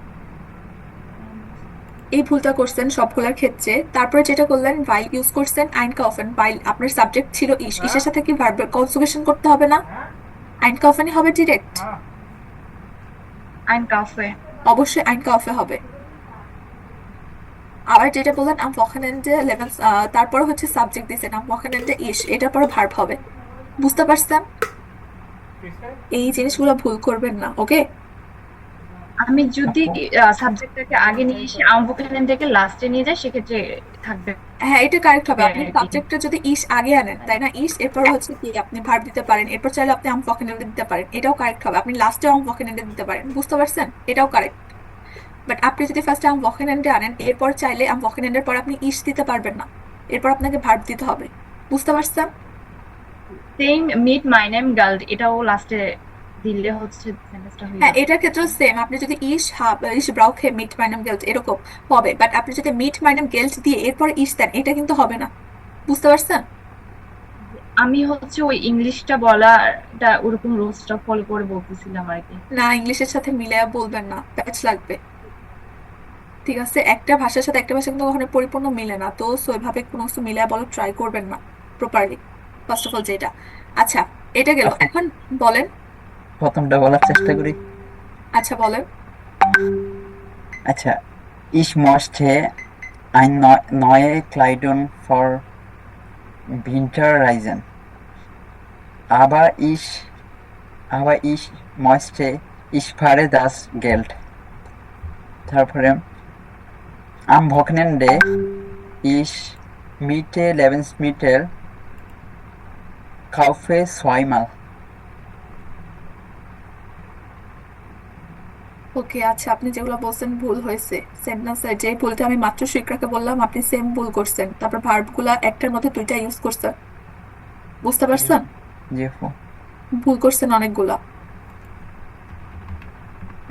এই ভুলটা করছেন সবগুলোর ক্ষেত্রে তারপরে যেটা করলেন ভাইল ইউজ করছেন আইনকাউফেন ভাইল আপনার সাবজেক্ট ছিল ইস ইসের সাথে কি ভার্ব কনজুগেশন করতে হবে না আইনকাউফেনই হবে ডিরেক্ট, Einkaufe. অবশ্যই আইনকাউফে হবে। আবার যেটা বললেন আম ওয়াকেনেন্ডে লেভেল, তারপর হচ্ছে সাবজেক্ট দিয়েছেন আম ওয়াকেনেন্ডে ইস, এটার পর ভার্ব হবে। বুঝতে পারছেন? এই জিনিসগুলো ভুল করবেন না, ওকে? আমি যদি সাবজেক্টটাকে আগে নিয়ে এসে am Wochenende লাস্টে নিয়ে যাই সেক্ষেত্রে থাকবে। হ্যাঁ, এটা কারেক্ট হবে। আপনি কি? সাবজেক্টটা যদি ইস আগে আনেন, তাই না? ইস, এরপর হচ্ছে কি আপনি ভার্ব দিতে পারেন, এরপর চাইলে আপনি আম ওয়াকেনেন্ডে দিতে পারেন, এটাও কারেক্ট হবে। আপনি লাস্টে আম ওয়াকেনেন্ডে দিতে পারেন, বুঝতে পারছেন? এটাও কারেক্ট। বাট আপনি যদি ফার্স্টে আম ওয়াকেনেন্ডে আনেন, এরপর চাইলে আম ওয়াকেনেন্ডের পর আপনি ইস দিতে পারবেন না, এরপর আপনাকে ভার্ব দিতে হবে। বুঝতে পারছেন? সেম মিট মাই নেম গার্ল এটাও লাস্টে দিলে হচ্ছে সেন্টেন্সটা হয়ে হ্যাঁ, যাবে। এটার ক্ষেত্রেও সেম। আপনি যদি ইস ব্রাউখে মিট মাইনাম গেল্ট এরকম হবে, বাট আপনি যদি মিট মাইনাম গেল্ট দিয়ে এরপর ইস দেন, এটা কিন্তু হবে না। বুঝতে পারছেন? আমি হচ্ছে ওই ইংলিশটা বলাটা ওরকম রুলসটা ফলো করে বলতেছিলাম আর কি। না, ইংলিশের সাথে মিলায়া বলবেন না, প্যাচ লাগবে। ঠিক আছে, একটা ভাষার সাথে একটা ভাষা কিন্তু কখনো পরিপূর্ণ মিলে না, তো ওইভাবে কোনো কিছু মিলায়া বলার ট্রাই করবেন না প্রপারলি, ফার্স্ট অফ অল যেটা। আচ্ছা, এটা গেল। এখন বলেন। প্রথমটা বলার চেষ্টা করি। আচ্ছা, বলেন। আচ্ছা, ich möchte ein neue Kleidung für Winterreisen. Aber ich möchte, ich spare das Geld. তারপরে am Wochenende ich miete Lebensmittel, kaufe zweimal. ওকে, আচ্ছা, আপনি যেগুলো বলছেন ভুল হয়েছে। সেন্টেন্সের যে ভুলটা আমি মাত্র শিক্ষাকে বললাম, আপনি সেম ভুল করছেন। তারপর ভার্বগুলা একটার মধ্যে দুইটা ইউজ করছেন। বুঝতে পারছেন? জি আপু। ভুল করছেন অনেকগুলা।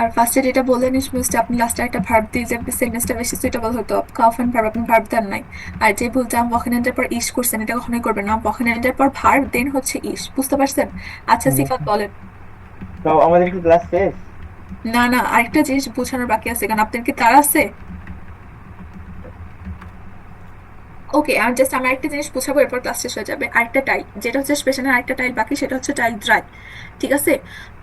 আর ফার্স্টে যেটা বললেন ইসমিউজটা, আপনি লাস্টে একটা ভার্ব দিয়ে যে সেন্টেন্সটা বেশি সুইটেবল হতো। কাউফেন ভার্ব, আপনি ভার্ব দেন নাই। আর যে ভুলটা আম ওয়াকেনেন্ডের পর ইস করছেন, এটা কখনোই করবেন না। আম ওয়াকেনেন্ডের পর ভার্ব দেন হচ্ছে ইস। বুঝতে পারছেন? আচ্ছা, সিফাত বলেন। তো আমাদের কি ক্লাস শেষ? না না, আরেকটা জিনিস বোঝানোর বাকি আছে, কারণ আপনার কি তারা আছে? ওকে, আর জাস্ট আমরা একটা জিনিস বোঝাবো, এরপর ক্লাস শেষ হয়ে যাবে। আরেকটা টাইল, যেটা হচ্ছে স্পেশালের আরেকটা টাইল বাকি, সেটা হচ্ছে টাইল ড্রাই। ঠিক আছে,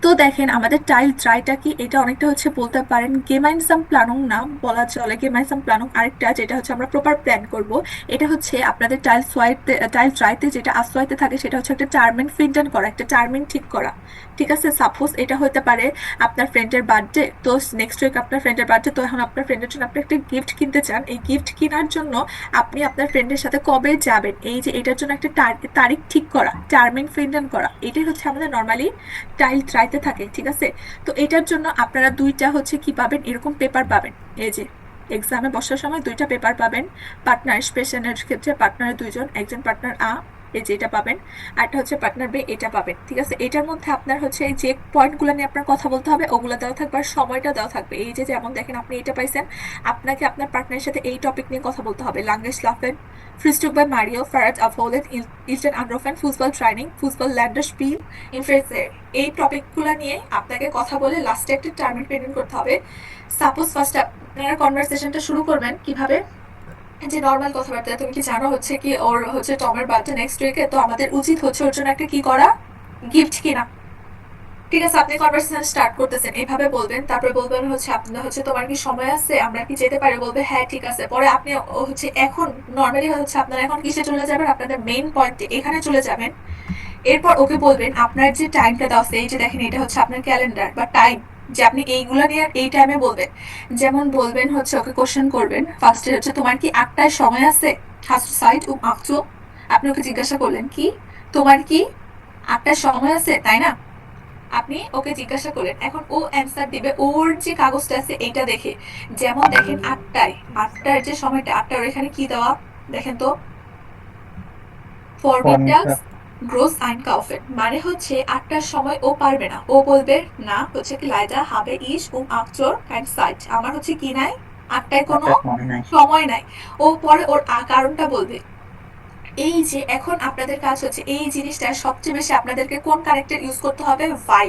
তো দেখেন আমাদের টাইল ড্রাইটা কি, এটা অনেকটা হচ্ছে বলতে পারেন গেমাইনসাম প্ল্যানুং নাম বলা চলে। গেমাইনসাম প্ল্যানুং আরেকটা, যেটা হচ্ছে আমরা প্রপার প্ল্যান করব। এটা হচ্ছে আপনাদের টাইল ড্রাইতে যেটা আশ্রয়তে থাকে, সেটা হচ্ছে একটা টার্মিন ফিনটেন করা, একটা টার্মিন ঠিক করা। ঠিক আছে, সাপোজ এটা হতে পারে আপনার ফ্রেন্ডের বার্থডে, তো নেক্সট উইক আপনার ফ্রেন্ডের বার্থডে, তো এখন আপনার ফ্রেন্ডের জন্য আপনি একটা গিফট কিনতে চান। এই গিফট কেনার জন্য আপনি আপনার ফ্রেন্ডের সাথে কবে যাবেন, এই যে এটার জন্য একটা তারিখ ঠিক করা, টার্মিন ফিনটেন করা, এটাই হচ্ছে আমাদের নর্মালি টাইল ট্রাইতে থাকে। ঠিক আছে, তো এটার জন্য আপনারা দুইটা হচ্ছে কি পাবেন, এরকম পেপার পাবেন। এই যে এক্সামে বসার সময় দুইটা পেপার পাবেন। পার্টনার স্পেশালের ক্ষেত্রে পার্টনার দুইজন, একজন পার্টনার আ, এই যে এটা পাবেন, আর একটা হচ্ছে পার্টনার বে, এটা পাবেন। ঠিক আছে, এটার মধ্যে আপনার হচ্ছে এই যে পয়েন্টগুলো নিয়ে আপনার কথা বলতে হবে, ওগুলো দেওয়া থাকবে, আর সময়টা দেওয়া থাকবে। এই যে যেমন দেখেন আপনি এটা পাইছেন, আপনাকে আপনার পার্টনারের সাথে এই টপিক নিয়ে কথা বলতে হবে। লাঙ্গেশ লাফেন, Frühstück bei Mario, Fahrrad abholen, Eltern anrufen, Fußball Training, Fußball Länderspiel, Influencer। এই টপিকগুলো নিয়ে আপনাকে কথা বলে লাস্টে একটা টার্মিন প্রেজেন্ট করতে হবে। সাপোজ ফার্স্ট আপনারা কনভারসেশনটা শুরু করবেন কিভাবে, যে নর্মাল কথাবার্তা, তুমি কি জানো হচ্ছে কি ওর হচ্ছে টমের বার্থডে নেক্সট উইকে, তো আমাদের উচিত হচ্ছে ওর জন্য একটা কি করা, গিফট কিনা। ঠিক আছে, আপনি কনভারসেশন স্টার্ট করতেছেন, এইভাবে বলবেন। তারপরে বলবেন হচ্ছে আপনার হচ্ছে তোমার কি সময় আছে, আমরা কি যেতে পারি? বলবে হ্যাঁ ঠিক আছে। পরে আপনি হচ্ছে এখন নর্মালি হচ্ছে আপনারা এখন কিসে চলে যাবেন, আপনাদের মেইন পয়েন্টে এখানে চলে যাবেন। এরপর ওকে বলবেন আপনার যে টাইমটা দেওয়া আছে, এই যে দেখেন এটা হচ্ছে আপনার ক্যালেন্ডার বা টাইম, যে আপনি এইগুলা নিয়ে এই টাইমে বলবেন। যেমন বলবেন হচ্ছে ওকে কোশ্চেন করবেন, ফার্স্টে হচ্ছে তোমার কি 8টায় সময় আছে, hast du Zeit um 8 Uhr? আপনি ওকে জিজ্ঞাসা করলেন কি তোমার কি 8টায় সময় আছে, তাই না? আপনি ওকে জিজ্ঞাসা করলেন, এখন ও অ্যান্সার দিবে ওর যে কাগজটা আছে এইটা দেখে। যেমন দেখেন 8টার যে সময়টা, 8টার এখানে কি দেওয়া দেখেন তো, ফরমিটাস গ্রোস আইনকাউফেন, মানে হচ্ছে 8টার সময় ও পারবে না। ও বলবে না হচ্ছে কি লাইডা হবে ইস আকচর কাইন্ড সাইট, আমার হচ্ছে কি নাই, 8টায় কোনো সময় নাই। ও পরে ওর কারণটা বলবে। এই যে এখন আপনাদের কাজ হচ্ছে এই জিনিসটা সবচেয়ে বেশি আপনাদেরকে কোন কারেক্টার ইউজ করতে হবে, ভাই।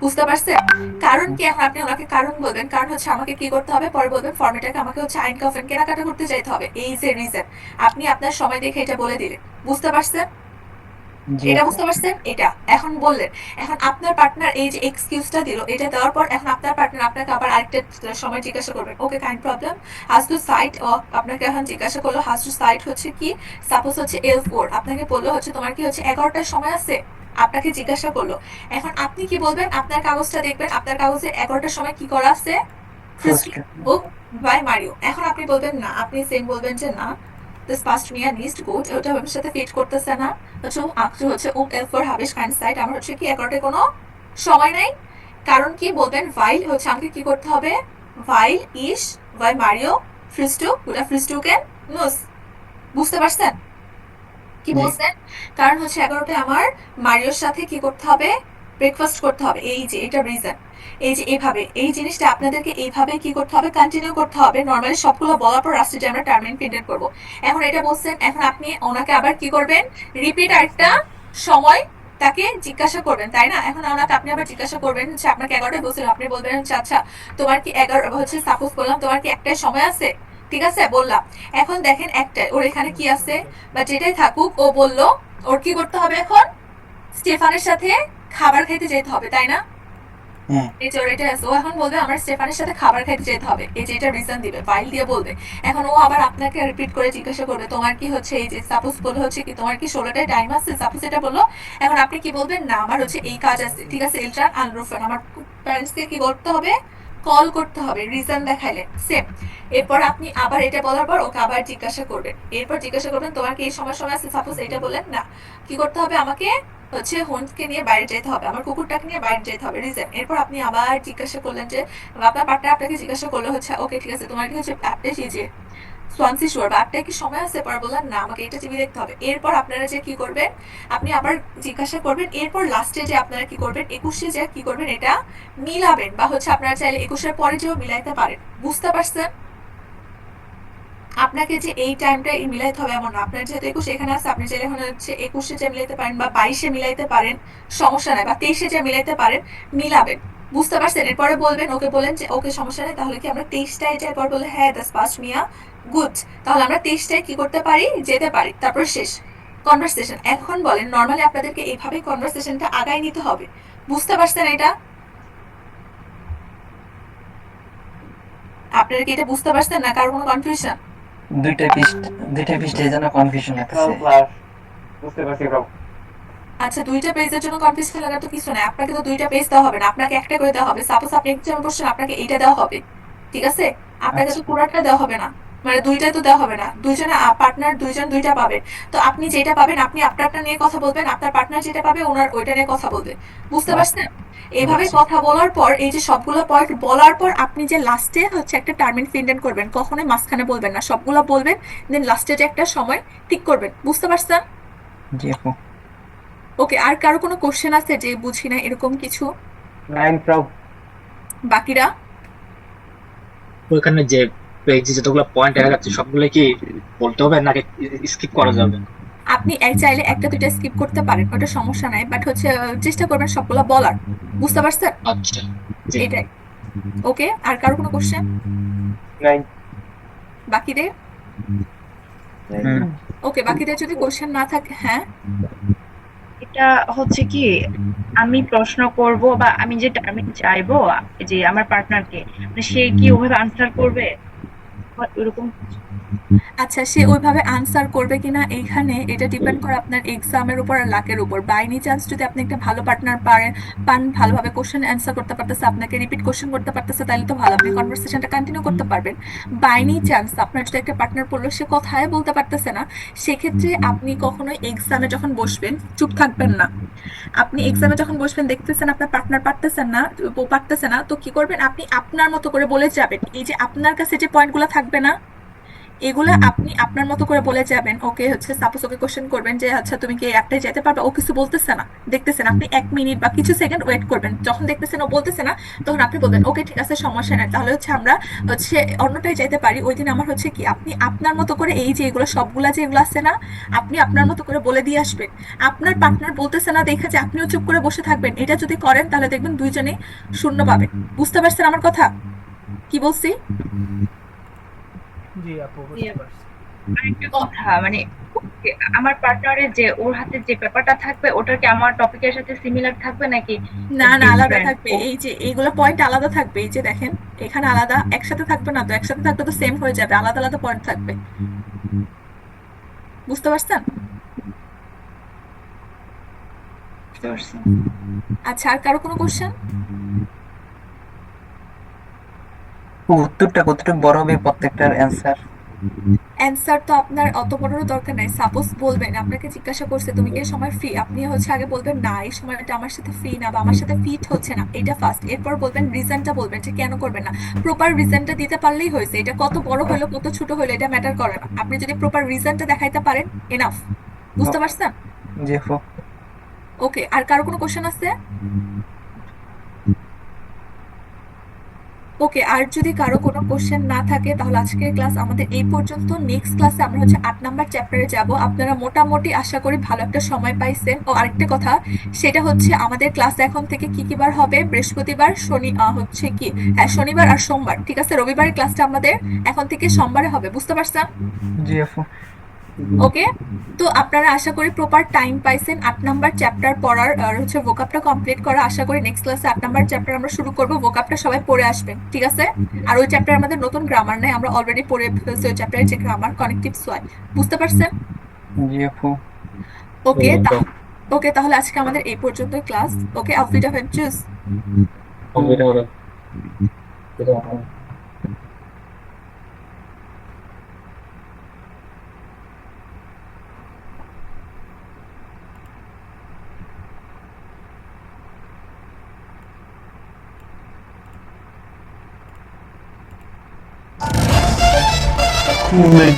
বুঝতে পারছেন? কারণ কি, এখন আপনি ওনাকে কারণ বলবেন, কারণ হচ্ছে আমাকে কি করতে হবে, পরে বলবেন ফর্মেটাকে আমাকে হচ্ছে আইনকাউফেন কেনাকাটা করতে যাইতে হবে, এই যে রিজন। আপনি আপনার সময় দেখে এটা বলে দিলেন। বুঝতে পারছেন? জি এটা আপু। বুঝতে পারছেন? এটা এখন বললেন, এখন আপনার পার্টনার এই যে এক্সকিউজটা দিল, এটা দেওয়ার পর এখন আপনার পার্টনার আপনাকে আবার আরেকটা সময় জিজ্ঞাসা করবেন, ওকে কাইন্ড প্রবলেম হাজ টু সাইট, ও আপনাকে এখন জিজ্ঞাসা করলো হাজ টু সাইট হচ্ছে কি, সাপোজ হচ্ছে L4, আপনাকে বললো হচ্ছে তোমার কি হচ্ছে 11টার সময় আছে, আপনাকে জিজ্ঞাসা করলো। এখন আপনি কি বলবেন? আপনার কাগজটা দেখবেন, আপনার কাগজে 11টার সময় কি করা আছে, ফার্স্ট। Book by Mario. এখন আপনি বলবেন না, আপনি সেম বলবেন যে না, this past mir nicht gut, ওটা আমার সাথে ফিট করতেছে না, হচ্ছে আকটু হচ্ছে L4 habe ich keine Zeit, আমার হচ্ছে কি 11টায় কোনো সময় নাই। কারণ কি বলবেন, ভাইল হচ্ছে আমাকে কি করতে হবে, ভাইল ইস বাই মারিও ফ্রিস্টু oder ফ্রিস্টুকেন নুস, বুঝতে পারছেন কি জি বলছেন? কারণ হচ্ছে 11টায় আমার মারিওর সাথে কি করতে হবে, ব্রেকফাস্ট করতে হবে, এই যে এটা রিজন। এই যে এইভাবে এই জিনিসটা আপনাদেরকে এইভাবে কি করতে হবে, কন্টিনিউ করতে হবে। নর্মালি সবগুলো বলার পর লাস্টে যে আমরা টার্মিন প্রিন্টেড করব। এখন এটা বলছেন, এখন আপনি ওনাকে আবার কি করবেন, রিপিট আরেকটা সময় তাকে জিজ্ঞাসা করবেন, তাই না? এখন ওনাকে আপনি আবার জিজ্ঞাসা করবেন হচ্ছে আপনাকে 11টায় বলছিল, আপনি বলবেন হচ্ছে আচ্ছা তোমার কি 11 হচ্ছে সাপোজ বললাম তোমার কি একটাই সময় আছে, ঠিক আছে বললাম। এখন দেখেন একটাই, ওর এখানে কি আছে বা যেটাই থাকুক, ও বলল ওর কি করতে হবে, এখন স্টেফানের সাথে খাবার খেতে যেতে হবে, তাই না? হ্যাঁ এই যে ওর এটা আছে, ও এখন বলবে আমার স্টেফানের সাথে খাবার খেতে যেতে হবে, এই যে এটা রিজন দিবে, ফাইল দিয়ে বলবে। এখন ও আবার আপনাকে রিপিট করে জিজ্ঞাসা করবে তোমার কি হচ্ছে এই যে সাপোজ বলে হচ্ছে কি তোমার কি 16টায় টাইম আছে, সাপোজ এটা বললো। এখন আপনি কি বলবেন, না আমার হচ্ছে এই কাজ আছে, ঠিক আছে এলট্রান আনরুফান, আমার প্যারেন্টসকে কি করতে হবে, কল করতে হবে, রিজন দেখাইলেন সেম। এরপর আপনি আবার এটা বলার পর ওকে আবার জিজ্ঞাসা করবেন, এরপর জিজ্ঞাসা করবেন তোমার কি এই সময় সময় আছে, সাপোজ এটা বললেন না, কি করতে হবে, আমাকে হচ্ছে হন্সকে নিয়ে বাইরে যেতে হবে, আমার কুকুরটাকে নিয়ে বাইরে যেতে হবে, রিজন। এরপর আপনি আবার জিজ্ঞাসা করলেন যে আপনার পার্টনার আপনাকে জিজ্ঞাসা করলো হচ্ছে ওকে ঠিক আছে তোমার কি হচ্ছে আপডেট এই যে সোয়ানসি শোর বা আটটায় কি সময় আছে, পর বললেন না আমাকে এটা টিভি দেখতে হবে। এরপর আপনারা যে কি করবেন, আপনি আবার জিজ্ঞাসা করবেন, এরপর লাস্টে যে আপনারা কি করবেন 21-এ যে কি করবেন এটা মিলাবেন, বা হচ্ছে আপনারা চাইলে 21-এর পরে যেও মিলাইতে পারেন, বুঝতে পারছেন? আপনাকে যে এই টাইমটা মিলাইতে হবে এমন না, আপনার যেহেতু 21 এখানে আছে আপনি চাইলে এখন হচ্ছে 21-এ যে মিলাইতে পারেন বা 22-এ মিলাইতে পারেন, সমস্যা নাই, বা 23-এ যে মিলাইতে পারেন, মিলাবেন, বুঝতে পারছেন? এরপরে বলবেন, ওকে বলেন যে ওকে সমস্যা নেই, তাহলে কি আমরা 23টায় যাই, পর বলে হ্যাঁ দাস পাস মিয়া গুড, তাহলে আমরা 23টায় কি করতে পারি, যেতে পারি, তারপর শেষ কনভারসেশন। এখন বলেন নর্মালি আপনাদেরকে এইভাবে কনভারসেশনটা আগায় নিতে হবে, বুঝতে পারছেন এটা? আপনারা কি এটা বুঝতে পারছেন না, কারো কোনো কনফিউশন? দুইটা পৃষ্ঠে যেন কনফিউশন আছে। বুঝতে পারছি ব্রো। আচ্ছা, 2টা পেজের জন্য কনফিউশন লাগার তো কিছু নাই, আপনাকে তো 2টা পেজ দেওয়া হবে না, আপনাকে একটা করে দেওয়া হবে। সাপোজ আপনি এক্সাম করছেন, আপনাকে এইটা দেওয়া হবে, ঠিক আছে? আপনাকে তো পুরোটা দেওয়া হবে না, মানে 2টাই তো দেওয়া হবে না, দুইজনে পার্টনার দুইজন 2টা পাবেন। তো আপনি যেটা পাবেন আপনি আপনারটা নিয়ে কথা বলবেন, আপনার পার্টনার যেটা পাবে ওনার ওইটা নিয়ে কথা বলবে, বুঝতে পারছেন? এইভাবে কথা বলার পর এই যে সবগুলো পয়েন্ট বলার পর আপনি যে লাস্টে হচ্ছে একটা টার্মিন ফিন্ডেন করবেন, কখনোই মাঝখানে বলবেন না, সবগুলো বলবেন, দেন লাস্টে যে একটা সময় ঠিক করবেন, বুঝতে পারছেন? জি আপু। ওকে, আর কারো কোনো কোশ্চেন আছে যে বুঝি না এরকম কিছু? Nine pro. বাকিরা ওইখানে যে পেজে যতগুলো পয়েন্ট দেখা যাচ্ছে সবগুলো কি বলতে হবে নাকি স্কিপ করা যাবে? আপনি চাইলে একটা দুইটা স্কিপ করতে পারেন, ওটা সমস্যা নাই, বাট হচ্ছে চেষ্টা করবেন সবগুলো বলার, বুঝতে পারছেন? আচ্ছা জি এটাই। ওকে, আর কারো কোনো কোশ্চেন নাইন। বাকিদের? ওকে, বাকিদের যদি কোশ্চেন না থাকে, হ্যাঁ এটা হচ্ছে কি, আমি প্রশ্ন করব বা আমি যে টার্মিন চাইবো যে আমার পার্টনারকে, মানে সে কি ওভাবে আনসার করবে বা এরকম কিছু? আচ্ছা, সে ওইভাবে আনসার করবে কিনা এইখানে এটা ডিপেন্ড করে আপনার এক্সামের উপর আর লাকের উপর। বাই এনি চান্স যদি আপনি একটা ভালো পার্টনার পান, ভালোভাবে কোশ্চেন অ্যান্সার করতে পারতেছে, আপনাকে রিপিট কোশ্চেন করতে পারতেছে, তাহলে তো ভালো, আপনি কনভারসেশনটা কন্টিনিউ করতে পারবেন। বাই এনি চান্স আপনার যদি একটা পার্টনার পড়লো সে কথাই বলতে পারতেছে না, সেক্ষেত্রে আপনি কখনোই এক্সামে যখন বসবেন চুপ থাকবেন না। আপনি এক্সামে যখন বসবেন দেখতেছেন আপনার পার্টনার পারতেছে না, তো কি করবেন, আপনি আপনার মতো করে বলে যাবেন। এই যে আপনার কাছে যে পয়েন্টগুলো থাকবে না, এগুলো আপনি আপনার মতো করে বলে যাবেন। ওকে হচ্ছে সাপোজ ওকে কোশ্চেন করবেন যে আচ্ছা তুমি কি একটাই যেতে পারবে, ও কিছু বলতেছে না, দেখতেছেন আপনি 1 মিনিট বা কিছু সেকেন্ড ওয়েট করবেন, যখন দেখতেছেন ও বলতেছে না তখন আপনি বলবেন ওকে ঠিক আছে সমস্যা নাই, তাহলে হচ্ছে আমরা হচ্ছে অন্যটাই যেতে পারি। ওই দিন আমার হচ্ছে কি, আপনি আপনার মতো করে এই যে এগুলো সবগুলা যে এগুলো আছে না, আপনি আপনার মতো করে বলে দিয়ে আসবেন। আপনার পার্টনার বলতেছে না দেখে যে আপনিও চুপ করে বসে থাকবেন, এটা যদি করেন তাহলে দেখবেন দুইজনেই শূন্য পাবেন। বুঝতে পারছেন আমার কথা কি বলছি? জি আপু বুঝতে পারছি। আরেকটা কথা, মানে Okay, আমার পার্টনারের যে ওর হাতে যে পেপারটা থাকবে ওটা কি আমার টপিকের সাথে সিমিলার থাকবে নাকি না না, আলাদা ডিফারেন্ট? থাকবে। এই যে এইগুলো পয়েন্ট আলাদা থাকবে, এই যে দেখেন এখানে আলাদা, একসাথে থাকবে না তো, একসাথে থাকলে তো সেম হয়ে যাবে, আলাদা আলাদা পয়েন্ট থাকবে। বুঝতে পারছেন? আচ্ছা, আর কারো কোনো কোশ্চেন? উত্তরটা কতটুকু বড় হবে প্রত্যেকটার অ্যান্সার? অ্যান্সার তো আপনার অত বড়রও দরকার নাই। সাপোজ বলবেন, আপনাকে জিজ্ঞাসা করছে তুমি কি এই সময় ফ্রি, আপনি হচ্ছে আগে বলবেন না এই সময়টা আমার সাথে ফ্রি না বা আমার সাথে ফিট হচ্ছে না, এটা ফার্স্ট। এরপর বলবেন রিজনটা, বলবেন যে কেন করবেন না। প্রপার রিজনটা দিতে পারলেই হয়েছে। এটা কত বড় হলো কত ছোট হলো এটা ম্যাটার করে না, আপনি যদি প্রপার রিজনটা দেখাইতে পারেন এনাফ। বুঝতে পারছেন? জি আপু। ওকে, আর কারো কোনো কোশ্চেন আছে? ওকে, আর যদি কারো কোনো কোশ্চেন না থাকে তাহলে আজকের ক্লাস আমাদের এই পর্যন্ত। নেক্সট ক্লাসে আমরা হচ্ছে 8 নাম্বার চ্যাপ্টারে যাব। আপনারা মোটামুটি আশা করি ভালো একটা সময় পাইছেন। ও আরেকটা কথা, সেটা হচ্ছে আমাদের ক্লাস এখন থেকে কি কি বার হবে? বৃহস্পতিবার, হচ্ছে কি, হ্যাঁ শনিবার আর সোমবার, ঠিক আছে? রবিবারের ক্লাসটা আমাদের এখন থেকে সোমবারে হবে। বুঝতে পারছেন? জি আপু। ওকে, তো আপনারা আশা করি প্রপার টাইম পাইছেন 8 নাম্বার চ্যাপ্টার পড়ার আর হচ্ছে ভোকাবটা কমপ্লিট করা। আশা করি নেক্সট ক্লাসে 8 নাম্বার চ্যাপ্টার আমরা শুরু করব। ভোকাবটা সবাই পড়ে আসবেন, ঠিক আছে? আর ওই চ্যাপ্টারে আমাদের নতুন গ্রামার নাই, আমরা অলরেডি পড়ে ফেলছি ওই চ্যাপ্টারের যে গ্রামার, কানেক্টিভ সোয়াল। বুঝতে পারছেন? জি আপু। ওকে, ওকে, তাহলে আজকে আমাদের এই পর্যন্তই ক্লাস। ওকে, auf Wiedersehen, tschüss.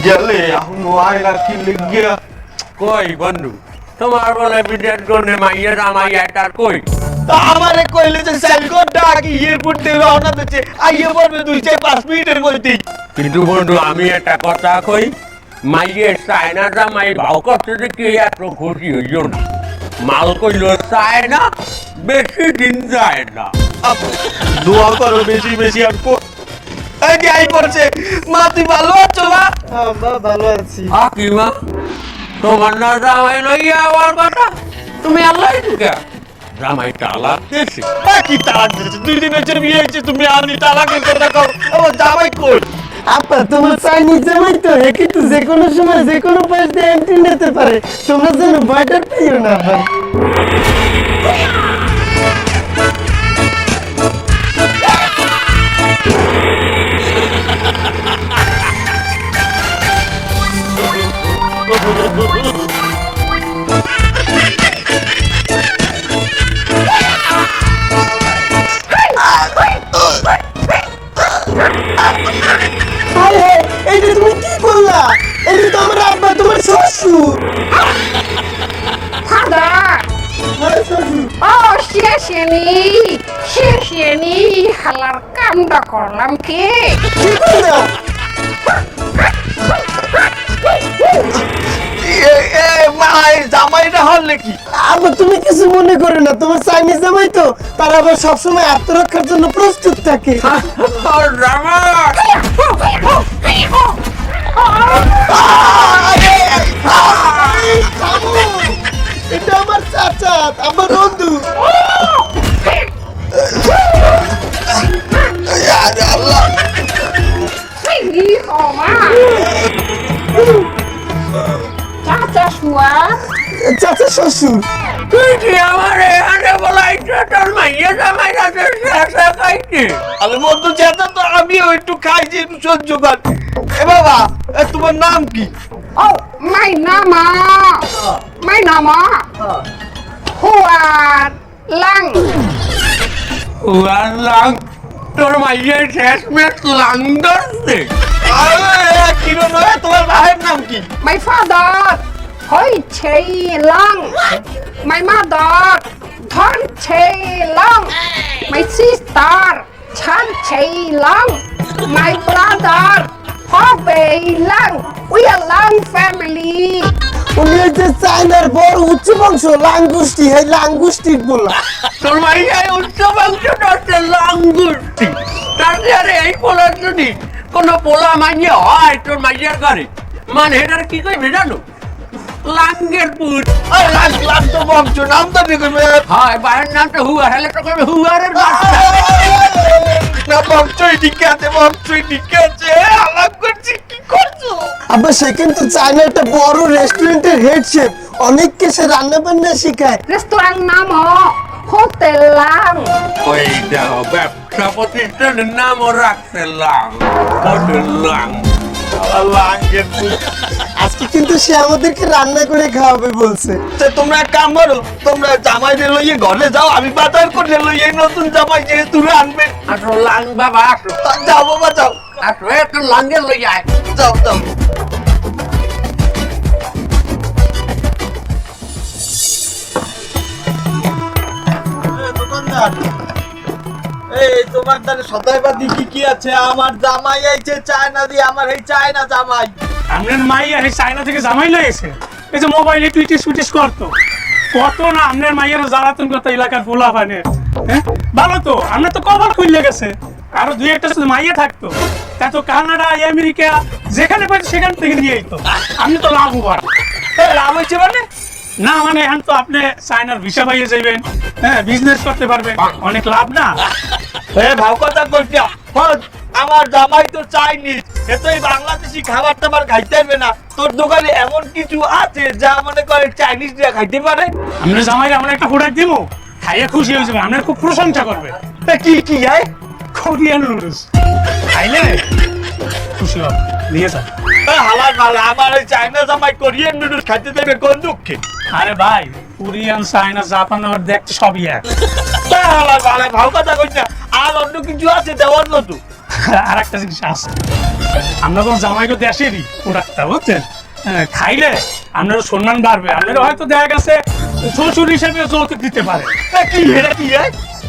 গেলে এখন আয়লা কি লিখিয়া কই বন্ধু তোমার বলে বিদেশ গনে মাইয়া জামাইয়া তার কই তা আমারে কইলে যে সেলকো ডাকি এয়ারপোর্ট থেকে রওনা দিচ্ছে আইয়া পড়বে 2-5 মিনিটের মধ্যেই। কিন্তু বন্ধু আমি একটা কথা কই, মাইয়ের চায়না জামাই ভাও করতে দেখে এত খুশি হইল না। মাল কইল চায় না, বেশি দিন যায় না। দোয়া করো বেশি বেশি আর এই যে আই পড়ছে। মা তুই ভালো আছো? মা ভালো আছি। কি মা, তোমার না জামাই লইয়া আমার কথা তুমি আল্লাহ ঢুকা জামাই তালাক দিয়েছে। কি তালাক দিয়েছে? 2 দিন হচ্ছে বিয়ে হয়েছে, তুমি আমি তালাকের কথা কও। আমার জামাই কই? আপা তোমার চাইনিজ জামাই তো এ কিন্তু যে কোনো সময় যে কোনো পাশ দিয়ে এন্ট্রি নিতে পারে, তোমরা যেন ভয়টার পেও না ভাই। এইটা তুমি কি করলা? এটা তো আমার আব্বা, তোমার শ্বশুর। শেষেনি হালার কামটা করলাম কি? জামাইটা হল নাকি? আবার তুমি কিছু মনে করো না, তোমার চাইনিজ জামাই তো, তারা আবার সবসময় আত্মরক্ষার জন্য প্রস্তুত থাকে। এটা আমার চাচা, আমার বন্ধু। চাচা শ্বশুর। তুই কি আমার এখানে বলাইছো তোর মাইয়া জামাই রাতে শেষে খাইছি? আরে বন্ধু চেতা তো আমিও একটু খাইছি, একটু সহ্য কর। এ বাবা, তোমার নাম কি? My Nama Huan Lang. Huan Lang? তোর মাইয়ের শেষ মেট লাং ধরছে? কি নয়, তোমার ভাইয়ের নাম কি? My father Hoi Chei Lang. My mother Thon Chei Lang. My sister Chan Chei Lang. My brother Hobei Lang. We are Lang family. উনি হচ্ছে চায়নার বড় উচ্চ বংশ, লাঙ্গুষ্টি। হ্যাঁ, লাঙ্গুষ্টির বলা। তোর মাইয়ায় উচ্চ বংশ ধরছে লাঙ্গুষ্টি। তার আরে এই পোলার যদি কোনো পোলা মাইয়া হয় তোর মাইয়ার ঘরে, মানে এটার কি কইবে জানো? লাঙ্গের পুত আরে লাগ তো বংশ নাম তো নিকমে হয় বাইরের নামটা হুয়া হেলে তো কবে হুয়ারের বাচ্চা না বংশই ঠিক আছে আলাপ করছি কি করছো আব্বা সে কিন্তু চায়না একটা বড় রেস্টুরেন্টের হেড শেফ অনেককে সে রান্না বান্না শেখায় রেস্টুরেন্ট নাম হোটেল লাং ওই দেখো ব্যবসা প্রতিষ্ঠানের নামও রাখতে লাং হোটেল লাং লাঙ্গের পুত আজকে কিন্তু সে আমাদেরকে রান্না করে খাওয়াবে বলছে তো তোমরা এক কাম করো তোমরা জামাই লইয়ে ঘরে যাও আমি বাজার করে লইয়ে নতুন জামাই যেহেতু আনবে আসো লাং বাবা আসো যাও বাবা যাও আসো একটা লাঙ্গের লই যায় যাও যাও দোকানদার এই তোমার দ্বারা সদাইবাদী কি আছে আমার জামাই আইছে চায়না দিয়ে আমার এই চায়না জামাই আপনার মাইয়া এই চায়না থেকে জামাই লয়েছে এই যে মোবাইলে টুইটিস করতো কত না আপনার মাইয়ের জ্বালাতন করতো এলাকার পোলা পানের হ্যাঁ ভালো তো আপনার তো কভার খুললে গেছে আরো দুই একটা শুধু মাইয়া থাকতো তা তো কানাডা আমেরিকা যেখানে পাইছে সেখান থেকে নিয়ে যেত আপনি তো লাভবান লাভ হয়েছে মানে না মানে এখন তো আপনি চায়নার ভিসা পাইয়ে যাবেন হ্যাঁ বিজনেস করতে পারবেন অনেক লাভ না ভাব কথা কইছি আমার জামাই তো চাইনিজ এ তো এই বাংলাদেশি খাবার টাবার খাইতে পারবে না তোর দোকানে এমন কিছু আছে যা মনে করে চাইনিজ দিয়ে খাইতে পারে আপনার জামাই আমরা একটা প্রোডাক্ট দিব খাইয়ে খুশি হয়ে যাবে আপনার খুব প্রশংসা করবে কি হয় কোরিয়ান নুডলস খাইলে খুশি হবে নিয়ে যান হালাল ভালো আমার ওই চাইনা জামাই কোরিয়ান নুডলস খাইতে দেবে কোন দুঃখে আরে ভাই কোরিয়ান চায়না জাপান আর দেখতে সবই এক হালাল ভালো ভাব কথা কইছি না আর অন্য কিছু আছে দেওয়ার মতো আর একটা জিনিস আছে আমরা তো জামাইকে দেশেরই প্রোডাক্টটা বুঝছেন খাইলে আপনার সম্মান বাড়বে আপনারা হয়তো দেখা গেছে শ্বশুর হিসেবে যৌতুক দিতে পারে কি এটা কি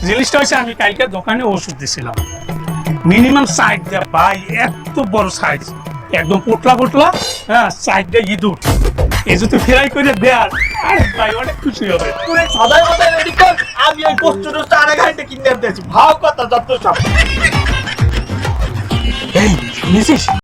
জিনিসটা হচ্ছে আমি কালকে দোকানে ওষুধ দিছিলাম মিনিমাম সাইড দেয়া ভাই এত বড় সাইজ একদম পোটলা হ্যাঁ সাইড দিয়ে ইঁদুর এই যদি ফ্রাই করে দেয়ার ভাই অনেক খুশি হবে সদাই মতো রেডি কর আমি ওই পোস্টটা আড়াই ঘন্টা কিনে দিয়েছি ভাব কথা যত সব এই শুনেছিস